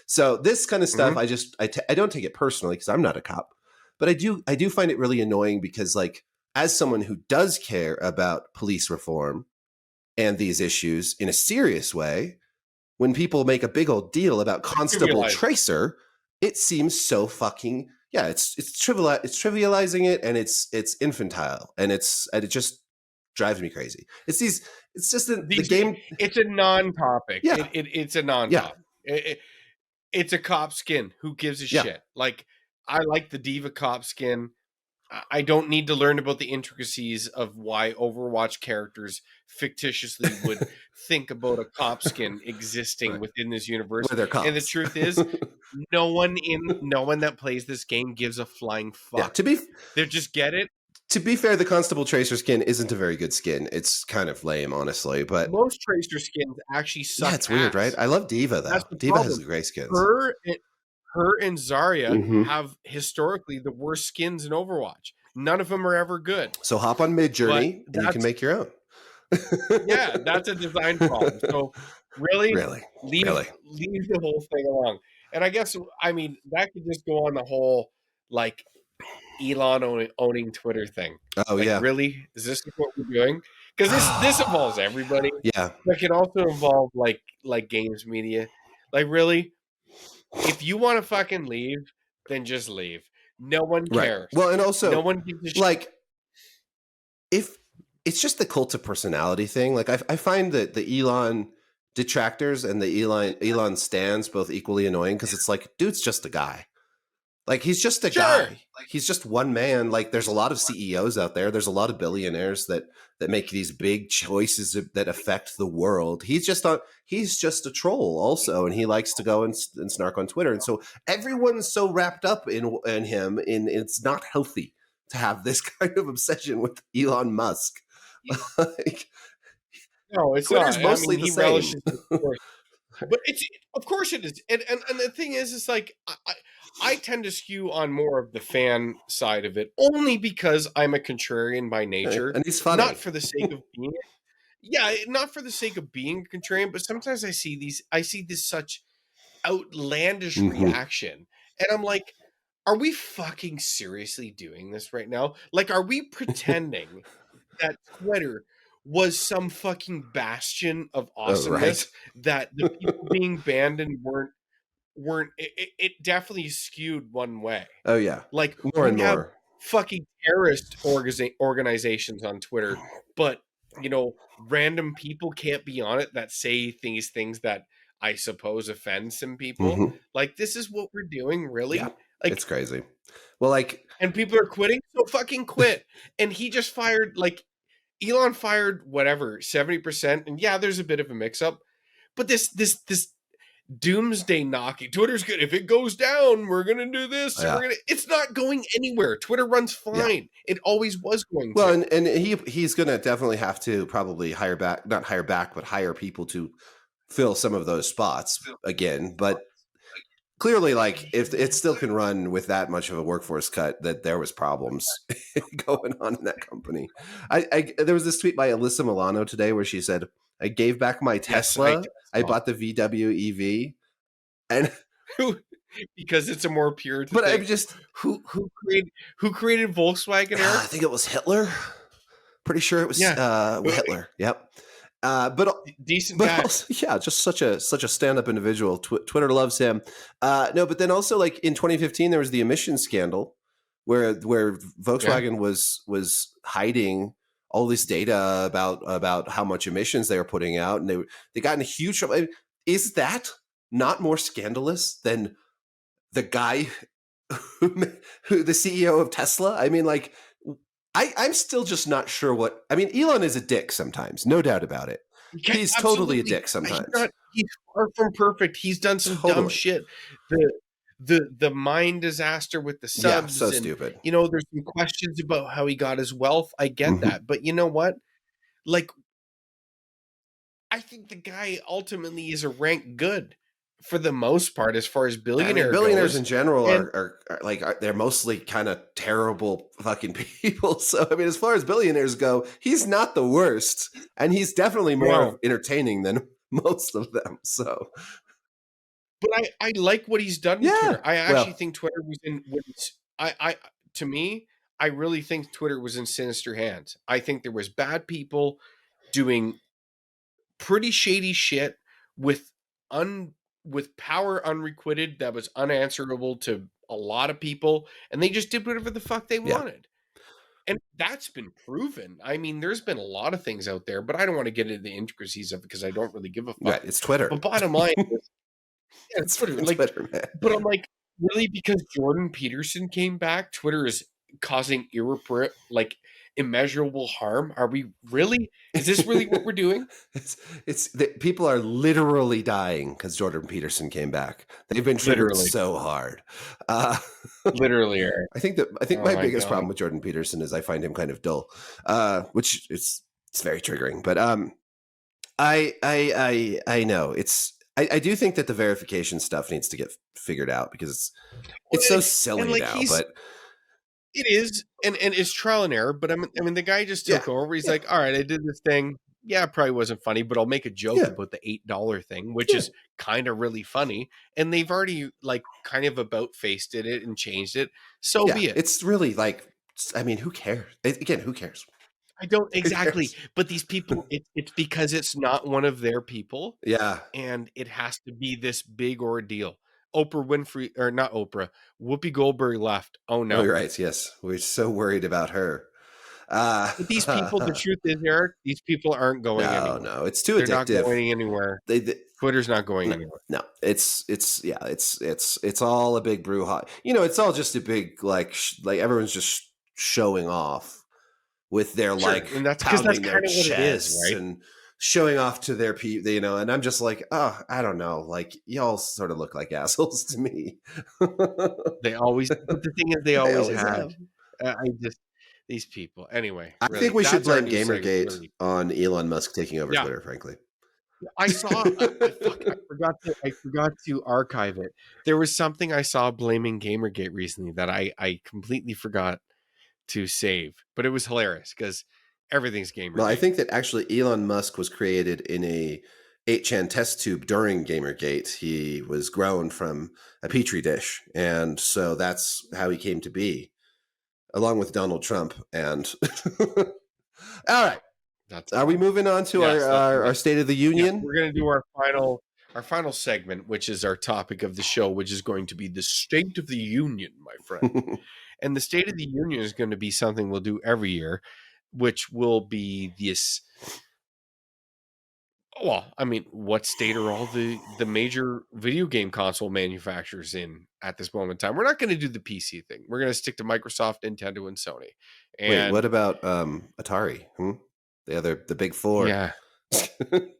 So this kind of stuff, I don't take it personally because I'm not a cop, but I do find it really annoying because like as someone who does care about police reform and these issues in a serious way, when people make a big old deal about Constable Tracer, it seems so fucking it's trivializing it and it's infantile and it just drives me crazy. It's just the game. It's a non-topic. Yeah. It's a non-topic. Yeah. It's a cop skin. Who gives a shit? Like I like the Diva cop skin. I don't need to learn about the intricacies of why Overwatch characters fictitiously would think about a cop skin existing within this universe. And the truth is, no one that plays this game gives a flying fuck. Yeah, they just get it. To be fair, the Constable Tracer skin isn't a very good skin. It's kind of lame, honestly. But most Tracer skins actually suck. Yeah, it's weird, right? I love Diva though. Diva has great skins. Her and Zarya have historically the worst skins in Overwatch. None of them are ever good. So hop on Midjourney and you can make your own. Yeah, that's a design problem. So really leave the whole thing alone. And I guess that could just go on the whole like Elon owning Twitter thing. Oh like, yeah, really? Is this what we're doing? Because this involves everybody. Yeah, it can also involve like games media. Like really. If you want to fucking leave, then just leave. No one cares. Well, and also no one gives a shit. Like if it's just the cult of personality thing. Like I find that the Elon detractors and the Elon stands both equally annoying because it's like, dude's just a guy. Like he's just a Sure. guy. He's just one man. Like there's a lot of CEOs out there. There's a lot of billionaires that make these big choices that affect the world. He's just a troll also, and he likes to go and snark on Twitter. And so everyone's so wrapped up in him, it's not healthy to have this kind of obsession with Elon Musk. Like, No, it's Twitter's not. I mostly mean, the he same. relishes it, of course. But of course it is. And the thing is like I tend to skew on more of the fan side of it, only because I'm a contrarian by nature, And he's funny. not for the sake of being it. Yeah, not for the sake of being a contrarian, but sometimes I see this such outlandish reaction, and I'm like, are we fucking seriously doing this right now? Like, are we pretending that Twitter was some fucking bastion of Oh, right. awesomeness, that the people being banned and weren't it definitely skewed one way. Oh yeah. Like, More we and have more. fucking terrorist organizations on Twitter, but random people can't be on it that say things that I suppose offend some people. Mhm. Like, this is what we're doing, Yeah. really? Like, It's crazy. Well, like, and people are quitting, so fucking quit. And he just fired, like, Elon fired whatever 70%, and yeah, there's a bit of a mix-up, but this doomsday knocking. Twitter's good. If it goes down, we're gonna do this, and yeah. it's not going anywhere. Twitter runs Yeah. fine. It always was going Well, to. and he's going to definitely have to probably not hire back, but hire people to fill some of those spots again. But clearly, like, if it still can run with that much of a workforce cut, that there was problems going on in that company. There was this tweet by Alyssa Milano today where she said, "I gave back my Yes, Tesla. I bought the VW EV." And because it's a more pure but thing. I'm just who created Volkswagen, I Eric? think it was Hitler. Pretty sure it was Hitler. Yep. But Decent guy. also, yeah, just such a stand-up individual. Twitter loves him. No, but then also, like, in 2015, there was the emissions scandal where Volkswagen was hiding all this data about how much emissions they were putting out, and they got in a huge trouble. I mean, is that not more scandalous than the guy who the CEO of Tesla? I mean, like, I'm still just not sure what. I mean, Elon is a dick sometimes, no doubt about it. He's totally a dick sometimes. He's far from perfect. He's done some dumb shit. The mine disaster with the subs. So and, stupid. There's some questions about how he got his wealth. I get that, but you know what? Like, I think the guy ultimately is a rank good for the most part, as far as billionaires goes. In general are they're mostly kind of terrible fucking people. So I mean, as far as billionaires go, he's not the worst, and he's definitely more entertaining than most of them. So, but I like what he's done with Twitter. I actually think Twitter to me, I really think Twitter was in sinister hands. I think there was bad people doing pretty shady shit with power unrequited that was unanswerable to a lot of people, and they just did whatever the fuck they wanted. And that's been proven. I mean, there's been a lot of things out there, but I don't want to get into the intricacies of it because I don't really give a fuck. Right, it's Twitter. But bottom line is, it's Twitter. Like, Twitter, man. But I'm like, really, because Jordan Peterson came back, Twitter is causing immeasurable harm? Are we really? Is this really what we're doing? People are literally dying because Jordan Peterson came back. They've been triggered so hard. Literally, Eric. I think my biggest problem with Jordan Peterson is I find him kind of dull, which it's very triggering. But I know I do think that the verification stuff needs to get figured out because it's so silly now. But it is, and it's trial and error. But I mean, the guy just took over. He's like, all right, I did this thing. Yeah, it probably wasn't funny, but I'll make a joke about the $8 thing, which is kind of really funny. And they've already kind of about faced it and changed it. So be it. It's really I mean, who cares? Again, who cares? I don't exactly. But these people, it's because it's not one of their people. Yeah. And it has to be this big ordeal. Oprah Winfrey, or not Oprah, Whoopi Goldberg left. Oh no. Oh, right. Yes. We're so worried about her. But these people, the truth is, Eric, these people aren't going anywhere. no, it's too They're not addictive. going anywhere. They Twitter's not going anywhere. No, it's all a big brouhaha. It's all just a big like everyone's just showing off with their like and that's because that's pounding their kind of what it is, chests right? and showing off to their people, and I'm just like, oh, I don't know, like y'all sort of look like assholes to me. They always, but the thing is, they always have. I just these people. Anyway, I really, think we should that's our blame news segment, Gamergate really. on Elon Musk taking over Yeah. Twitter, frankly. I saw. I forgot to archive it. There was something I saw blaming Gamergate recently that I completely forgot to save, but it was hilarious because everything's Gamergate. Well, I think that actually Elon Musk was created in a 8chan test tube during Gamergate. He was grown from a petri dish, and so that's how he came to be, along with Donald Trump. And all right. Are we moving on to our State of the Union? Yeah, we're going to do our final segment, which is our topic of the show, which is going to be the State of the Union, my friend. And the State of the Union is going to be something we'll do every year, which will be this. Well, I mean, what state are all the major video game console manufacturers in at this moment in time? We're not going to do the PC thing. We're going to stick to Microsoft, Nintendo, and Sony. And wait, what about Atari? The big four. Yeah. The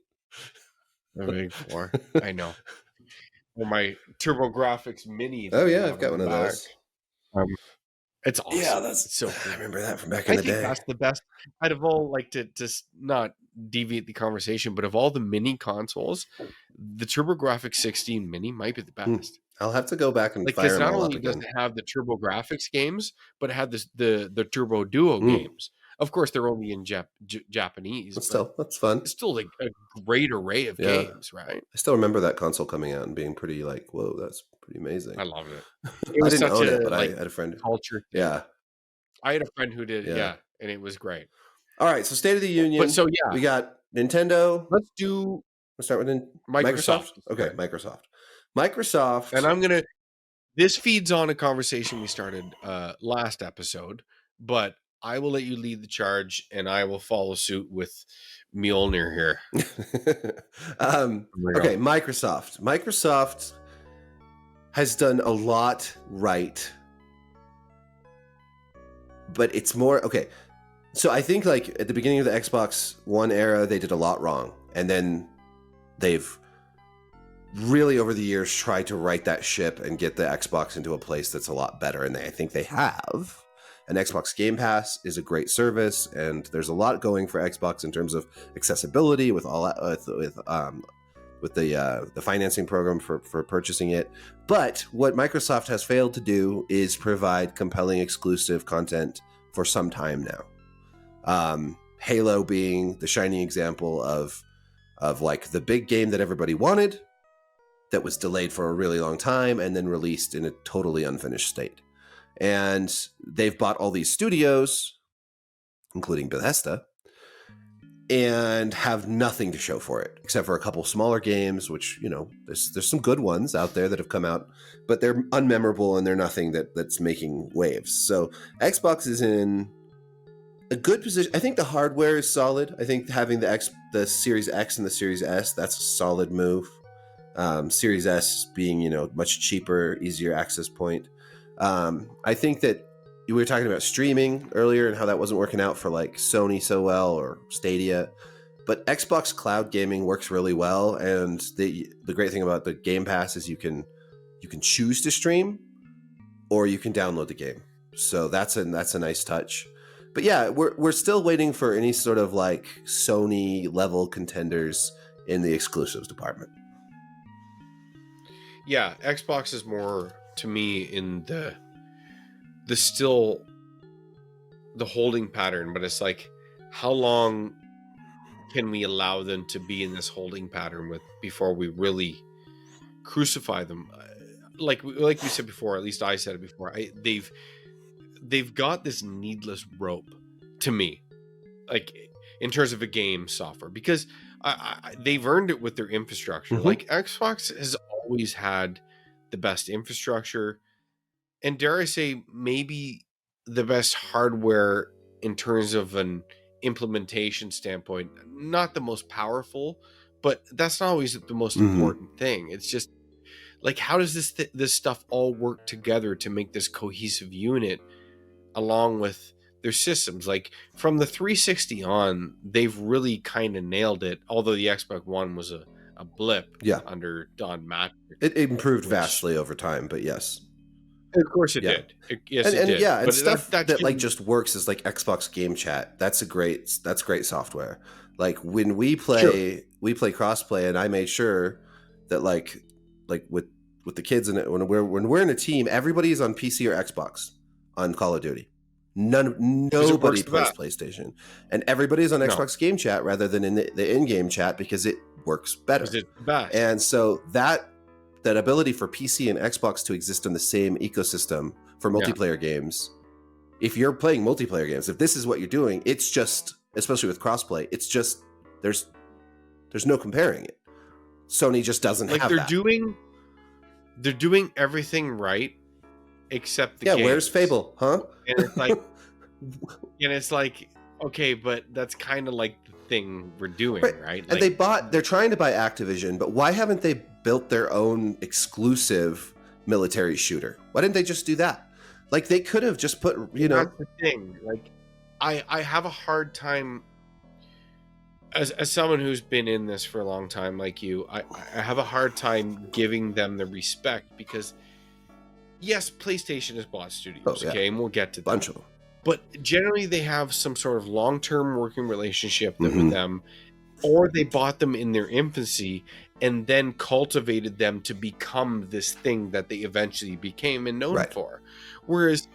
big four. I know. Or my TurboGrafx Mini. Oh yeah, I've got one of those. It's awesome. Yeah, it's so cool. I remember that from back in the day. I think that's the best. Out of all, like, to not deviate the conversation, but of all the mini consoles, the TurboGrafx 16 Mini might be the best. I'll have to go back and fire them not all only up does again. it have the TurboGrafx games, but it had the Turbo Duo games. Of course, they're only in Japanese. But still, that's fun. It's still like a great array of games, right? I still remember that console coming out and being pretty like, whoa, that's pretty amazing. I loved it. I didn't own it, but I had a friend. Culture. Yeah. I had a friend who did, and it was great. All right, so State of the Union. But so, we got Nintendo. Let's start with Microsoft. Okay, Microsoft. And this feeds on a conversation we started last episode, but I will let you lead the charge, and I will follow suit with Mjolnir here. Okay, Microsoft. Microsoft has done a lot right, but it's more okay. So I think like at the beginning of the Xbox One era, they did a lot wrong, and then they've really over the years tried to right that ship and get the Xbox into a place that's a lot better, and I think they have. And Xbox Game Pass is a great service, and there's a lot going for Xbox in terms of accessibility with the financing program for purchasing it. But what Microsoft has failed to do is provide compelling exclusive content for some time now. Halo being the shining example of like the big game that everybody wanted, that was delayed for a really long time and then released in a totally unfinished state. And they've bought all these studios, including Bethesda, and have nothing to show for it, except for a couple smaller games, which, there's some good ones out there that have come out, but they're unmemorable and they're nothing that's making waves. So Xbox is in a good position. I think the hardware is solid. I think having the Series X and the Series S, that's a solid move. Series S being, much cheaper, easier access point. I think that we were talking about streaming earlier and how that wasn't working out for like Sony so well or Stadia, but Xbox cloud gaming works really well. And the great thing about the Game Pass is you can choose to stream or you can download the game. So that's a nice touch. But yeah, we're still waiting for any sort of like Sony level contenders in the exclusives department. Yeah, Xbox is more to me in the still the holding pattern, but it's like, how long can we allow them to be in this holding pattern before we really crucify them? Like we said before, at least I said it before. They've got this needless rope to me, like in terms of a game software, because they've earned it with their infrastructure. Mm-hmm. Like Xbox has always had the best infrastructure, and dare I say, maybe the best hardware in terms of an implementation standpoint, not the most powerful, but that's not always the most important thing. It's just like, how does this stuff all work together to make this cohesive unit along with their systems? Like from the 360 on, they've really kind of nailed it, although the Xbox One was a blip under Don Matt. It improved vastly over time, but yes. Of course it did. It did. Yeah, and but stuff that like just works is like Xbox Game Chat. That's great software. Like when we play crossplay, and I made sure that like with the kids in it, when we're in a team, everybody's on PC or Xbox on Call of Duty. Nobody plays PlayStation, and everybody's on Xbox Game Chat rather than in the in-game chat because it works better. It's best. And so that ability for PC and Xbox to exist in the same ecosystem for multiplayer games. If you're playing multiplayer games, if this is what you're doing, it's just, especially with crossplay, it's just there's no comparing it. Sony just doesn't have that. They're doing everything right except the games. Where's Fable, huh? And it's like, okay, but that's kind of like the thing we're doing, right? And they're trying to buy Activision, but why haven't they built their own exclusive military shooter? Why didn't they just do that? Like they could have just put, That's the thing. Like I have a hard time as someone who's been in this for a long time, like you, I have a hard time giving them the respect because yes, PlayStation has bought studios, okay, and we'll get to that. Bunch of them. But generally they have some sort of long-term working relationship with them, or they bought them in their infancy and then cultivated them to become this thing that they eventually became and known for. Whereas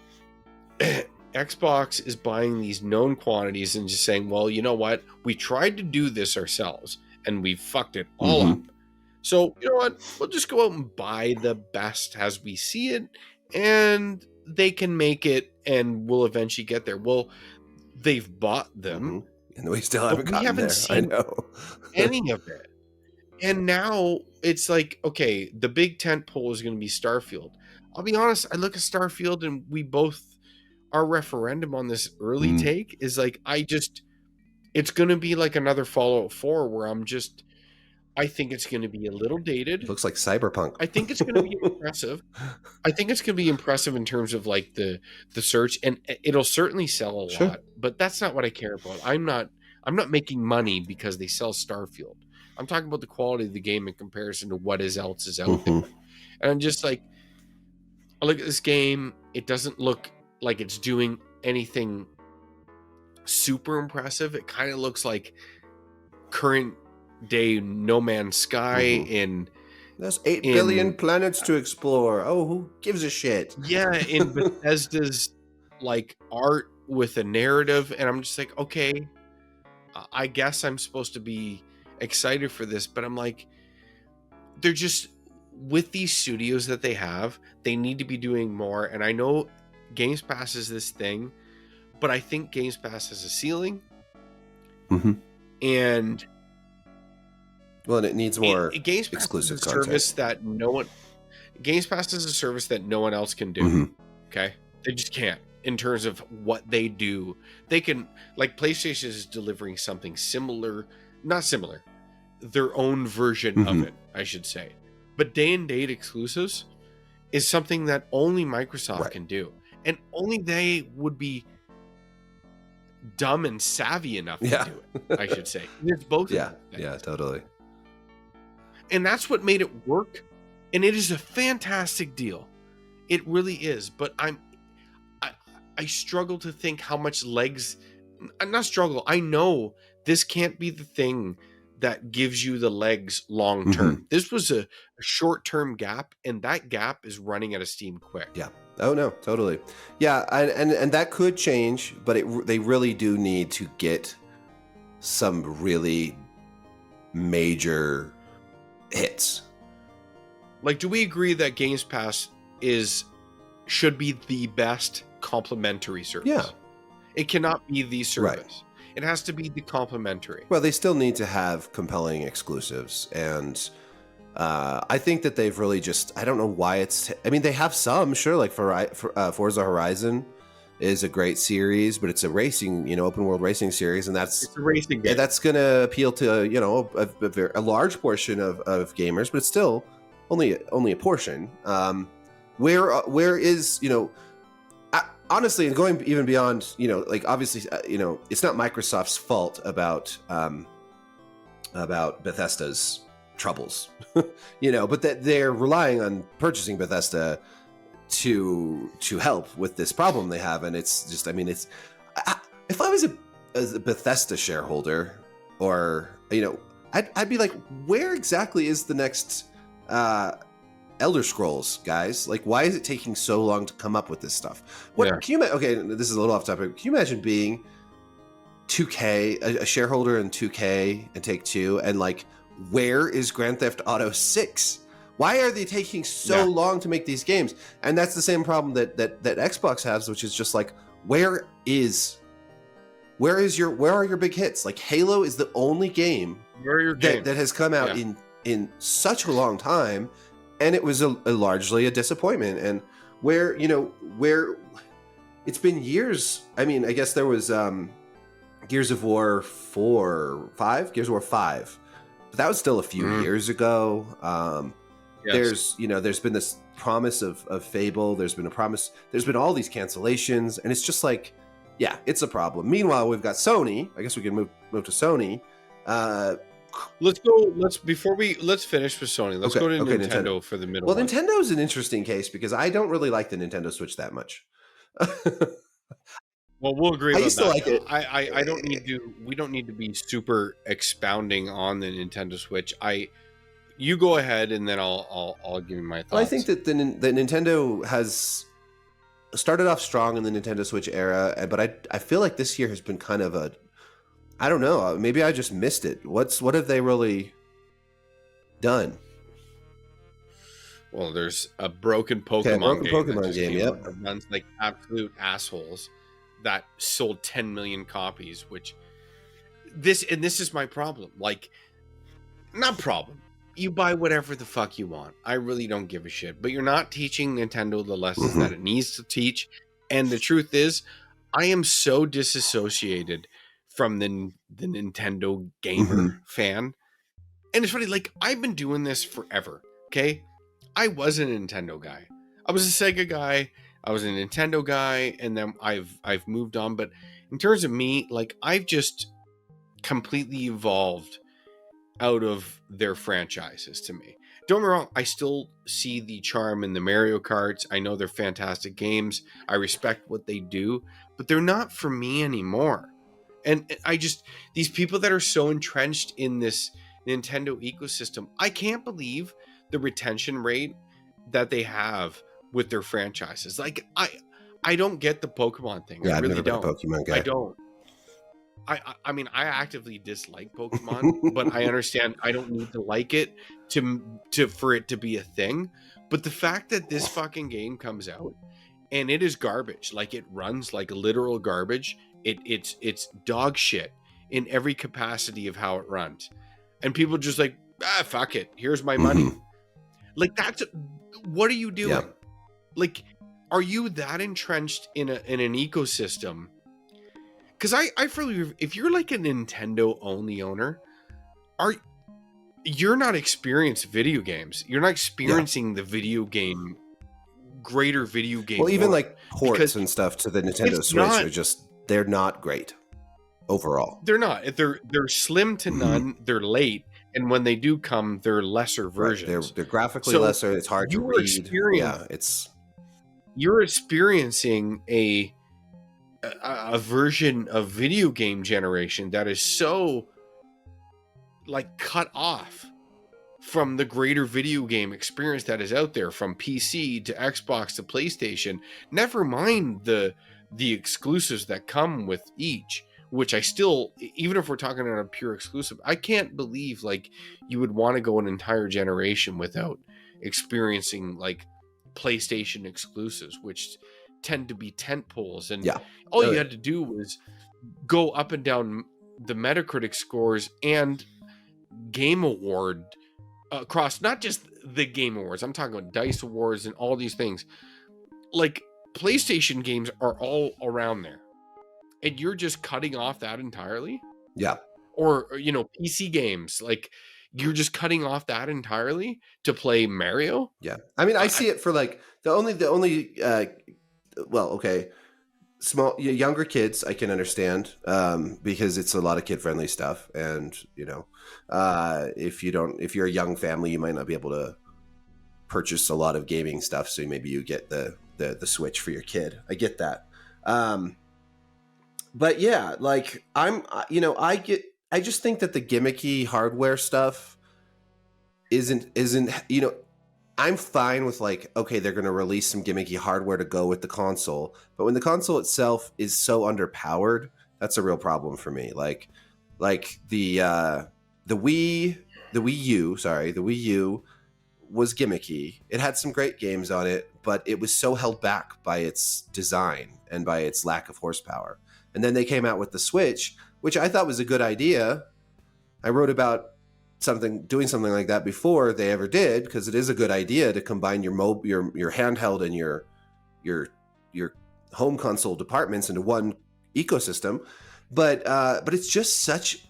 Xbox is buying these known quantities and just saying, well, you know what? We tried to do this ourselves and we fucked it all up. So, you know what? We'll just go out and buy the best as we see it, and they can make it and we'll eventually get there. Well, they've bought them. And we still haven't gotten there. Seen I know. any of it. And now it's like, okay, the big tent pole is going to be Starfield. I'll be honest, I look at Starfield and we both, our referendum on this early take is like, it's going to be like another Fallout 4 where I think it's going to be a little dated. It looks like Cyberpunk. I think it's going to be impressive. I think it's going to be impressive in terms of like the search, and it'll certainly sell a lot, but that's not what I care about. I'm not making money because they sell Starfield. I'm talking about the quality of the game in comparison to what else is out there. And I'm just like, I look at this game, it doesn't look like it's doing anything super impressive. It kind of looks like current day No Man's Sky in there's 8 billion planets to explore. Oh, who gives a shit? Yeah, in Bethesda's like art with a narrative, and I'm just like, okay, I guess I'm supposed to be excited for this, but I'm like, they're just, with these studios that they have, they need to be doing more. And I know Games Pass is this thing, but I think Games Pass has a ceiling, and it needs more Games Pass exclusive is a service that Games Pass is a service that no one else can do. Okay, they just can't. In terms of what they do, they can, like, PlayStation is delivering something similar, not similar, their own version of it, I should say. But day and date exclusives is something that only Microsoft can do, and only they would be dumb and savvy enough to do it, I should say. It's both. Yeah, totally. And that's what made it work. And it is a fantastic deal. It really is. But I struggle to think how much legs, not struggle. I know this can't be the thing that gives you the legs long term. This was a short term gap, and that gap is running out of steam quick. Yeah. Oh no, totally. Yeah, and that could change, but they really do need to get some really major hits. Like, do we agree that Games Pass should be the best complementary service? Yeah. It cannot be the service. It has to be the complementary. Well, they still need to have compelling exclusives, and I think that they've really just, I don't know why they have some, sure, like for Forza Horizon is a great series, but it's a racing, open world racing series, and It's a racing game. that's going to appeal to a large portion of gamers, but it's still only a portion. Where is honestly, and going even beyond, like obviously, it's not Microsoft's fault about Bethesda's troubles, but that they're relying on purchasing Bethesda to help with this problem they have, and it's just, if I was a Bethesda shareholder, or I'd be like, where exactly is the next Elder Scrolls, guys? Like, why is it taking so long to come up with this stuff? Can you okay, this is a little off topic. Can you imagine being 2K, a shareholder in 2K and Take-Two, and like, where is Grand Theft Auto 6? Why are they taking so long to make these games? And that's the same problem that Xbox has, which is just like, where are your big hits? Like, Halo is the only game that has come out in such a long time, and it was a largely a disappointment. And where it's been years. I mean, I guess there was Gears of War 5, but that was still a few years ago. Yes. There's been this promise of Fable. There's been all these cancellations, and it's just like, yeah, it's a problem. Meanwhile, we've got Sony. I guess we can move to Sony. Let's finish with Sony. Let's go to Nintendo for the middle. Well, Nintendo's an interesting case because I don't really like the Nintendo Switch that much. Well, we'll agree. I used to like it. I don't need to. We don't need to be super expounding on the Nintendo Switch. You go ahead, and then I'll give you my thoughts. Well, I think that the Nintendo has started off strong in the Nintendo Switch era, but I feel like this year has been kind of I don't know. Maybe I just missed it. What have they really done? Well, there's a broken Pokemon game. Yep. Runs like absolute assholes that sold 10 million copies. This is my problem. Like, not problem. You buy whatever the fuck you want. I really don't give a shit. But you're not teaching Nintendo the lessons that it needs to teach. And the truth is, I am so disassociated from the Nintendo gamer fan. And it's funny, like, I've been doing this forever, okay? I was a Nintendo guy. I was a Sega guy. I was a Nintendo guy. And then I've moved on. But in terms of me, like, I've just completely evolved out of their franchises to me. Don't get me wrong, I still see the charm in the Mario Karts. I know they're fantastic games. I respect what they do, but they're not for me anymore. And these people that are so entrenched in this Nintendo ecosystem, I can't believe the retention rate that they have with their franchises. Like, I don't get the Pokemon thing. Yeah, I really I've never don't. been a Pokemon guy. I don't. I mean, I actively dislike Pokemon, but I understand I don't need to like it for it to be a thing. But the fact that this fucking game comes out and it is garbage, like, it runs like literal garbage. It's dog shit in every capacity of how it runs, and people just like, fuck it, here's my money. Like, what are you doing? Yeah. Like, are you that entrenched in an ecosystem? Because I feel if you're like a Nintendo only owner, you're not experiencing video games. You're not experiencing the greater video game. Well, even like ports and stuff to the Nintendo Switch they're not great overall. They're not. They're slim to none. They're late, and when they do come, they're lesser versions. Right. They're graphically lesser. It's hard to read. You're experiencing a version of video game generation that is so, like, cut off from the greater video game experience that is out there, from PC to Xbox to PlayStation. Never mind the exclusives that come with each, which I still, even if we're talking about a pure exclusive, I can't believe, like, you would want to go an entire generation without experiencing, like, PlayStation exclusives, which tend to be tent poles. And all you had to do was go up and down the Metacritic scores and Game Award across, not just the Game Awards, I'm talking about DICE Awards and all these things. Like, PlayStation games are all around there, and you're just cutting off that entirely. Yeah. Or PC games, like you're just cutting off that entirely to play Mario. Yeah. I mean, I I, see it for like the only well, okay, younger kids I can understand, because it's a lot of kid friendly stuff, and if you're a young family, you might not be able to purchase a lot of gaming stuff, so maybe you get the Switch for your kid. I get that. But yeah, like I just think that the gimmicky hardware stuff isn't I'm fine with like, okay, they're going to release some gimmicky hardware to go with the console, but when the console itself is so underpowered, that's a real problem for me. Like the Wii U was gimmicky. It had some great games on it, but it was so held back by its design and by its lack of horsepower. And then they came out with the Switch, which I thought was a good idea. I wrote about doing something like that before they ever did, because it is a good idea to combine your handheld and your home console departments into one ecosystem. But it's just such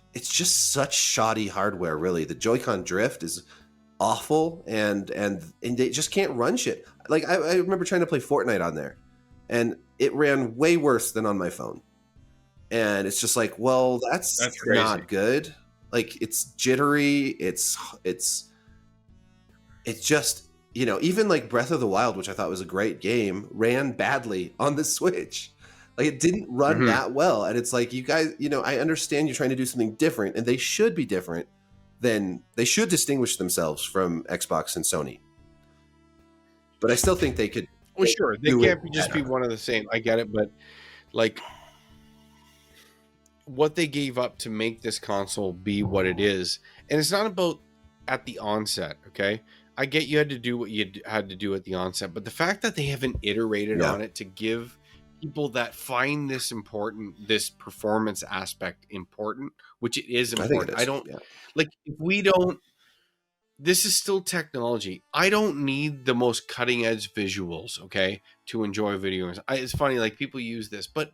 shoddy hardware, really. The Joy-Con drift is awful, and they just can't run shit. Like I remember trying to play Fortnite on there, and it ran way worse than on my phone. And it's just like, well, that's not good. Like, it's jittery. It's just, even like Breath of the Wild, which I thought was a great game, ran badly on the Switch. Like, it didn't run that well. And it's like, you guys, I understand you're trying to do something different, and they should be different. Then they should distinguish themselves from Xbox and Sony. But I still think they could. Well, sure, they can't just be one of the same. I get it, but like, what they gave up to make this console be what it is, and it's not about at the onset, okay? I get you had to do what you had to do at the onset, but the fact that they haven't iterated on it to give people that find this important, this performance aspect important, which it is important. I don't like, if we don't, this is still technology. I don't need the most cutting edge visuals, okay, to enjoy video games. It's funny, like, people use this, but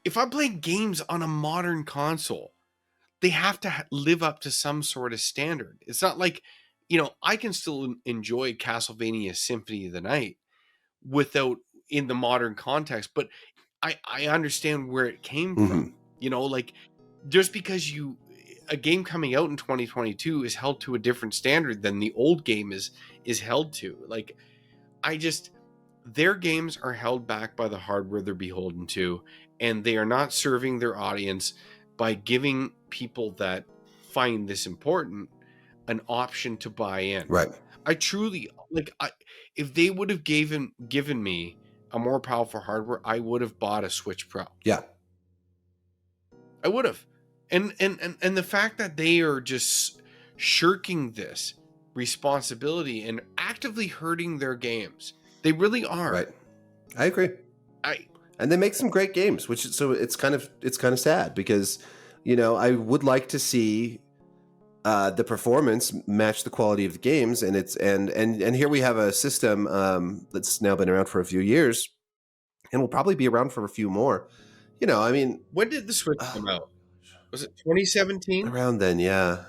if I'm playing games on a modern console, they have to live up to some sort of standard. It's not like, I can still enjoy Castlevania Symphony of the Night without, in the modern context, but I understand where it came from. Like, just because a game coming out in 2022 is held to a different standard than the old game is held to. Like, their games are held back by the hardware they're beholden to, and they are not serving their audience by giving people that find this important an option to buy in. Right. I truly, if they would have given me a more powerful hardware, I would have bought a Switch Pro. Yeah. I would have. And the fact that they are just shirking this responsibility and actively hurting their games. They really are. Right. I agree. And they make some great games, it's kind of sad, because, I would like to see the performance match the quality of the games, and and here we have a system that's now been around for a few years, and will probably be around for a few more. When did the Switch come out? Was it 2017? Around then, yeah.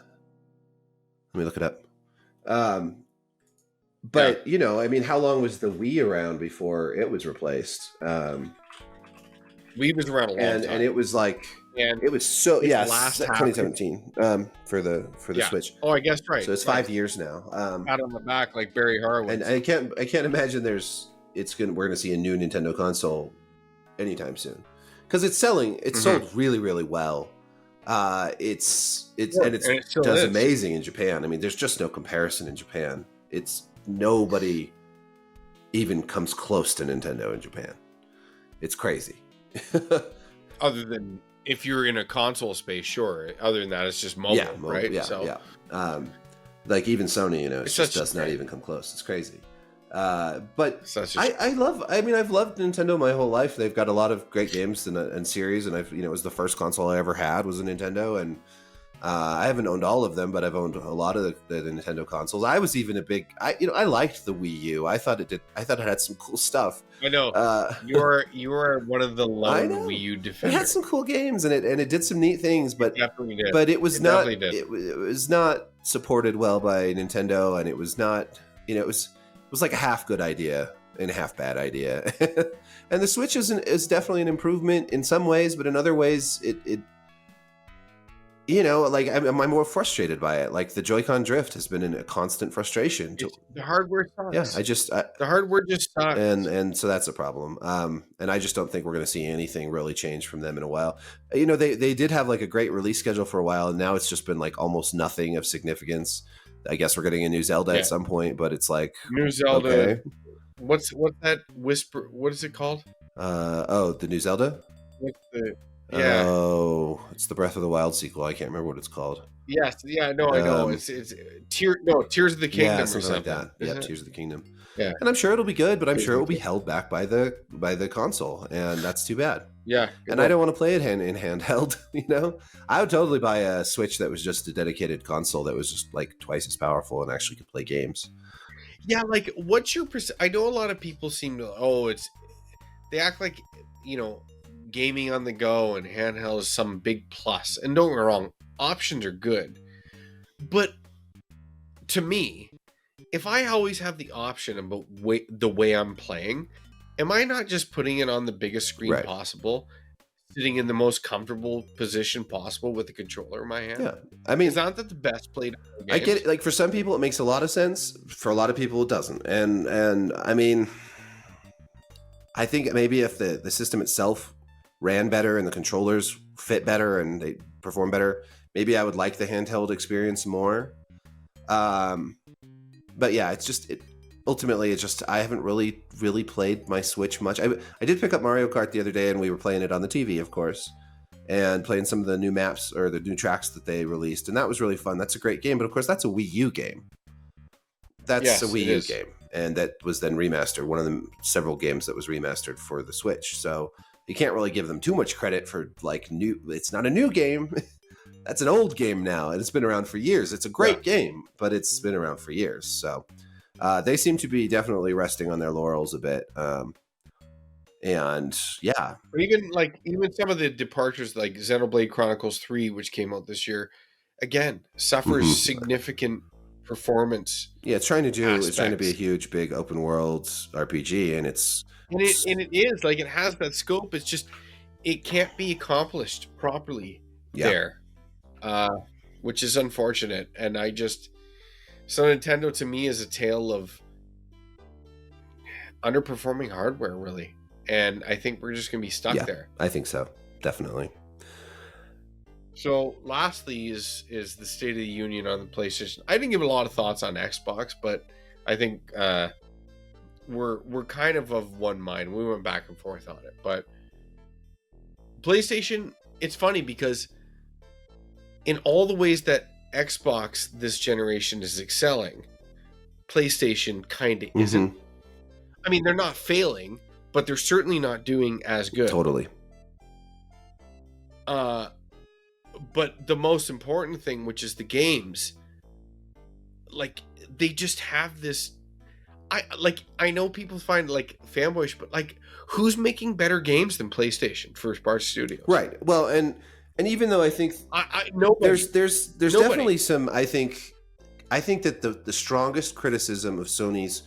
Let me look it up. But how long was the Wii around before it was replaced? Wii was around a long time, and it was like, and it was so last 2017 for the Switch. Oh, I guess right. So it's 5 years now. Pat on the back, like Barry Horowitz. And I can't imagine we're gonna see a new Nintendo console anytime soon, because it's selling. It's sold really, really well. It does amazing in Japan. I mean, there's just no comparison in Japan. Nobody even comes close to Nintendo in Japan. It's crazy. Other than if you're in a console space, sure. Other than that, it's just mobile, right? Yeah. Like, even Sony, it just does not even come close. It's crazy. But I've loved Nintendo my whole life. They've got a lot of great games and series, and it was the first console I ever had was a Nintendo, and I haven't owned all of them, but I've owned a lot of the Nintendo consoles. I was even a big, I liked the Wii U. I thought it had some cool stuff. I know Uh, you are one of the I lone know. Wii U it defenders. had some cool games, and it did some neat things, but Definitely did. but it was It not definitely did. it was not supported well by Nintendo, and it was not, it was like a half good idea and a half bad idea. And the Switch is definitely an improvement in some ways, but in other ways it like I'm more frustrated by it. Like the Joy-Con drift has been a constant frustration. The hardware sucks. Yeah, the hardware just sucks. and so that's a problem. And I just don't think we're going to see anything really change from them in a while. They did have like a great release schedule for a while, and now it's just been like almost nothing of significance. I guess we're getting a new Zelda at some point, but it's like New Zelda. okay. What's that whisper? What is it called? The new Zelda. What's the? Yeah. Oh, it's the Breath of the Wild sequel. I can't remember what it's called. Yes. Yeah. No, I know. It's Tears of the Kingdom, Yeah, or something like that. isn't Yeah, it? Tears of the Kingdom. Yeah. And I'm sure it'll be good, but I'm Tears sure of it will the be held back by the console, and that's too bad. Yeah. And I don't want to play it in handheld. I would totally buy a Switch that was just a dedicated console that was just like twice as powerful and actually could play games. Yeah. Like, what's your I know a lot of people seem to. They act like gaming on the go and handheld is some big plus. And don't get me wrong, options are good. But to me, if I always have the option about the way I'm playing, am I not just putting it on the biggest screen Right. possible, sitting in the most comfortable position possible with the controller in my hand? Yeah, I mean, Is not that the best played games? I get it. Like for some people, it makes a lot of sense. For a lot of people, it doesn't. And I mean, I think maybe if the system itself ran better and the controllers fit better and they perform better, maybe I would like the handheld experience more. But yeah, ultimately it's just I haven't really played my Switch much. I did pick up Mario Kart the other day, and we were playing it on the TV, of course, and playing some of the new maps or the new tracks that they released, and that was really fun. That's a great game, but of course that's a Wii U game. That's a Wii U game, and that was then remastered. One of the several games that was remastered for the Switch. So you can't really give them too much credit for like new. It's not a new game. That's an old game now, and it's been around for years. It's a great game, but it's been around for years. So they seem to be definitely resting on their laurels a bit. And yeah, But even some of the departures, like Xenoblade Chronicles 3, which came out this year, again suffers significant performance. yeah, it's trying to be a Aspects. huge, big open world RPG, and it's And it is like it has that scope. It's just it can't be accomplished properly there, which is unfortunate. And so Nintendo to me is a tale of underperforming hardware, really. And I think we're just gonna be stuck there. I think so, definitely. So lastly is the State of the Union on the PlayStation. I didn't give a lot of thoughts on Xbox, but I think we're kind of one mind. We went back and forth on it, but PlayStation, it's funny because in all the ways that Xbox this generation is excelling, PlayStation kind of isn't. I mean, they're not failing, but they're certainly not doing as good. Totally. But the most important thing, which is the games, like they just have this. I know people find like fanboyish, but like who's making better games than PlayStation First Party Studios? Right. Well, and even though I think nobody. there's definitely some. I think that the strongest criticism of Sony's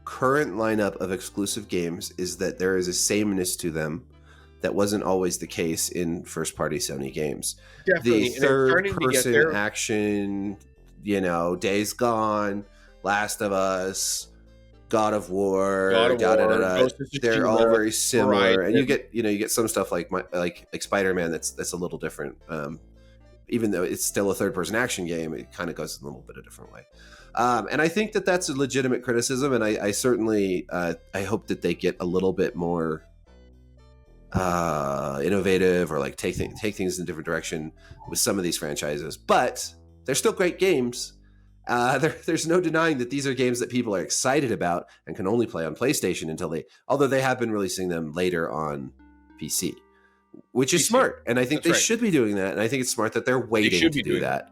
current lineup of exclusive games is that there is a sameness to them that wasn't always the case in first party Sony games. Definitely. The third person action, Days Gone, Last of Us, God of War, they're all very similar. And you get some stuff like Spider-Man that's a little different. Even though it's still a third person action game, it kind of goes a little bit a different way. And I think that that's a legitimate criticism, and I certainly I hope that they get a little bit more innovative or like take things in a different direction with some of these franchises. But they're still great games. There's no denying that these are games that people are excited about and can only play on PlayStation although they have been releasing them later on PC. which is PC. smart. And I think That's they right. should be doing that. And I think it's smart that they're waiting should to be do doing that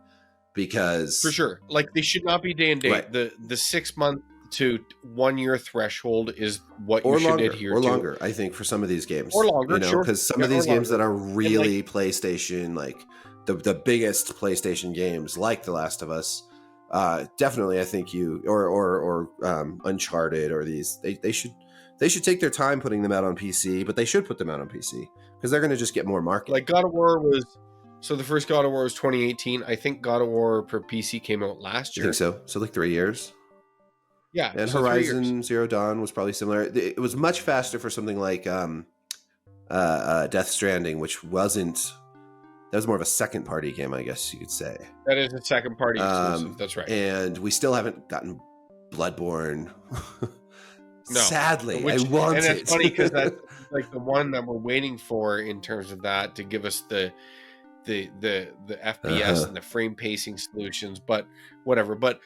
because For sure. Like, they should not be day and date. Right. The 6 month to 1 year threshold is what you or should longer, adhere or to. longer, I think, for some of these games. Or longer, you know, sure. because some Yeah, of these or games that longer. are really PlayStation, like the biggest PlayStation games, like The Last of Us, definitely, I think or Uncharted, or these, they should take their time putting them out on PC, but they should put them out on PC because they're going to just get more market. Like, God of War was... So the first God of War was 2018. I think God of War for PC came out last I year. think so. So like 3 years. Yeah. And so 3 years. Horizon Zero Dawn was probably similar. It was much faster for something like Death Stranding, which wasn't... That was more of a second party game, I guess you could say. That is a second party exclusive. That's right. And we still haven't gotten Bloodborne. No. Sadly, I want and it. it's funny because that's like the one that we're waiting for in terms of that to give us the FPS and the frame pacing solutions, but whatever. But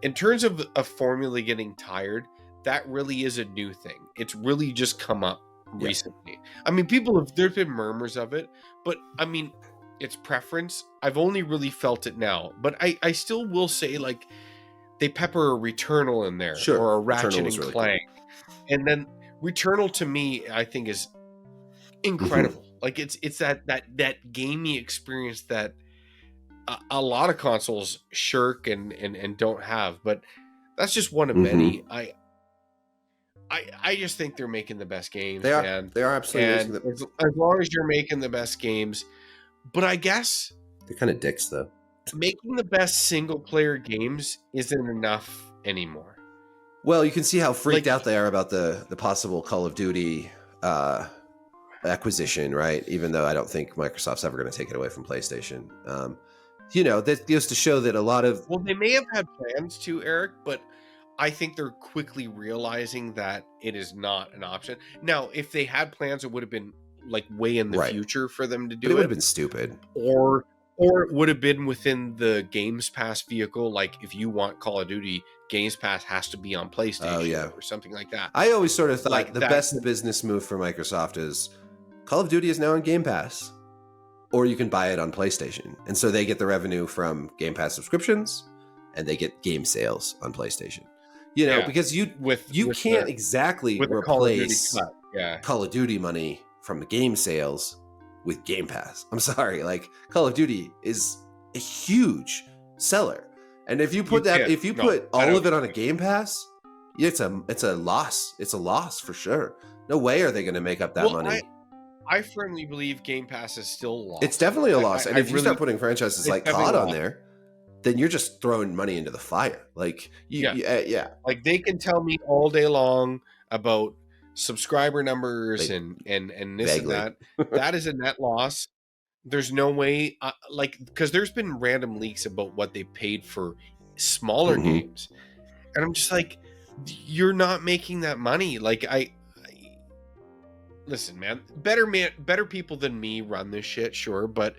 in terms of a formula getting tired, that really is a new thing. It's really just come up recently. I mean, there's been murmurs of it, but I mean, it's preference. I've only really felt it now, but I still will say, like, they pepper a Returnal in there, Sure. or a Ratchet Returnal and was really Clank, and then Returnal to me, I think, is incredible. Like, it's that gamey experience that a lot of consoles shirk and don't have, but that's just one of many. I just think they're making the best games. They are. Man. They are absolutely. And as long as you're making the best games, but I guess they're kind of dicks, though. Making the best single player games isn't enough anymore. Well, you can see how freaked out they are about the possible Call of Duty acquisition, right? Even though I don't think Microsoft's ever going to take it away from PlayStation. You know, that goes to show that a lot of... Well, they may have had plans to, Eric, but I think they're quickly realizing that it is not an option. Now, if they had plans, it would have been like way in the future for them to do it would have been stupid. Or it would have been within the Games Pass vehicle. Like, if you want Call of Duty, Games Pass has to be on PlayStation or something like that. I always sort of thought like the best business move for Microsoft is Call of Duty is now on Game Pass, or you can buy it on PlayStation. And so they get the revenue from Game Pass subscriptions and they get game sales on PlayStation. You know, because you can't exactly replace Call of Duty money from the game sales with Game Pass. I'm sorry, like, Call of Duty is a huge seller, and if you put all of it on a Game Pass, it's a loss. It's a loss for sure. No way are they going to make up that money. I firmly believe Game Pass is still a loss. It's definitely a loss, and if you start putting franchises like COD on there, then you're just throwing money into the fire. Like, like, they can tell me all day long about subscriber numbers and this and that. That is a net loss. There's no way, because there's been random leaks about what they paid for smaller games, and I'm just like, you're not making that money. Like, I listen, man, better people than me run this shit, sure, but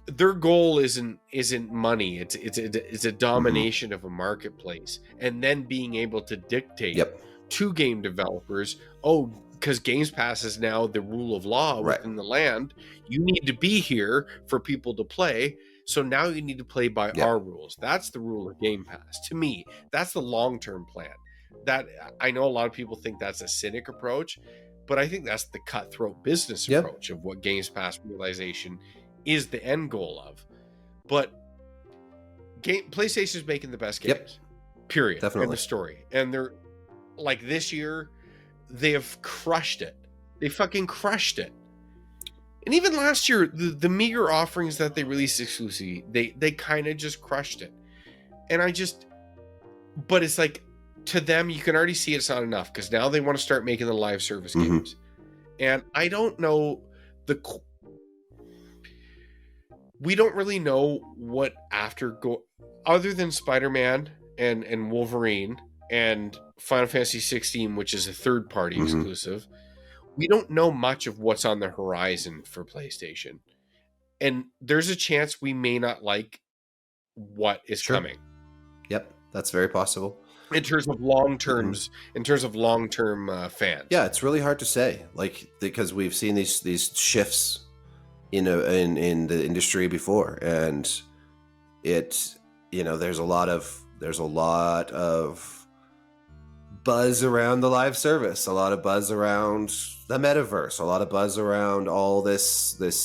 their goal isn't money. It's a domination of a marketplace, and then being able to dictate to game developers, because Games Pass is now the rule of law within the land. You need to be here for people to play, so now you need to play by our rules. That's the rule of Game Pass. To me, that's the long-term plan. That, I know a lot of people think that's a cynic approach, but I think that's the cutthroat business approach of what Games Pass realization is the end goal of. But PlayStation's making the best games. Period. Definitely. In the story. And they're, like, this year, they have crushed it. They fucking crushed it. And even last year, the meager offerings that they released exclusively, they kind of just crushed it. And but it's like, to them, you can already see it's not enough, because now they want to start making the live service games. And I don't know, we don't really know what other than Spider-Man and Wolverine and Final Fantasy 16, which is a third-party exclusive. We don't know much of what's on the horizon for PlayStation. And there's a chance we may not like what is coming. Yep, that's very possible. in terms of long term fans. Yeah, it's really hard to say, like, because we've seen these shifts in the industry before, and it, there's a lot of buzz around the live service, a lot of buzz around the metaverse, a lot of buzz around all this the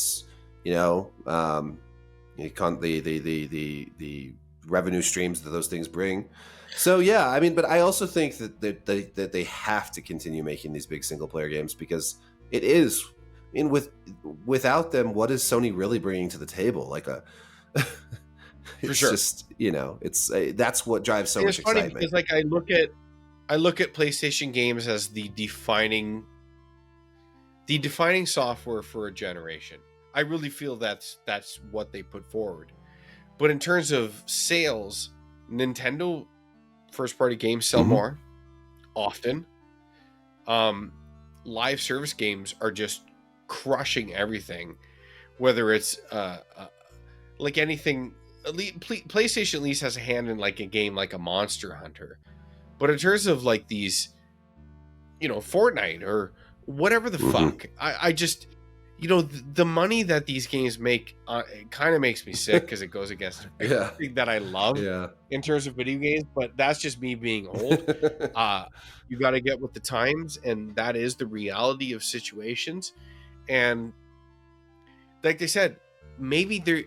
revenue streams that those things bring. So yeah, I mean, but I also think that they have to continue making these big single player games, because it is, I mean, without them, what is Sony really bringing to the table? Like it's sure. just, it's that's what drives so much funny excitement. because, like, I look at PlayStation games as the defining software for a generation. I really feel that's what they put forward. But in terms of sales, Nintendo first party games sell more often. Live service games are just crushing everything, whether it's like anything. PlayStation at least has a hand in, like, a game like a Monster Hunter. But in terms of, like, these, Fortnite or whatever the fuck, I just, the money that these games make, it kind of makes me sick, because it goes against everything that I love in terms of video games. But that's just me being old. You got to get with the times, and that is the reality of situations. And like they said, maybe they're,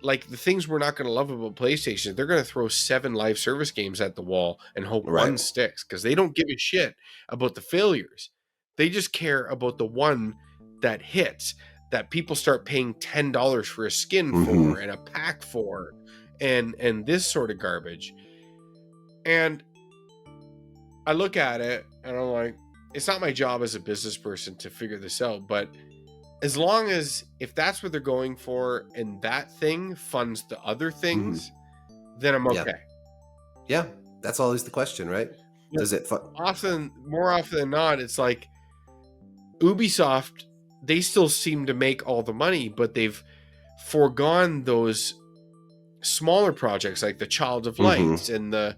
like, the things we're not going to love about PlayStation, they're going to throw 7 live service games at the wall and hope one sticks, because they don't give a shit about the failures. They just care about the one that hits, that people start paying $10 for a skin for and a pack for, and this sort of garbage. And I look at it and I'm like, it's not my job as a business person to figure this out, but as long as, if that's what they're going for and that thing funds the other things, then I'm okay. Yeah, that's always the question, right? Yeah. Does it more often than not, it's like Ubisoft, they still seem to make all the money, but they've foregone those smaller projects like the Child of Lights and the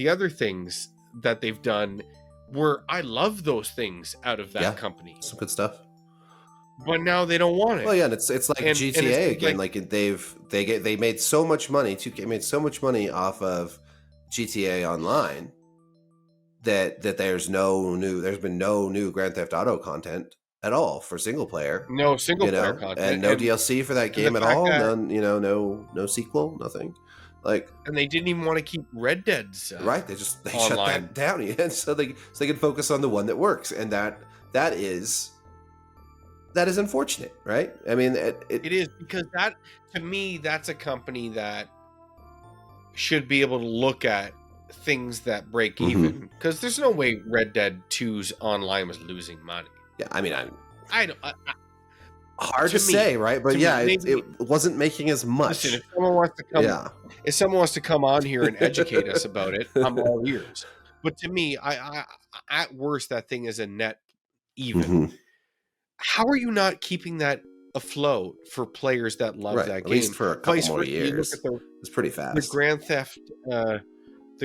other things that they've done, where I love those things out of that company. Some good stuff. But now they don't want it. Well, yeah, and it's like GTA again. Like they made so much money. 2K made so much money off of GTA Online that there's been no new Grand Theft Auto content at all for single player. No single player content, and no DLC for that game at all. None, no sequel, nothing. Like, and they didn't even want to keep Red Dead's right. They shut that down, and so they can focus on the one that works, and that is unfortunate, right? I mean, it is, because that, to me, that's a company that should be able to look at things that break even, because there's no way Red Dead 2's online was losing money. Yeah, I mean, I don't. Hard to say, right? But yeah, it wasn't making as much. Listen, if someone wants to come on here and educate us about it, I'm all ears. But to me, I at worst, that thing is a net even. How are you not keeping that afloat for players that love that game? At least for a couple more years. It's pretty fast. The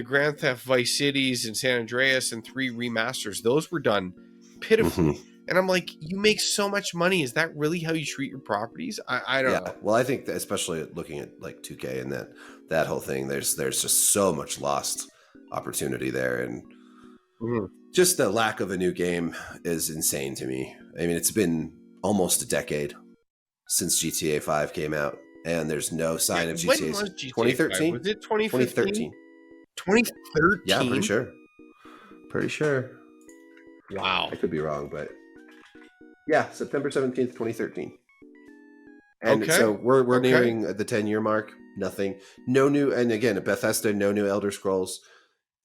Grand Theft Vice Cities and San Andreas and 3 remasters, those were done pitifully. And I'm like, you make so much money. Is that really how you treat your properties? I don't know. Well, I think that, especially looking at like 2K and that whole thing, there's just so much lost opportunity there, and just the lack of a new game is insane to me. I mean, it's been almost a decade since GTA 5 came out, and there's no sign of GTA. When was GTA 2013? Was it 2013? 2013? Yeah, pretty sure. Wow. I could be wrong, but yeah, September 17th, 2013. And so we're nearing the 10-year mark. Nothing. No new, and again, at Bethesda, no new Elder Scrolls.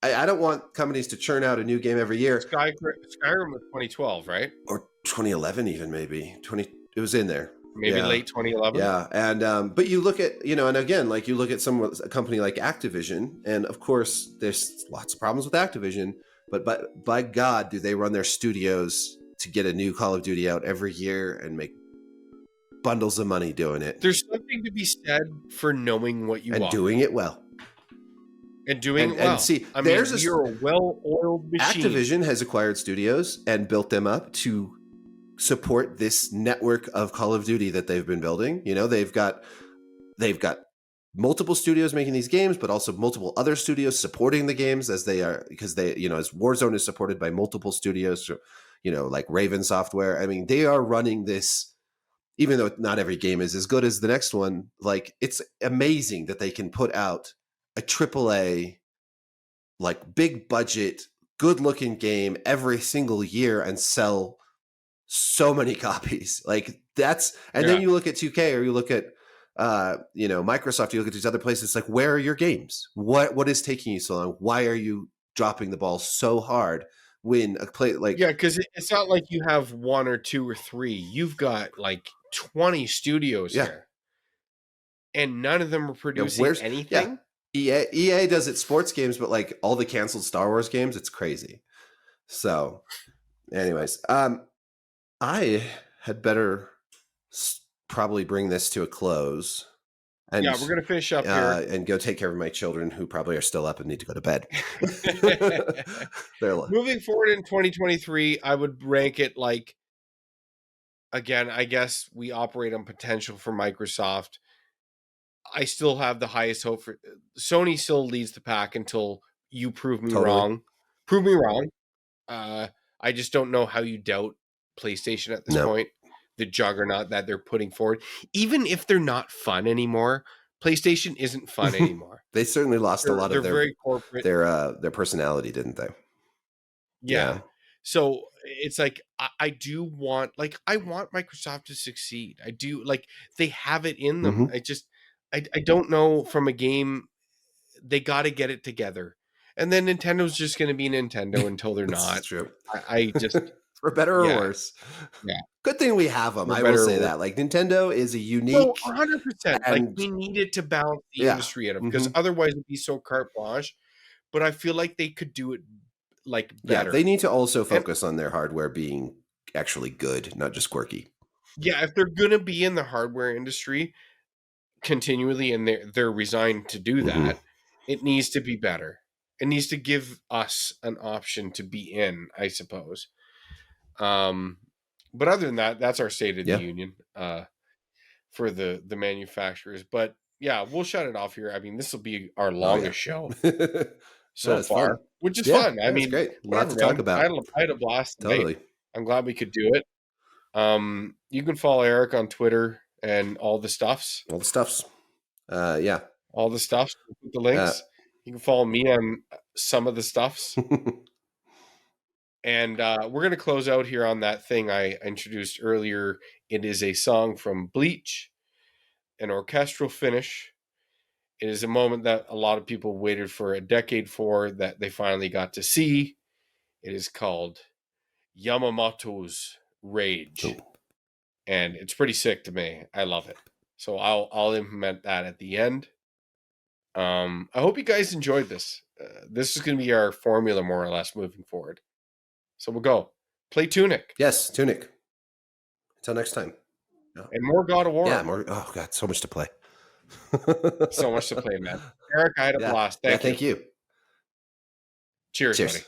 I don't want companies to churn out a new game every year. Skyrim was 2012, right? Or 2011 even, maybe. It was in there. Maybe late 2011. Yeah, and but you look at, and again, like you look at a company like Activision, and of course there's lots of problems with Activision, but by God, do they run their studios to get a new Call of Duty out every year and make bundles of money doing it. There's something to be said for knowing what you want. And doing it well. And doing it And well. see, I mean, there's this you're a well-oiled machine. Activision has acquired studios and built them up to support this network of Call of Duty that they've been building. You know, they've got multiple studios making these games, but also multiple other studios supporting the games as they are, because they, you know, as Warzone is supported by multiple studios, you know, like Raven Software. I mean, they are running this, even though not every game is as good as the next one. Like, it's amazing that they can put out a AAA, like, big budget, good looking game every single year and sell so many copies. Like, that's, and Yeah. then you look at 2K, or you look at you know, Microsoft, you look at these other places, like, where are your games? What is taking you so long? Why are you dropping the ball so hard when a play like, Yeah, because it's not like you have one or two or three. You've got like 20 studios Yeah. here, and none of them are you know, producing anything. EA does its sports games, but like all the canceled Star Wars games, it's crazy. So anyways, I had better probably bring this to a close. And, Yeah, we're gonna finish up here. and go take care of my children, who probably are still up and need to go to bed. They're like, Moving forward in 2023, I would rank it like, again, I guess we operate on potential for Microsoft. I still have the highest hope for Sony. Still leads the pack until you prove me Totally. wrong. Prove me wrong. I just don't know how you doubt PlayStation at this No. point. The juggernaut that they're putting forward, even if they're not fun anymore, PlayStation isn't fun anymore. They certainly lost a lot They're of their very corporate. their personality, didn't they? Yeah. So it's like I do want, like, I want Microsoft to succeed. I do, like, they have it in them. I don't know, from a game, they got to get it together, and then Nintendo's just going to be Nintendo until they're That's not. true. I just For better or Yeah. worse. Yeah. Good thing we have them. For I better will or say worse. that. Like, Nintendo is a unique. No, 100%. Like, and- we needed to balance the Yeah. industry out of, because otherwise it'd be so carte blanche. But I feel like they could do it, like, better. Yeah, they need to also focus on their hardware being actually good, not just quirky. Yeah, if they're gonna be in the hardware industry continually, and they're resigned to do that, it needs to be better. It needs to give us an option to be in, I suppose. But other than that, that's our State of the Union for the manufacturers. But yeah, we'll shut it off here. I mean, this will be our longest show so far, fun. which is Yeah, fun. I that's mean, great. A lot whatever, to talk man. about. I had a blast tonight. Totally. I'm glad we could do it. You can follow Erik on Twitter and all the stuffs. All the stuffs. Yeah. All the stuffs. Put the links. You can follow me on some of the stuffs. And we're going to close out here on that thing I introduced earlier. It is a song from Bleach, an orchestral finish. It is a moment that a lot of people waited for a decade for, that they finally got to see. It is called Yamamoto's Rage. Oh. And it's pretty sick to me. I love it. So I'll implement that at the end. I hope you guys enjoyed this. This is going to be our formula, more or less, moving forward. So we'll go play Tunic. Yes, Tunic. Until next time. And more God of War. Yeah, more. Oh God, so much to play. So much to play, man. Erik, I had a blast. Thank you. Thank you. Cheers, Cheers. buddy.